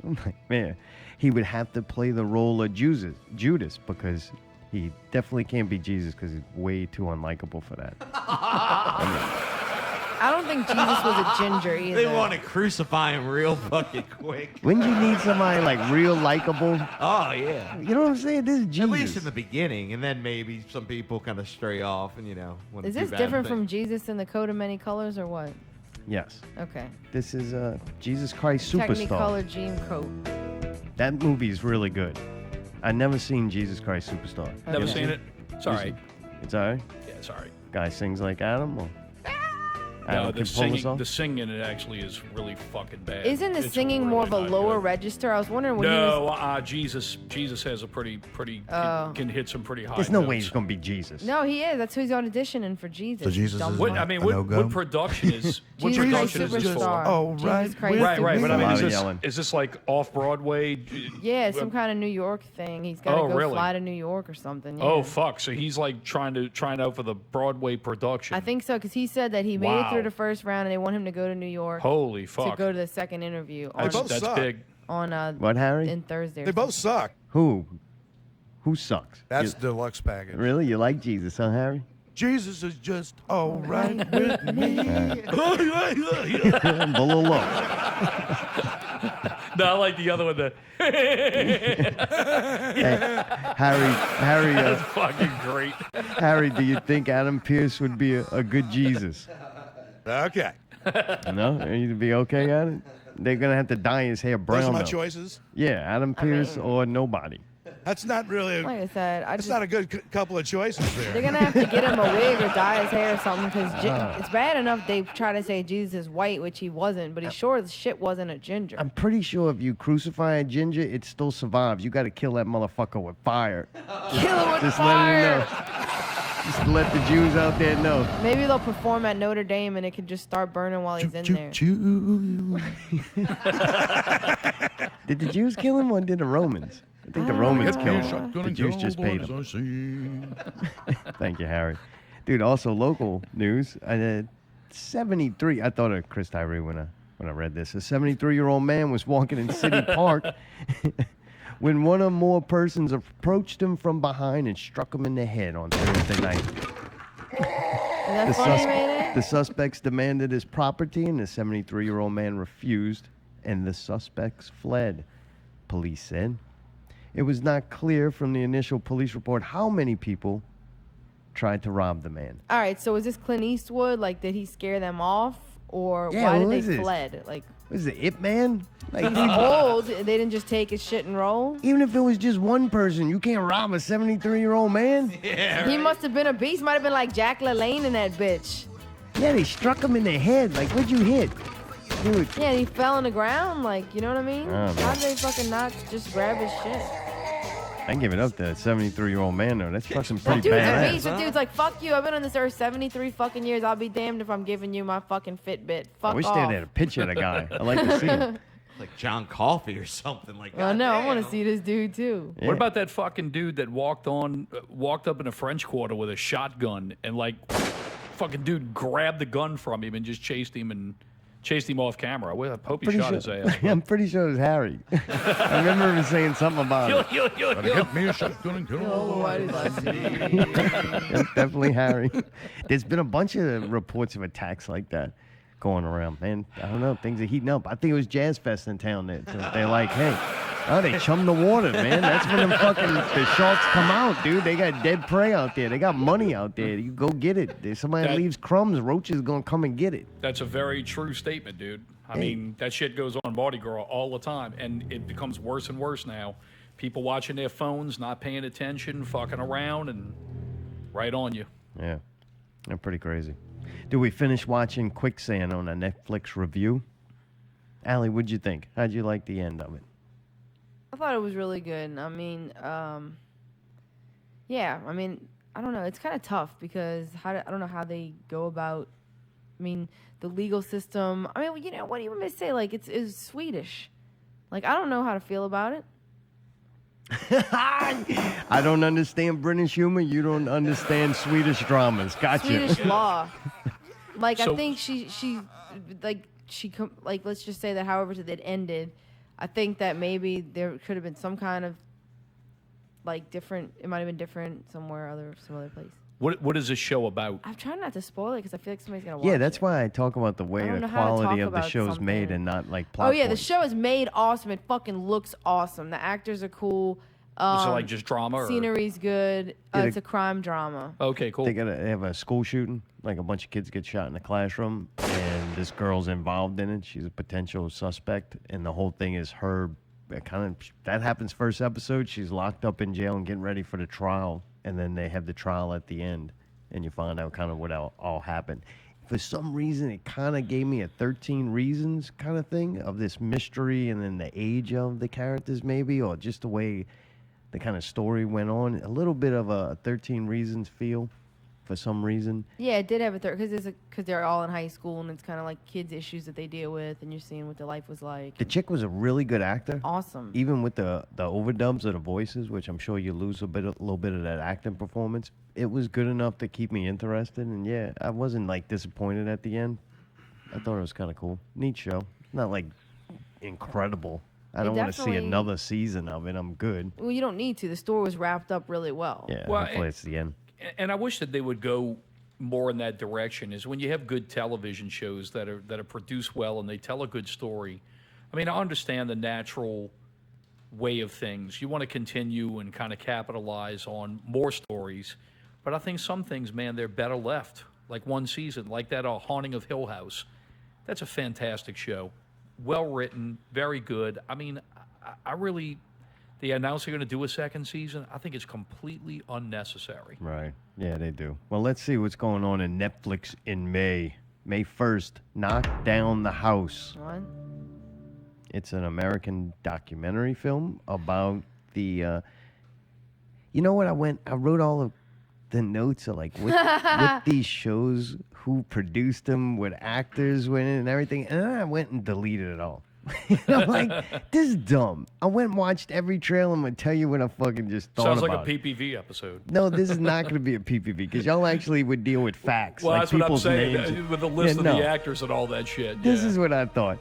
I'm like, man, he would have to play the role of Judas because he definitely can't be Jesus because he's way too unlikable for that. I don't think Jesus was a ginger either. They want to crucify him real fucking quick. Wouldn't you need somebody like real likable? Oh, yeah. You know what I'm saying? This is Jesus. At least in the beginning, and then maybe some people kind of stray off and, want to Is do this bad different things. from Jesus in the coat of many colors or what? Yes. Okay. This is Jesus Christ Superstar. Technicolor jean coat. That movie is really good. I've never seen Jesus Christ Superstar. Never seen it. It's all right. It's all right? Yeah, it's all right. Guy sings like Adam? Or No, Adam can pull this off? the singing in it actually is really fucking bad. Isn't the It's singing really more of a not lower good. register? I was wondering when he was... No, Jesus has a pretty Oh. can hit some pretty high. There's no notes. way he's going to be Jesus. No, he is. That's who he's auditioning for Jesus. So Jesus Dumb is fuck. What I mean, A what no-go? production is? What Jesus Christ production is this for? Superstar. Oh, Jesus right. Christ Right. But I mean, A lot is of this yelling. is this like off Broadway? Yeah, some kind of New York thing. He's got to Oh, go really? fly to New York or something. Yeah. Oh fuck! So he's like trying out for the Broadway production. I think so, because he said that he made it Wow. through the first round and they want him to go to New York Holy to fuck! go to the second interview on, both That's suck. big. on What, Harry? in Thursday. or They both suck. Who? Who sucks? That's You- deluxe package. really? You like Jesus, huh, Harry? Jesus is just all right with me. Below low. No, I like the other one. The Harry, that's fucking great. Harry, do you think Adam Pearce would be a good Jesus? Okay. No? You'd be okay at it? They're going to have to dye his hair brown, Those are my though. choices. Yeah, Adam Pearce or nobody. That's not really. Like I said, That's not a good couple of choices they're there. gonna have to get him a wig or dye his hair or something, because it's bad enough they try to say Jesus is white, which he wasn't, but he sure as shit wasn't a ginger. I'm pretty sure if you crucify a ginger, it still survives. You got to kill that motherfucker with fire. Kill him with Just fire. let him know. Just let the Jews out there know. Maybe they'll perform at Notre Dame and it could just start burning while he's in there. Did the Jews kill him or did the Romans? I think the Romans killed him. The Jews just paid him. Thank you, Harry. Dude, also local news. 73. I thought of Chris Tarride when I read this. A 73-year-old man was walking in City Park when one or more persons approached him from behind and struck him in the head on Thursday night. Is that funny, Mayday? The suspects demanded his property, and the 73-year-old man refused, and the suspects fled, police said. It was not clear from the initial police report how many people tried to rob the man. All right, so is this Clint Eastwood? Like, did he scare them off? Or Yeah, why what did is they this? fled? Like, What is it, It Man? Like, he's old. They didn't just take his shit and roll? even if it was just one person, you can't rob a 73-year-old man? He must have been a beast. Might have been like Jack LaLanne in that bitch. Yeah, they struck him in the head. Like, what'd you hit? Dude. Yeah, and he fell on the ground. Like, you know what I mean? I don't know. How did they fucking not just grab his shit? I give it up to that 73-year-old man, though. That's fucking pretty Dude's a badass. beast. The dude's like, fuck you. I've been on this earth 73 fucking years. I'll be damned if I'm giving you my fucking Fitbit. Fuck I wish off. they had a picture of the guy. I'd like to see him. Like John Coffey or something like that. Well, no, I want to see this dude too. Yeah. What about that fucking dude that walked up in a French Quarter with a shotgun and like fucking dude grabbed the gun from him and just chased him off camera? Well, I hope he shot his ass. I'm pretty sure it was Harry. I remember him saying something about it. Get me a shotgun and kill all Yeah, definitely Harry. There's been a bunch of reports of attacks like that going around, man. I don't know. Things are heating up. I think it was Jazz Fest in town there. So they're like, hey, they chum the water, man. That's when the sharks come out, dude. They got dead prey out there. They got money out there. You go get it. If somebody leaves crumbs, roaches going to come and get it. That's a very true statement, dude. I mean, that shit goes on Mardi Gras all the time, and it becomes worse and worse now. People watching their phones, not paying attention, fucking around, and right on you. Yeah, they're pretty crazy. Do we finish watching Quicksand on a Netflix review? Allie, what'd you think? How'd you like the end of it? I thought it was really good. I mean, yeah. I mean, I don't know. It's kind of tough because I don't know how they go about. I mean, the legal system. I mean, you know, what do you want me to say? Like, it's Swedish. Like, I don't know how to feel about it. I don't understand British humor. You don't understand Swedish dramas. Gotcha. Swedish law. Like, So- I think like, let's just say that however it ended, I think that maybe there could have been some kind of, like, different, it might have been different some other place. What is this show about? I'm trying not to spoil it because I feel like somebody's going to watch Yeah, it. that's why I talk about the way I don't the know how to quality talk of the about show's made something. and not like plot Oh, yeah, the points. show is made awesome. It fucking looks awesome. The actors are cool. Is it like just drama? Or? Scenery's good. Yeah, It's a crime drama. Okay, cool. They have a school shooting, like a bunch of kids get shot in the classroom, and this girl's involved in it. She's a potential suspect, and the whole thing is her. That happens first episode. She's locked up in jail and getting ready for the trial, and then they have the trial at the end, and you find out kind of what all happened. For some reason, it kind of gave me a 13 Reasons kind of thing of this mystery, and then the age of the characters, maybe, or just the way the kind of story went on. A little bit of a 13 Reasons feel for some reason. Yeah, it did have a third because they're all in high school and it's kind of like kids' issues that they deal with, and you're seeing what their life was like. The chick was a really good actor. Awesome. Even with the overdubs of the voices, which I'm sure you lose a little bit of that acting performance, it was good enough to keep me interested. And yeah, I wasn't like disappointed at the end. I thought it was kind of cool. Neat show. Not like incredible. I don't want to see definitely- another season of it. I'm good. Well, you don't need to. The story was wrapped up really well. Yeah, Well, hopefully it's the end. And I wish that they would go more in that direction. Is when you have good television shows that are produced well and they tell a good story. I mean, I understand the natural way of things. You want to continue and kind of capitalize on more stories, but I think some things, man, they're better left. Like one season, like that Haunting of Hill House. That's a fantastic show. Well written, very good. I mean, I really, they announced they're going to do a second season. I think it's completely unnecessary. Right. Yeah, they do. Well, let's see what's going on in Netflix in May. May 1st, Knock Down the House. What? It's an American documentary film about the, you know what, I wrote all of the notes of like what these shows, who produced them, what actors went in and everything, and then I went and deleted it all. I'm like, this is dumb. I went and watched every trailer. I'm going to tell you what I fucking just thought Sounds about. like a PPV episode. No, this is not going to be a PPV because y'all actually would deal with facts. Well, like that's what I'm people's saying, names. with the list Yeah, of no. the actors and all that shit. This yeah. is what I thought.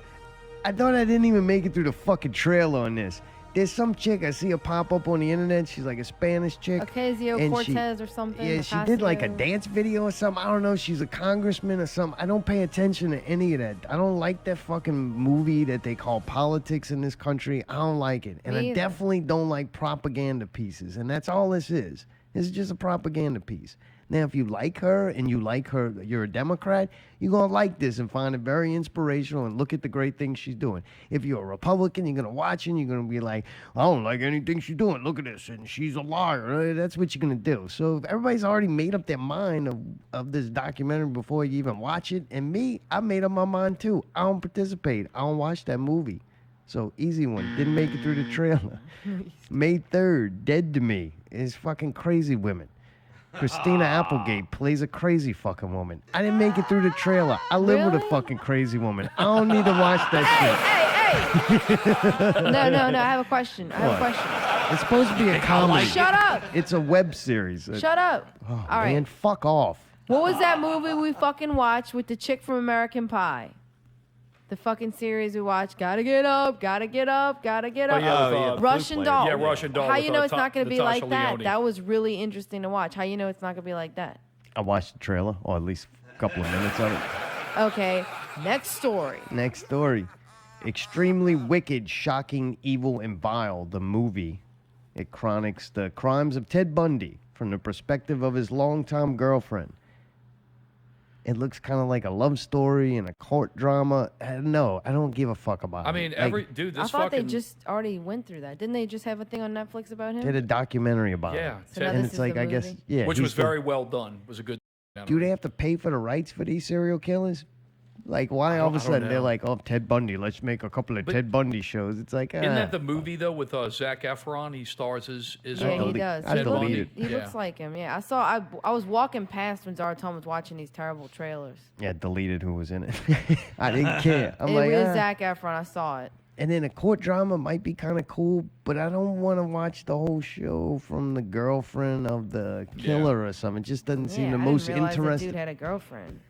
I thought I didn't even make it through the fucking trailer on this. There's some chick, I see her pop up on the internet. She's like a Spanish chick. Ocasio and Cortez or something. Yeah, she did like a Ocasio. dance video or something. I don't know. She's a congressman or something. I don't pay attention to any of that. I don't like that fucking movie that they call politics in this country. I don't like it. And Me I either. definitely don't like propaganda pieces. And that's all this is. It's just a propaganda piece. Now, if you like her and you like her, you're a Democrat, you're going to like this and find it very inspirational and look at the great things she's doing. If you're a Republican, you're going to watch it and you're going to be like, I don't like anything she's doing. Look at this. And she's a liar. That's what you're going to do. So if everybody's already made up their mind of this documentary before you even watch it. And me, I made up my mind too. I don't participate. I don't watch that movie. So easy one. Didn't make it through the trailer. May 3rd, Dead to Me is fucking Crazy Women. Christina Applegate plays a crazy fucking woman. I didn't make it through the trailer. I live with a fucking crazy woman. I don't need to watch that Hey! No, I have a question. It's supposed to be a comedy. Shut up! It's a web series. Shut up. Oh, All right. man, fuck off. What was that movie we fucking watched with the chick from American Pie? The fucking series we watched. Gotta get up, gotta get up, gotta get up. yeah, with, Russian Doll. Yeah, Russian Doll. How with, you know it's not going to be Natasha like that? Lyonne. That was really interesting to watch. How you know it's not going to be like that? I watched the trailer, or at least a couple of minutes of it. Okay, next story. Next story. Extremely Wicked, Shocking, Evil, and Vile, the movie. It chronicles the crimes of Ted Bundy from the perspective of his longtime girlfriend. It looks kind of like a love story and a court drama. No, I don't give a fuck about it. I mean, dude, I this thought fucking... they just already went through that. Didn't they just have a thing on Netflix about him? did a documentary about Yeah. it. So now And this it's is like, the I guess, movie? yeah. Which he's was very well done. It was a good do they have to pay for the rights for these serial killers? Like, why all of a sudden they're like, oh, Ted Bundy, let's make a couple of Ted Bundy shows. It's like, Isn't that the movie, though, with Zac Efron? He stars as Yeah, he does. I deleted. He looks like him. Yeah, I was walking past when Zartone was watching these terrible trailers. Yeah, deleted who was in it. I didn't care. I'm It like, was Zac Efron. I saw it. And then a court drama might be kind of cool, but I don't want to watch the whole show from the girlfriend of the killer or something. It just doesn't seem the most I didn't realize interesting. The dude had a girlfriend.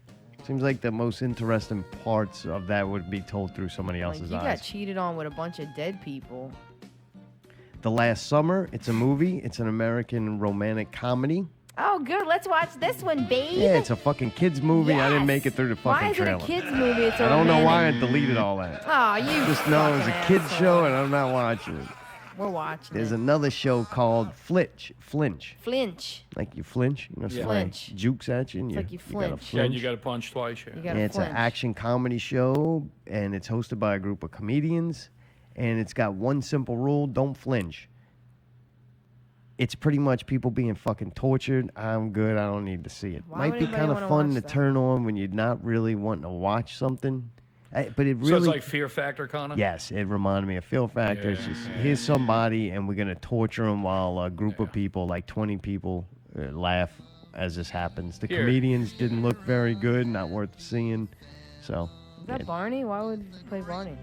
Seems like the most interesting parts of that would be told through somebody Like, else's you eyes. got cheated on with a bunch of dead people. The Last Summer, it's a movie. It's an American romantic comedy. Oh, good. Let's watch this one, babe. Yeah, it's a fucking kids movie. I didn't make it through the fucking Why is trailer. it a kids movie? It's a I don't know why I romantic- deleted all that. Oh, you Just know it was a fucking kids asshole. show and I'm not watching it. We're watching There's it. another show called Flinch. Flinch. Like you flinch, you know, Yeah. somebody Flinch. jukes at you and It's like you gotta flinch. Yeah, flinch. you got to punch twice. Yeah. You gotta Yeah, it's an flinch. action comedy show, and it's hosted by a group of comedians, and it's got one simple rule: don't flinch. It's pretty much people being fucking tortured. I'm good. I don't need to see it. Why Might would be anybody kind of wanna fun watch to that? turn on when you're not really wanting to watch something. But it really, So it's like Fear Factor, kind of? yes, it reminded me of Fear Factor. It's just, here's somebody, and we're gonna torture them while a group of people, like 20 people, laugh as this happens. The Here. comedians didn't look very good, not worth seeing. So, Is that Barney? Why would you play Barney?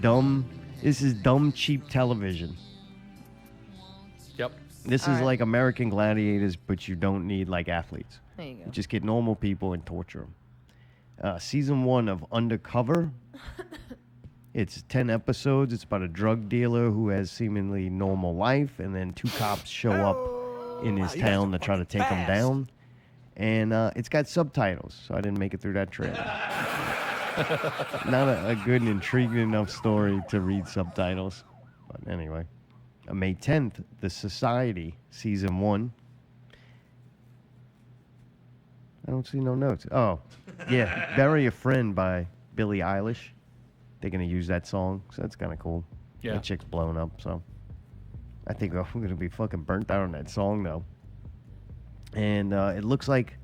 dumb. This is dumb, cheap television. Yep. This is Alright. like American Gladiators, but you don't need like athletes. There you go. You just get normal people and torture them. Season 1 of Undercover. It's 10 episodes. It's about a drug dealer who has seemingly normal life, and then 2 cops show up in his town to try to take him down. And it's got subtitles, so I didn't make it through that trailer. Not a good and intriguing enough story to read subtitles. But anyway. May 10th, The Society, Season 1. I don't see no notes. Oh, yeah. Bury a Friend by Billie Eilish. They're going to use that song, so that's kind of cool. Yeah. That chick's blown up, so. I think I'm going to be fucking burnt out on that song, though. And it looks like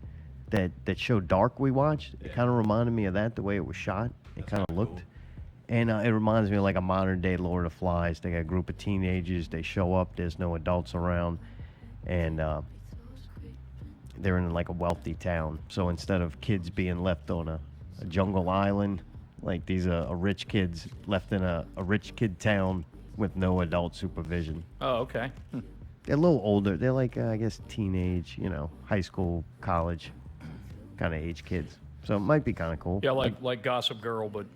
that show Dark we watched, it kind of reminded me of that, the way it was shot. It kind of looked. And it reminds me of like a modern-day Lord of the Flies. They got a group of teenagers. They show up. There's no adults around. And they're in like a wealthy town. So instead of kids being left on a jungle island, like these are rich kids left in a rich kid town with no adult supervision. Oh, okay. They're a little older. They're like, I guess, teenage, high school, college kind of age kids. So it might be kind of cool. Yeah, like Gossip Girl, but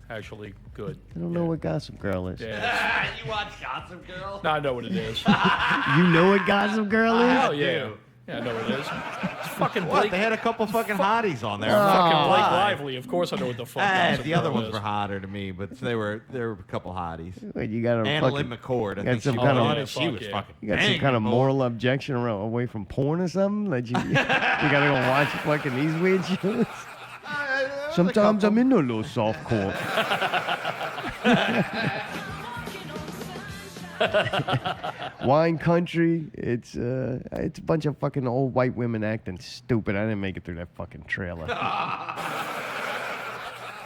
actually good. I don't know what Gossip Girl is. Yeah. You watch Gossip Girl? No, I know what it is. You know what Gossip Girl is? Hell yeah. Yeah, I know what it is. It's fucking What? Blake. They had a couple fucking hotties on there. Fucking Blake Why? Lively. Of course I know what the fuck Gossip The other Girl ones is. were hotter to me, but there were a couple hotties. Wait, you got a Anna fucking, Lynn McCord. I you got think some she kind was of on it. She fuck was yeah. fucking. You got some banging, kind of boy. moral objection away from porn or something? Like you gotta go watch fucking these weird shows? Sometimes I'm into a little softcore. Wine Country. It's a bunch of fucking old white women acting stupid. I didn't make it through that fucking trailer.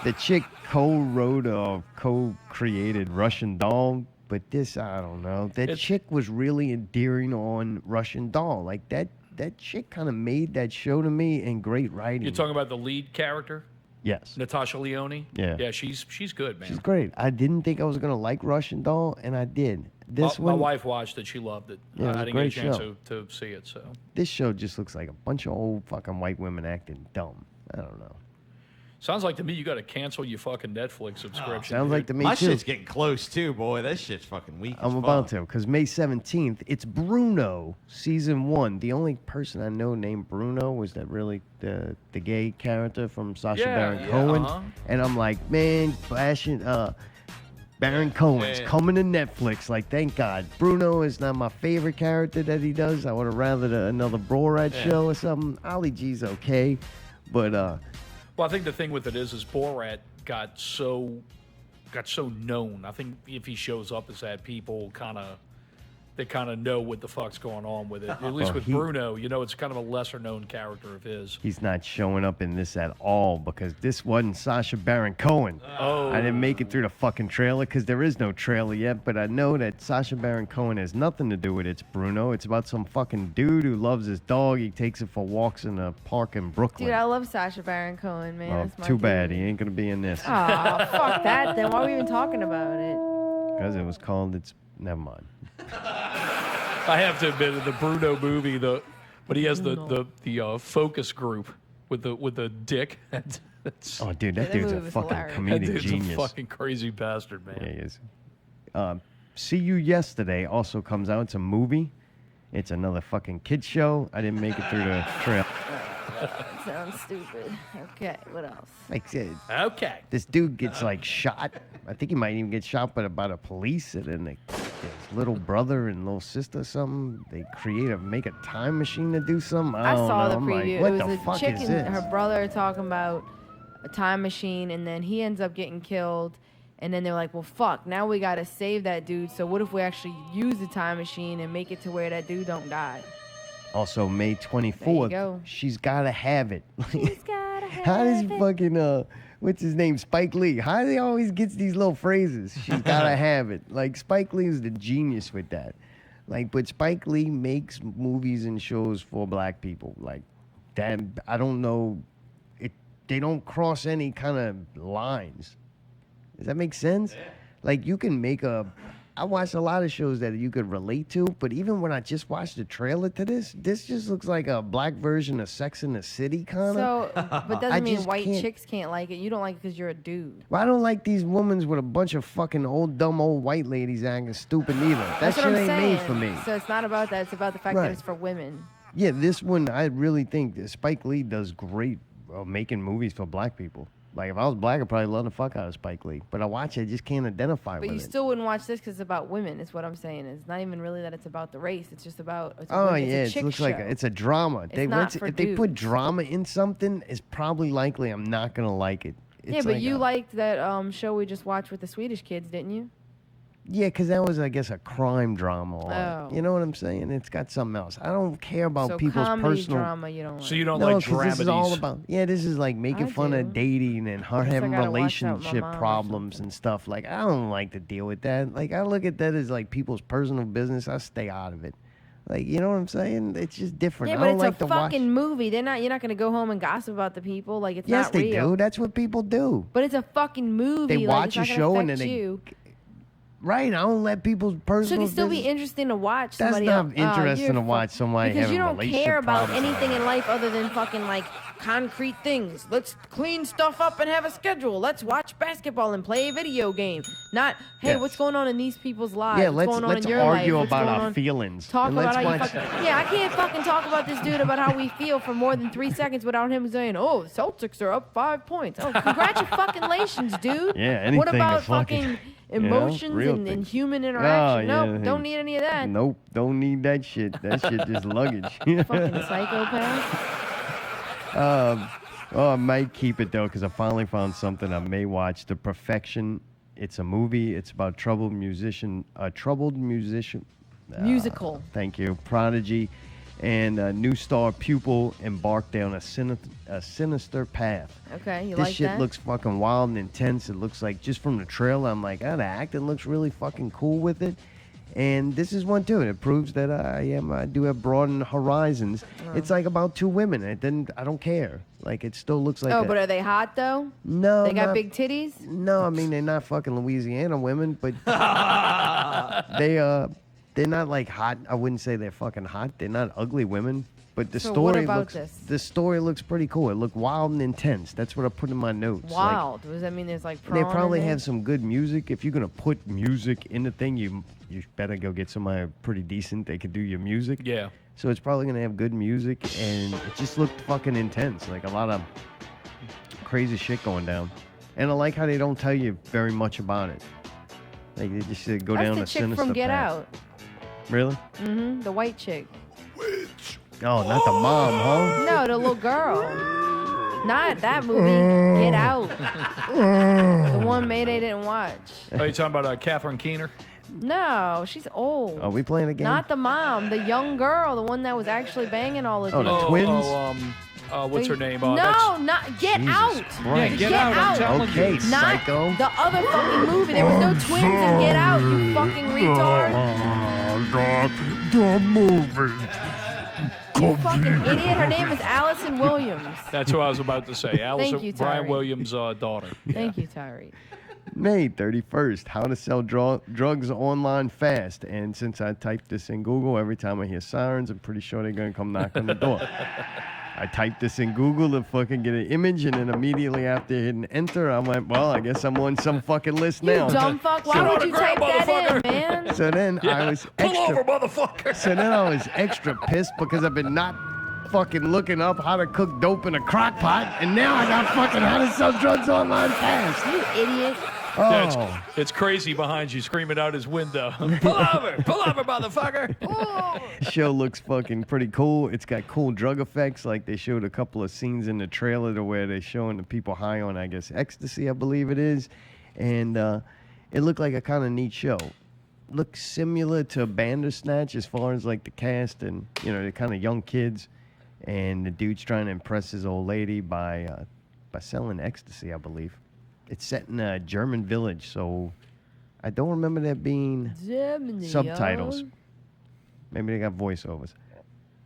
The chick co-wrote or co-created Russian Doll, but this, I don't know. That chick was really endearing on Russian Doll. Like that chick kind of made that show to me in great writing. You're talking about the lead character? Yes. Natasha Lyonne? Yeah. Yeah, she's good, man. She's great. I didn't think I was gonna like Russian Doll, and I did. This my one, wife watched it. She loved it. Yeah, it was I a didn't get a great chance show. to see it, so. this show just looks like a bunch of old fucking white women acting dumb. I don't know. Sounds like to me you got to cancel your fucking Netflix subscription. Sounds dude. like to me My too. shit's getting close too, boy. That shit's fucking weak. I'm about to, because May 17th, it's Bruno, Season 1. The only person I know named Bruno was that really the gay character from Sacha Baron Cohen. And I'm like, man, Baron Cohen's coming to Netflix. Like, thank God. Bruno is not my favorite character that he does. I would have rather another Borat show or something. Ali G's okay, but Well, I think the thing with it is Borat got so known. I think if he shows up as that, people kind of that kind of know what the fuck's going on with it. At least Well, with Bruno, you know, it's kind of a lesser-known character of his. He's not showing up in this at all because this wasn't Sacha Baron Cohen. Oh. I didn't make it through the fucking trailer because there is no trailer yet, but I know that Sacha Baron Cohen has nothing to do with It's Bruno. It's about some fucking dude who loves his dog. He takes it for walks in a park in Brooklyn. Dude, I love Sacha Baron Cohen, man. Well, That's my too dude. bad. He ain't going to be in this. Aw, fuck that then. Why are we even talking about it? Because it was called It's... Never mind. I have to admit, the Bruno movie, when he has the focus group with the dick. Oh, dude, that dude's a fucking comedic that dude's genius. a fucking crazy bastard, man. Yeah, he is. See You Yesterday also comes out. It's a movie. It's another fucking kid show. I didn't make it through the trail. That sounds stupid. Okay, what else? Like, okay. This dude gets like shot. I think he might even get shot by the police, and then his little brother and little sister or something. They make a time machine to do something. I don't saw know. the I'm like, preview. what It the was a fuck chick is and this? her brother talking about a time machine, and then he ends up getting killed. And then they're like, well, fuck, now we got to save that dude. So what if we actually use the time machine and make it to where that dude don't die? Also, May There you 24th. go. She's gotta have it. He's gotta have How does it. fucking what's his name, Spike Lee? How do he always gets these little phrases? She's gotta have it. Like Spike Lee is the genius with that. Like, but Spike Lee makes movies and shows for black people. Like, that I don't know. They don't cross any kind of lines. Does that make sense? Yeah. Like, you can make I watched a lot of shows that you could relate to, but even when I just watched the trailer to this just looks like a black version of Sex in the City, kind of. So, but doesn't mean white chicks can't like it. You don't like it because you're a dude. Well, I don't like these women with a bunch of fucking dumb old white ladies acting stupid either. That That's shit what I'm ain't saying. made for me. So it's not about that. It's about the fact Right. that it's for women. Yeah, this one, I really think that Spike Lee does great making movies for black people. Like, if I was black, I'd probably love the fuck out of Spike Lee. But I watch it, I just can't identify But with you it. still wouldn't watch this because it's about women, is what I'm saying. It's not even really that it's about the race. It's just about it's Oh, it's yeah, a it chick looks show. like it's a drama. It's not for if they put dudes. drama in something, it's probably likely I'm not going to like it. It's Yeah, but like you liked that show we just watched with the Swedish kids, didn't you? Yeah, because that was, I guess, a crime drama. Or, Oh. You know what I'm saying? It's got something else. I don't care about So people's comedy personal... drama you don't like. So you don't No, like 'cause this is all dramedies. about... Yeah, this is like making I fun do. of dating and her guess I having gotta watch that with my relationship mom or problems and stuff. Like, I don't like to deal with that. Like, I look at that as like people's personal business. I stay out of it. Like, you know what I'm saying? It's just different. Yeah, I but don't it's like a to watch... fucking movie. You're not gonna go home and gossip about the people. Like, it's Yes, not they real. do. That's what people do. But it's a fucking movie. They like, watch it's a not gonna show and then affect they... you. Right, I don't let people's personal Should it still be business... interesting to watch That's somebody not else? interesting You're to watch somebody because having you don't relationship care about problems. anything in life other than fucking like concrete things. Let's clean stuff up and have a schedule. Let's watch basketball and play a video game. Not, hey, Yes. what's going on in these people's lives? Yeah, what's let's going on let's in your argue life? What's about going our on? feelings. Talk and about let's how you watch... fucking... Yeah, I can't fucking talk about this dude about how we feel for more than 3 seconds without him saying, oh, the Celtics are up 5 points. Oh, congratulations, dude. Yeah, anything What about to fucking... emotions real and things. human Oh, interaction? yeah, Nope, don't need any of that. Nope, don't need that shit. That shit just luggage. Fucking psychopath. I might keep it though, because I finally found something I may watch. The Perfection. It's a movie. It's about troubled musician. Musical. Thank you. Prodigy and a new star pupil embarked down a sinister path. Okay, you This like shit that? looks fucking wild and intense. It looks like, just from the trailer, I'm like, the acting looks really fucking cool with it. And this is one too. And it proves that I do have broadened horizons. It's like about two women. I don't care. Like, it still looks like. But are they hot though? No, They got not- big titties? No, I mean, they're not fucking Louisiana women, but they're not like hot. I wouldn't say they're fucking hot. They're not ugly women. But the So story what about looks. this? The story looks pretty cool. It looked wild and intense. That's what I put in my notes. Like, Wild. Does that mean there's like and they prawn probably in there? have some good music. If you're gonna put music in the thing, you better go get somebody pretty decent. They could do your music. Yeah. So it's probably gonna have good music, and it just looked fucking intense. Like, a lot of crazy shit going down. And I like how they don't tell you very much about it. Like, they just go That's down the a chick sinister from Get path. Out. Really? Mm-hmm. The white chick. Oh, not the mom, huh? No, the little girl. Not that movie. Get Out. The one Mayday didn't watch. Are you talking about Catherine Keener? No, she's old. Are we playing a game? Not the mom, the young girl, the one that was actually banging all the Oh, dudes. the twins? What's her name? No, That's- not get Jesus out. Christ. Yeah, get out. I'm telling Okay, you. Not psycho. the other fucking movie. There was no twins in Get Out, you fucking retard. The movie. You fucking idiot. Her name is Allison Williams. That's what I was about to say. Allison, you, Brian Tyree. Williams' daughter. Thank you, Tyree. May 31st, how to sell drugs online fast. And since I typed this in Google, every time I hear sirens, I'm pretty sure they're going to come knock on the door. I typed this in Google to fucking get an image, and then immediately after hitting enter, I'm like, well, I guess I'm on some fucking list You now. dumb fuck. Why would you type that in, man? So then I was Pull extra. over, motherfucker. So then I was extra pissed because I've been not fucking looking up how to cook dope in a crock pot, and now I got fucking how to sell drugs online fast. You idiot. Oh. It's crazy behind you screaming out his window. Pull over, motherfucker. Show looks fucking pretty cool. It's got cool drug effects. Like they showed a couple of scenes in the trailer to where they're showing the people high on, I guess, ecstasy, I believe it is. And it looked like a kind of neat show. Looks similar to Bandersnatch as far as like the cast and, you know, they're kind of young kids. And the dude's trying to impress his old lady by selling ecstasy, I believe. It's set in a German village, so I don't remember there being Germany, subtitles. yo. Maybe they got voiceovers.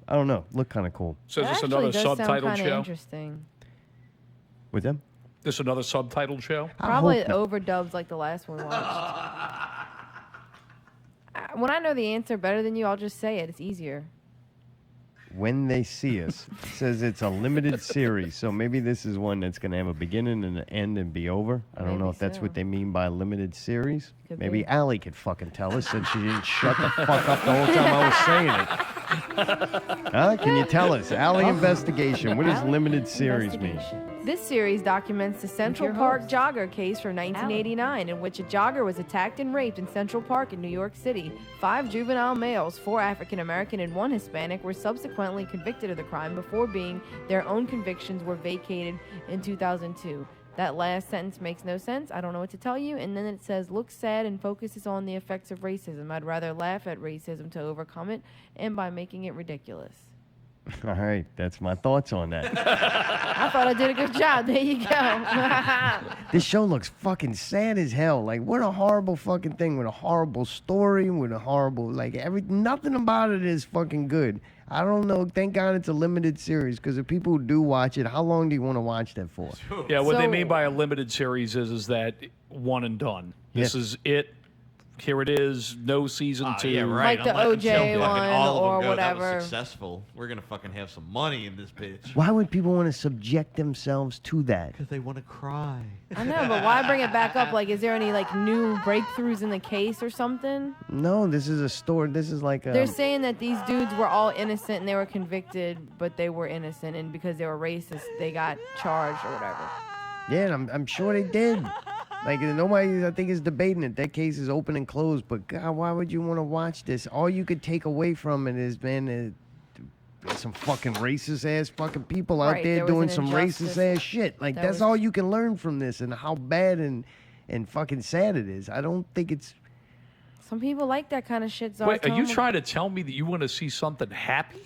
I don't know. Look kind of cool. So is That this actually another does sound subtitled kinda show? Interesting. With them? This another subtitled show? Probably hope not. overdubs like the last one watched. When I know the answer better than you, I'll just say it. It's easier. When They See Us. It says it's a limited series, so maybe this is one that's going to have a beginning and an end and be over. I don't know Maybe if that's so. what they mean by a limited series. Could Maybe be. Allie could fucking tell us since she didn't shut the fuck up the whole time I was saying it. Huh? Can you tell us? Allie Investigation. What does limited series mean? This series documents the Central Park jogger case from 1989, in which a jogger was attacked and raped in Central Park in New York City. 5 juvenile males, 4 African American and 1 Hispanic, were subsequently convicted of the crime before their own convictions were vacated in 2002. That last sentence makes no sense. I don't know what to tell you. And then it says, looks sad and focuses on the effects of racism. I'd rather laugh at racism to overcome it and by making it ridiculous. All right, that's my thoughts on that. I thought I did a good job. There you go. This show looks fucking sad as hell. Like, what a horrible fucking thing with a horrible story, with a horrible, like, nothing about it is fucking good. I don't know. Thank God it's a limited series, because if people do watch it, how long do you want to watch that for? Yeah, what they So- mean by a limited series is that one and done. This Yeah. is it. Here it is. No season 2. Yeah, right. Like the I'm letting OJ fucking one all of or them go. That whatever. was successful. We're gonna fucking have some money in this bitch. Why would people want to subject themselves to that? Because they want to cry. I know, but why bring it back up? Like, is there any, like, new breakthroughs in the case or something? No, this is a story. This is like a... They're saying that these dudes were all innocent and they were convicted, but they were innocent, and because they were racist, they got charged or whatever. Yeah, I'm sure they did. Like, nobody, I think, is debating it. That case is open and closed. But, God, why would you want to watch this? All you could take away from it is, man, there's some fucking racist-ass fucking people out Right, there there was doing an some injustice. racist-ass shit. Like, That that's was- all you can learn from this and how bad and fucking sad it is. I don't think it's... Some people like that kind of shit. So I was Wait, are you telling them- trying to tell me that you want to see something happy?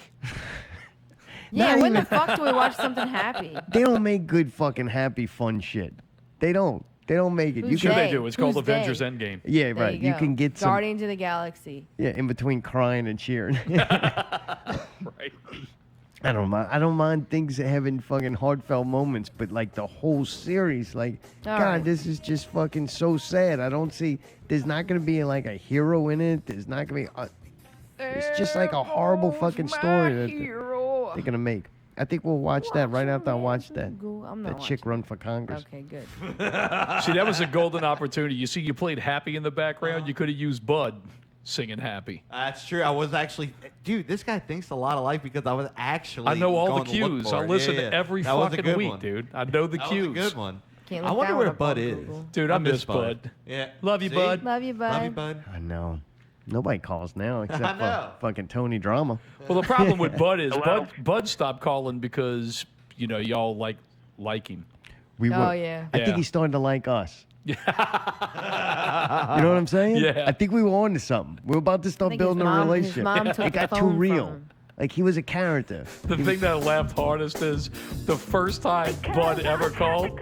Yeah, Not when the even- fuck do we watch something happy? They don't make good fucking happy fun shit. They don't. They don't make it. Who's Sure they? they do. It's called Who's Avengers they? Endgame. Yeah, There right. You go. can get some... Guardians of the Galaxy. Yeah, in between crying and cheering. Right. I don't mind things having fucking heartfelt moments, but like the whole series, like, All God, right. this is just fucking so sad. I don't see. There's not gonna be like a hero in it. There's not gonna be. It's just like a horrible fucking story that they're gonna make. I think we'll watch that right after I watch that. I'm That not chick run for Congress. Okay, good. See, that was a golden opportunity. You see, you played Happy in the background. You could have used Bud singing Happy. That's true. I was actually, dude. This guy thinks a lot of life because I was actually. I know all the going to look cues. for I it. listen Yeah, yeah. to every That was a fucking good week, one. dude. I know the That cues. was a good one. Can't I look wonder that where one up on Bud is. Google. Dude, I miss Bud. Yeah. Love you, See? Bud. Love you, bud. Love you, Bud. I know. Nobody calls now except I know. for fucking Tony Drama. Well, the problem with Bud is Hello? Bud stopped calling because, you know, y'all like him. We Oh, were. yeah. I think Yeah. he's starting to like us. You know what I'm saying? Yeah. I think we were on to something. We were about to start think his building a mom- his relationship. mom took It the got too phone from real. him. Like he was a character. The thing that I laughed hardest is the first time Bud ever called.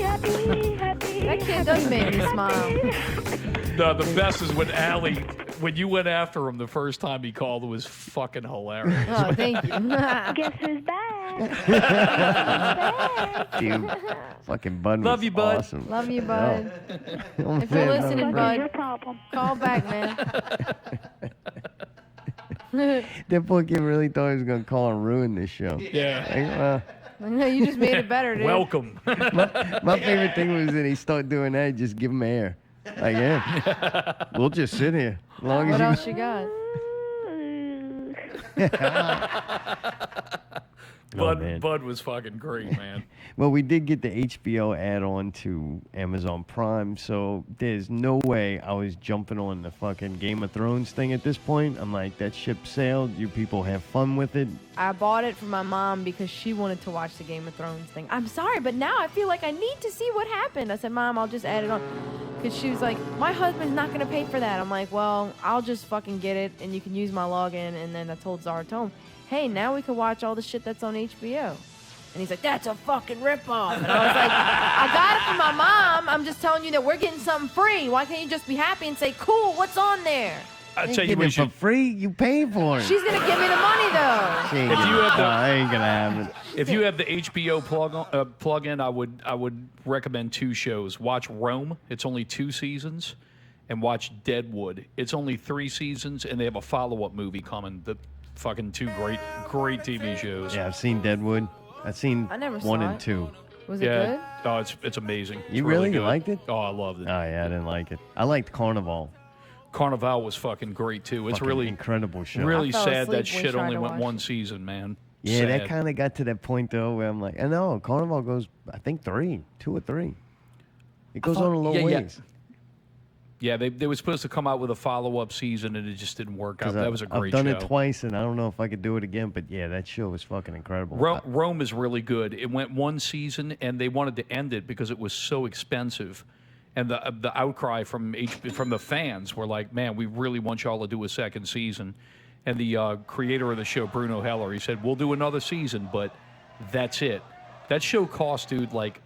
That kid does make me smile. No, the best is when Allie, when you went after him the first time he called, it was fucking hilarious. Oh, thank you. Guess who's back? Dude, fucking Bud Love was you, Bud. awesome. Love you, Bud. Oh, If you're man, listening, no, Bud, call back, man. That poor kid really thought he was gonna call and ruin this show. Yeah. No, you just made it better, dude. Welcome. My favorite thing was that he started doing that. Just give him air. Like, yeah, we'll just sit here. As long What as else you got? Bud was fucking great, man. Well, we did get the HBO add-on to Amazon Prime, so there's no way I was jumping on the fucking Game of Thrones thing at this point. I'm like, that ship sailed. You people have fun with it. I bought it for my mom because she wanted to watch the Game of Thrones thing. I'm sorry, but now I feel like I need to see what happened. I said, Mom, I'll just add it on. Because she was like, my husband's not going to pay for that. I'm like, well, I'll just fucking get it, and you can use my login. And then I told Zaratone, hey, now we can watch all the shit that's on HBO. And he's like, that's a fucking ripoff. And I was like, I got it from my mom. I'm just telling you that we're getting something free. Why can't you just be happy and say, cool, what's on there? I'll You tell you get what it for free. You paid for it. She's going to give me the money, though. She ain't If you gonna- have the- I ain't gonna have it. If you have the HBO plug-in, I would recommend two shows. Watch Rome. It's only 2 seasons. And watch Deadwood. It's only 3 seasons, and they have a follow-up movie coming. The fucking 2 great TV shows. Yeah, I've seen Deadwood. I've seen I never 1 saw and it. 2. Was it Yeah. good? Oh, it's amazing. It's You really? You good. liked it? Oh, I loved it. Oh yeah, I didn't like it. I liked Carnival. Carnival was fucking great too. It's Fucking really incredible show. Really I fell sad asleep that when shit trying only to went watch 1 it. season, man. Yeah, that Sad. kind of got to that point though where I'm like, I know Carnival goes, I think 2 or 3. It goes on a little ways. Yeah, they were supposed to come out with a follow-up season, and it just didn't work out. 'Cause That was a great I've done show. it twice, and I don't know if I could do it again. But yeah, that show was fucking incredible. Rome is really good. It went 1 season, and they wanted to end it because it was so expensive. And the outcry from the fans were like, man, we really want y'all to do a second season. And the creator of the show, Bruno Heller, he said, we'll do another season, but that's it. That show cost, dude, like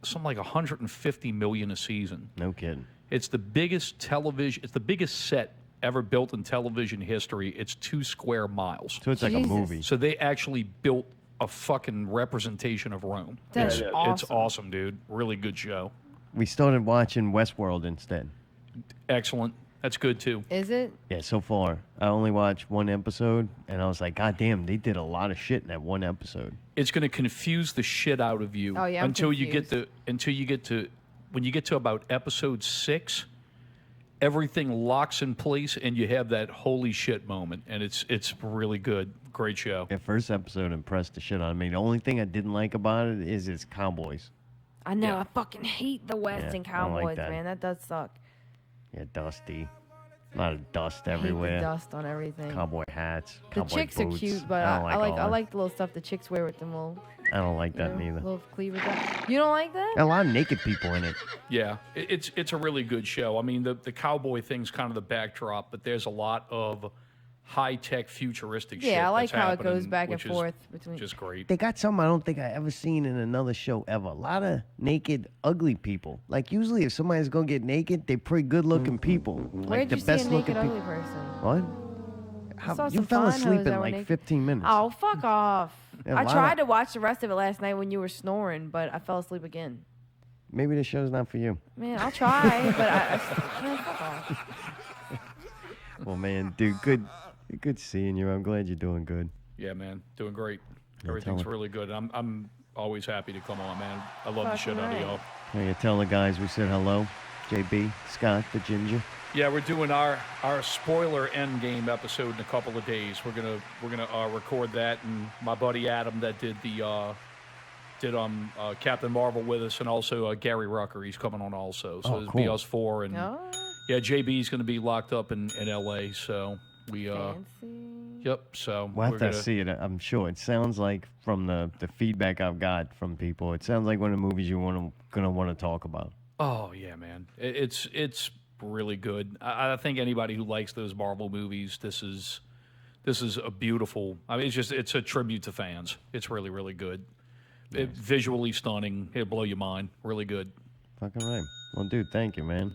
something like $150 million a season. No kidding. It's the biggest television. It's the biggest set ever built in television history. It's 2 square miles. So it's like a Jesus. movie. So they actually built a fucking representation of Rome. That's It's awesome. awesome, dude. Really good show. We started watching Westworld instead. Excellent. That's good too. Is it? Yeah, so far I only watched 1 episode, and I was like, God damn, they did a lot of shit in that 1 episode. It's going to confuse the shit out of you Oh, yeah, I'm until you get to when you get to about episode 6. Everything locks in place, and you have that holy shit moment, and it's really good. Great show. The first episode impressed the shit out of me. The only thing I didn't like about it is it's cowboys. I know. I fucking hate the West Yeah, and I don't like Cowboys, that. man. That does suck. Yeah, dusty. A lot of dust I hate the everywhere. dust on everything. Cowboy hats. The Cowboy chicks boots. are cute, but I don't I like all I that. like the little stuff the chicks wear with them little. I don't like you that know, neither. Little cleavage. You don't like that? A lot of naked people in it. Yeah, it's a really good show. I mean, the cowboy thing's kind of the backdrop, but there's a lot of high-tech, futuristic shit. Yeah, I like that's how it goes happening, back and which is forth between. just great. They got something I don't think I ever seen in another show ever. A lot of naked, ugly people. Like usually, if somebody's gonna get naked, they pretty good-looking people. Where'd Like the you see best a naked looking ugly people. person? What? I saw You some fell fine asleep hoes in that were like naked. 15 minutes. Oh, fuck off! Yeah, I why tried not? to watch the rest of it last night when you were snoring, but I fell asleep again. Maybe the show's not for you. Man, I'll try, but man, fuck off. Well, man, dude, good seeing you. I'm glad you're doing good. Yeah, man, doing great. Yeah, Everything's tell me. really good. I'm always happy to come on, man. I love the Fucking shit out of right. y'all. Can you tell the guys we said hello? JB, Scott, the Ginger. Yeah, we're doing our spoiler Endgame episode in a couple of days. We're gonna record that, and my buddy Adam that did the did Captain Marvel with us, and also Gary Rucker. He's coming on also. So it'll be cool. us four, and yeah, JB's going to be locked up in L.A. So we yep. So We'll we're have to gonna, see it. I'm sure. It sounds like from the feedback I've got from people, it sounds like one of the movies you're gonna want to talk about. Oh yeah, man, it's really good. I think anybody who likes those Marvel movies, this is a beautiful. I mean, it's a tribute to fans. It's really, really good. Visually stunning. It'll blow your mind. Really good. Fucking right. Well, dude, thank you, man.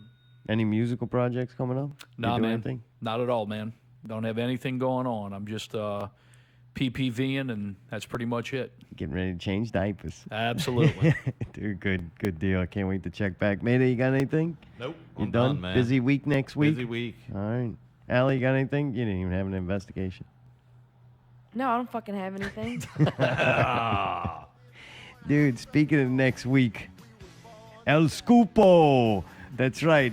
Any musical projects coming up? Nah, you doing man. anything? Not at all, man. Don't have anything going on. I'm just PPVing, and that's pretty much it. Getting ready to change diapers. Absolutely. Dude, good deal. I can't wait to check back. Mayday, you got anything? Nope. You I'm done? man. Busy week next week? Busy week. All right. Allie, you got anything? You didn't even have an investigation. No, I don't fucking have anything. Dude, speaking of next week, El Scupo. That's right.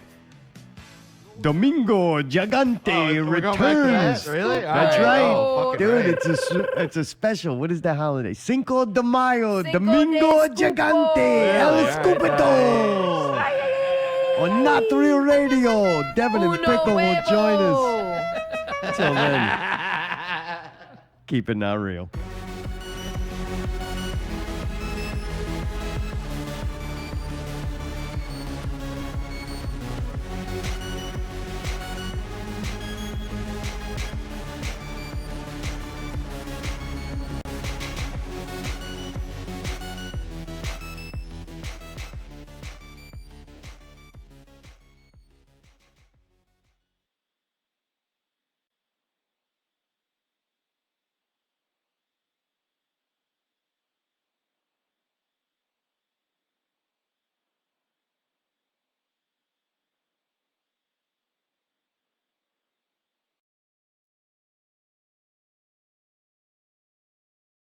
Domingo Gigante we're going back to returns. that? Really? That's All right. right. Oh, fucking Dude, right. it's a special. What is the holiday? Cinco de Mayo. Cinco Domingo de Scupo. Gigante. El Really? Scupito. On Not Real Radio. Devin and Uno Pickle will join us. huevo. Until then, keep it not real.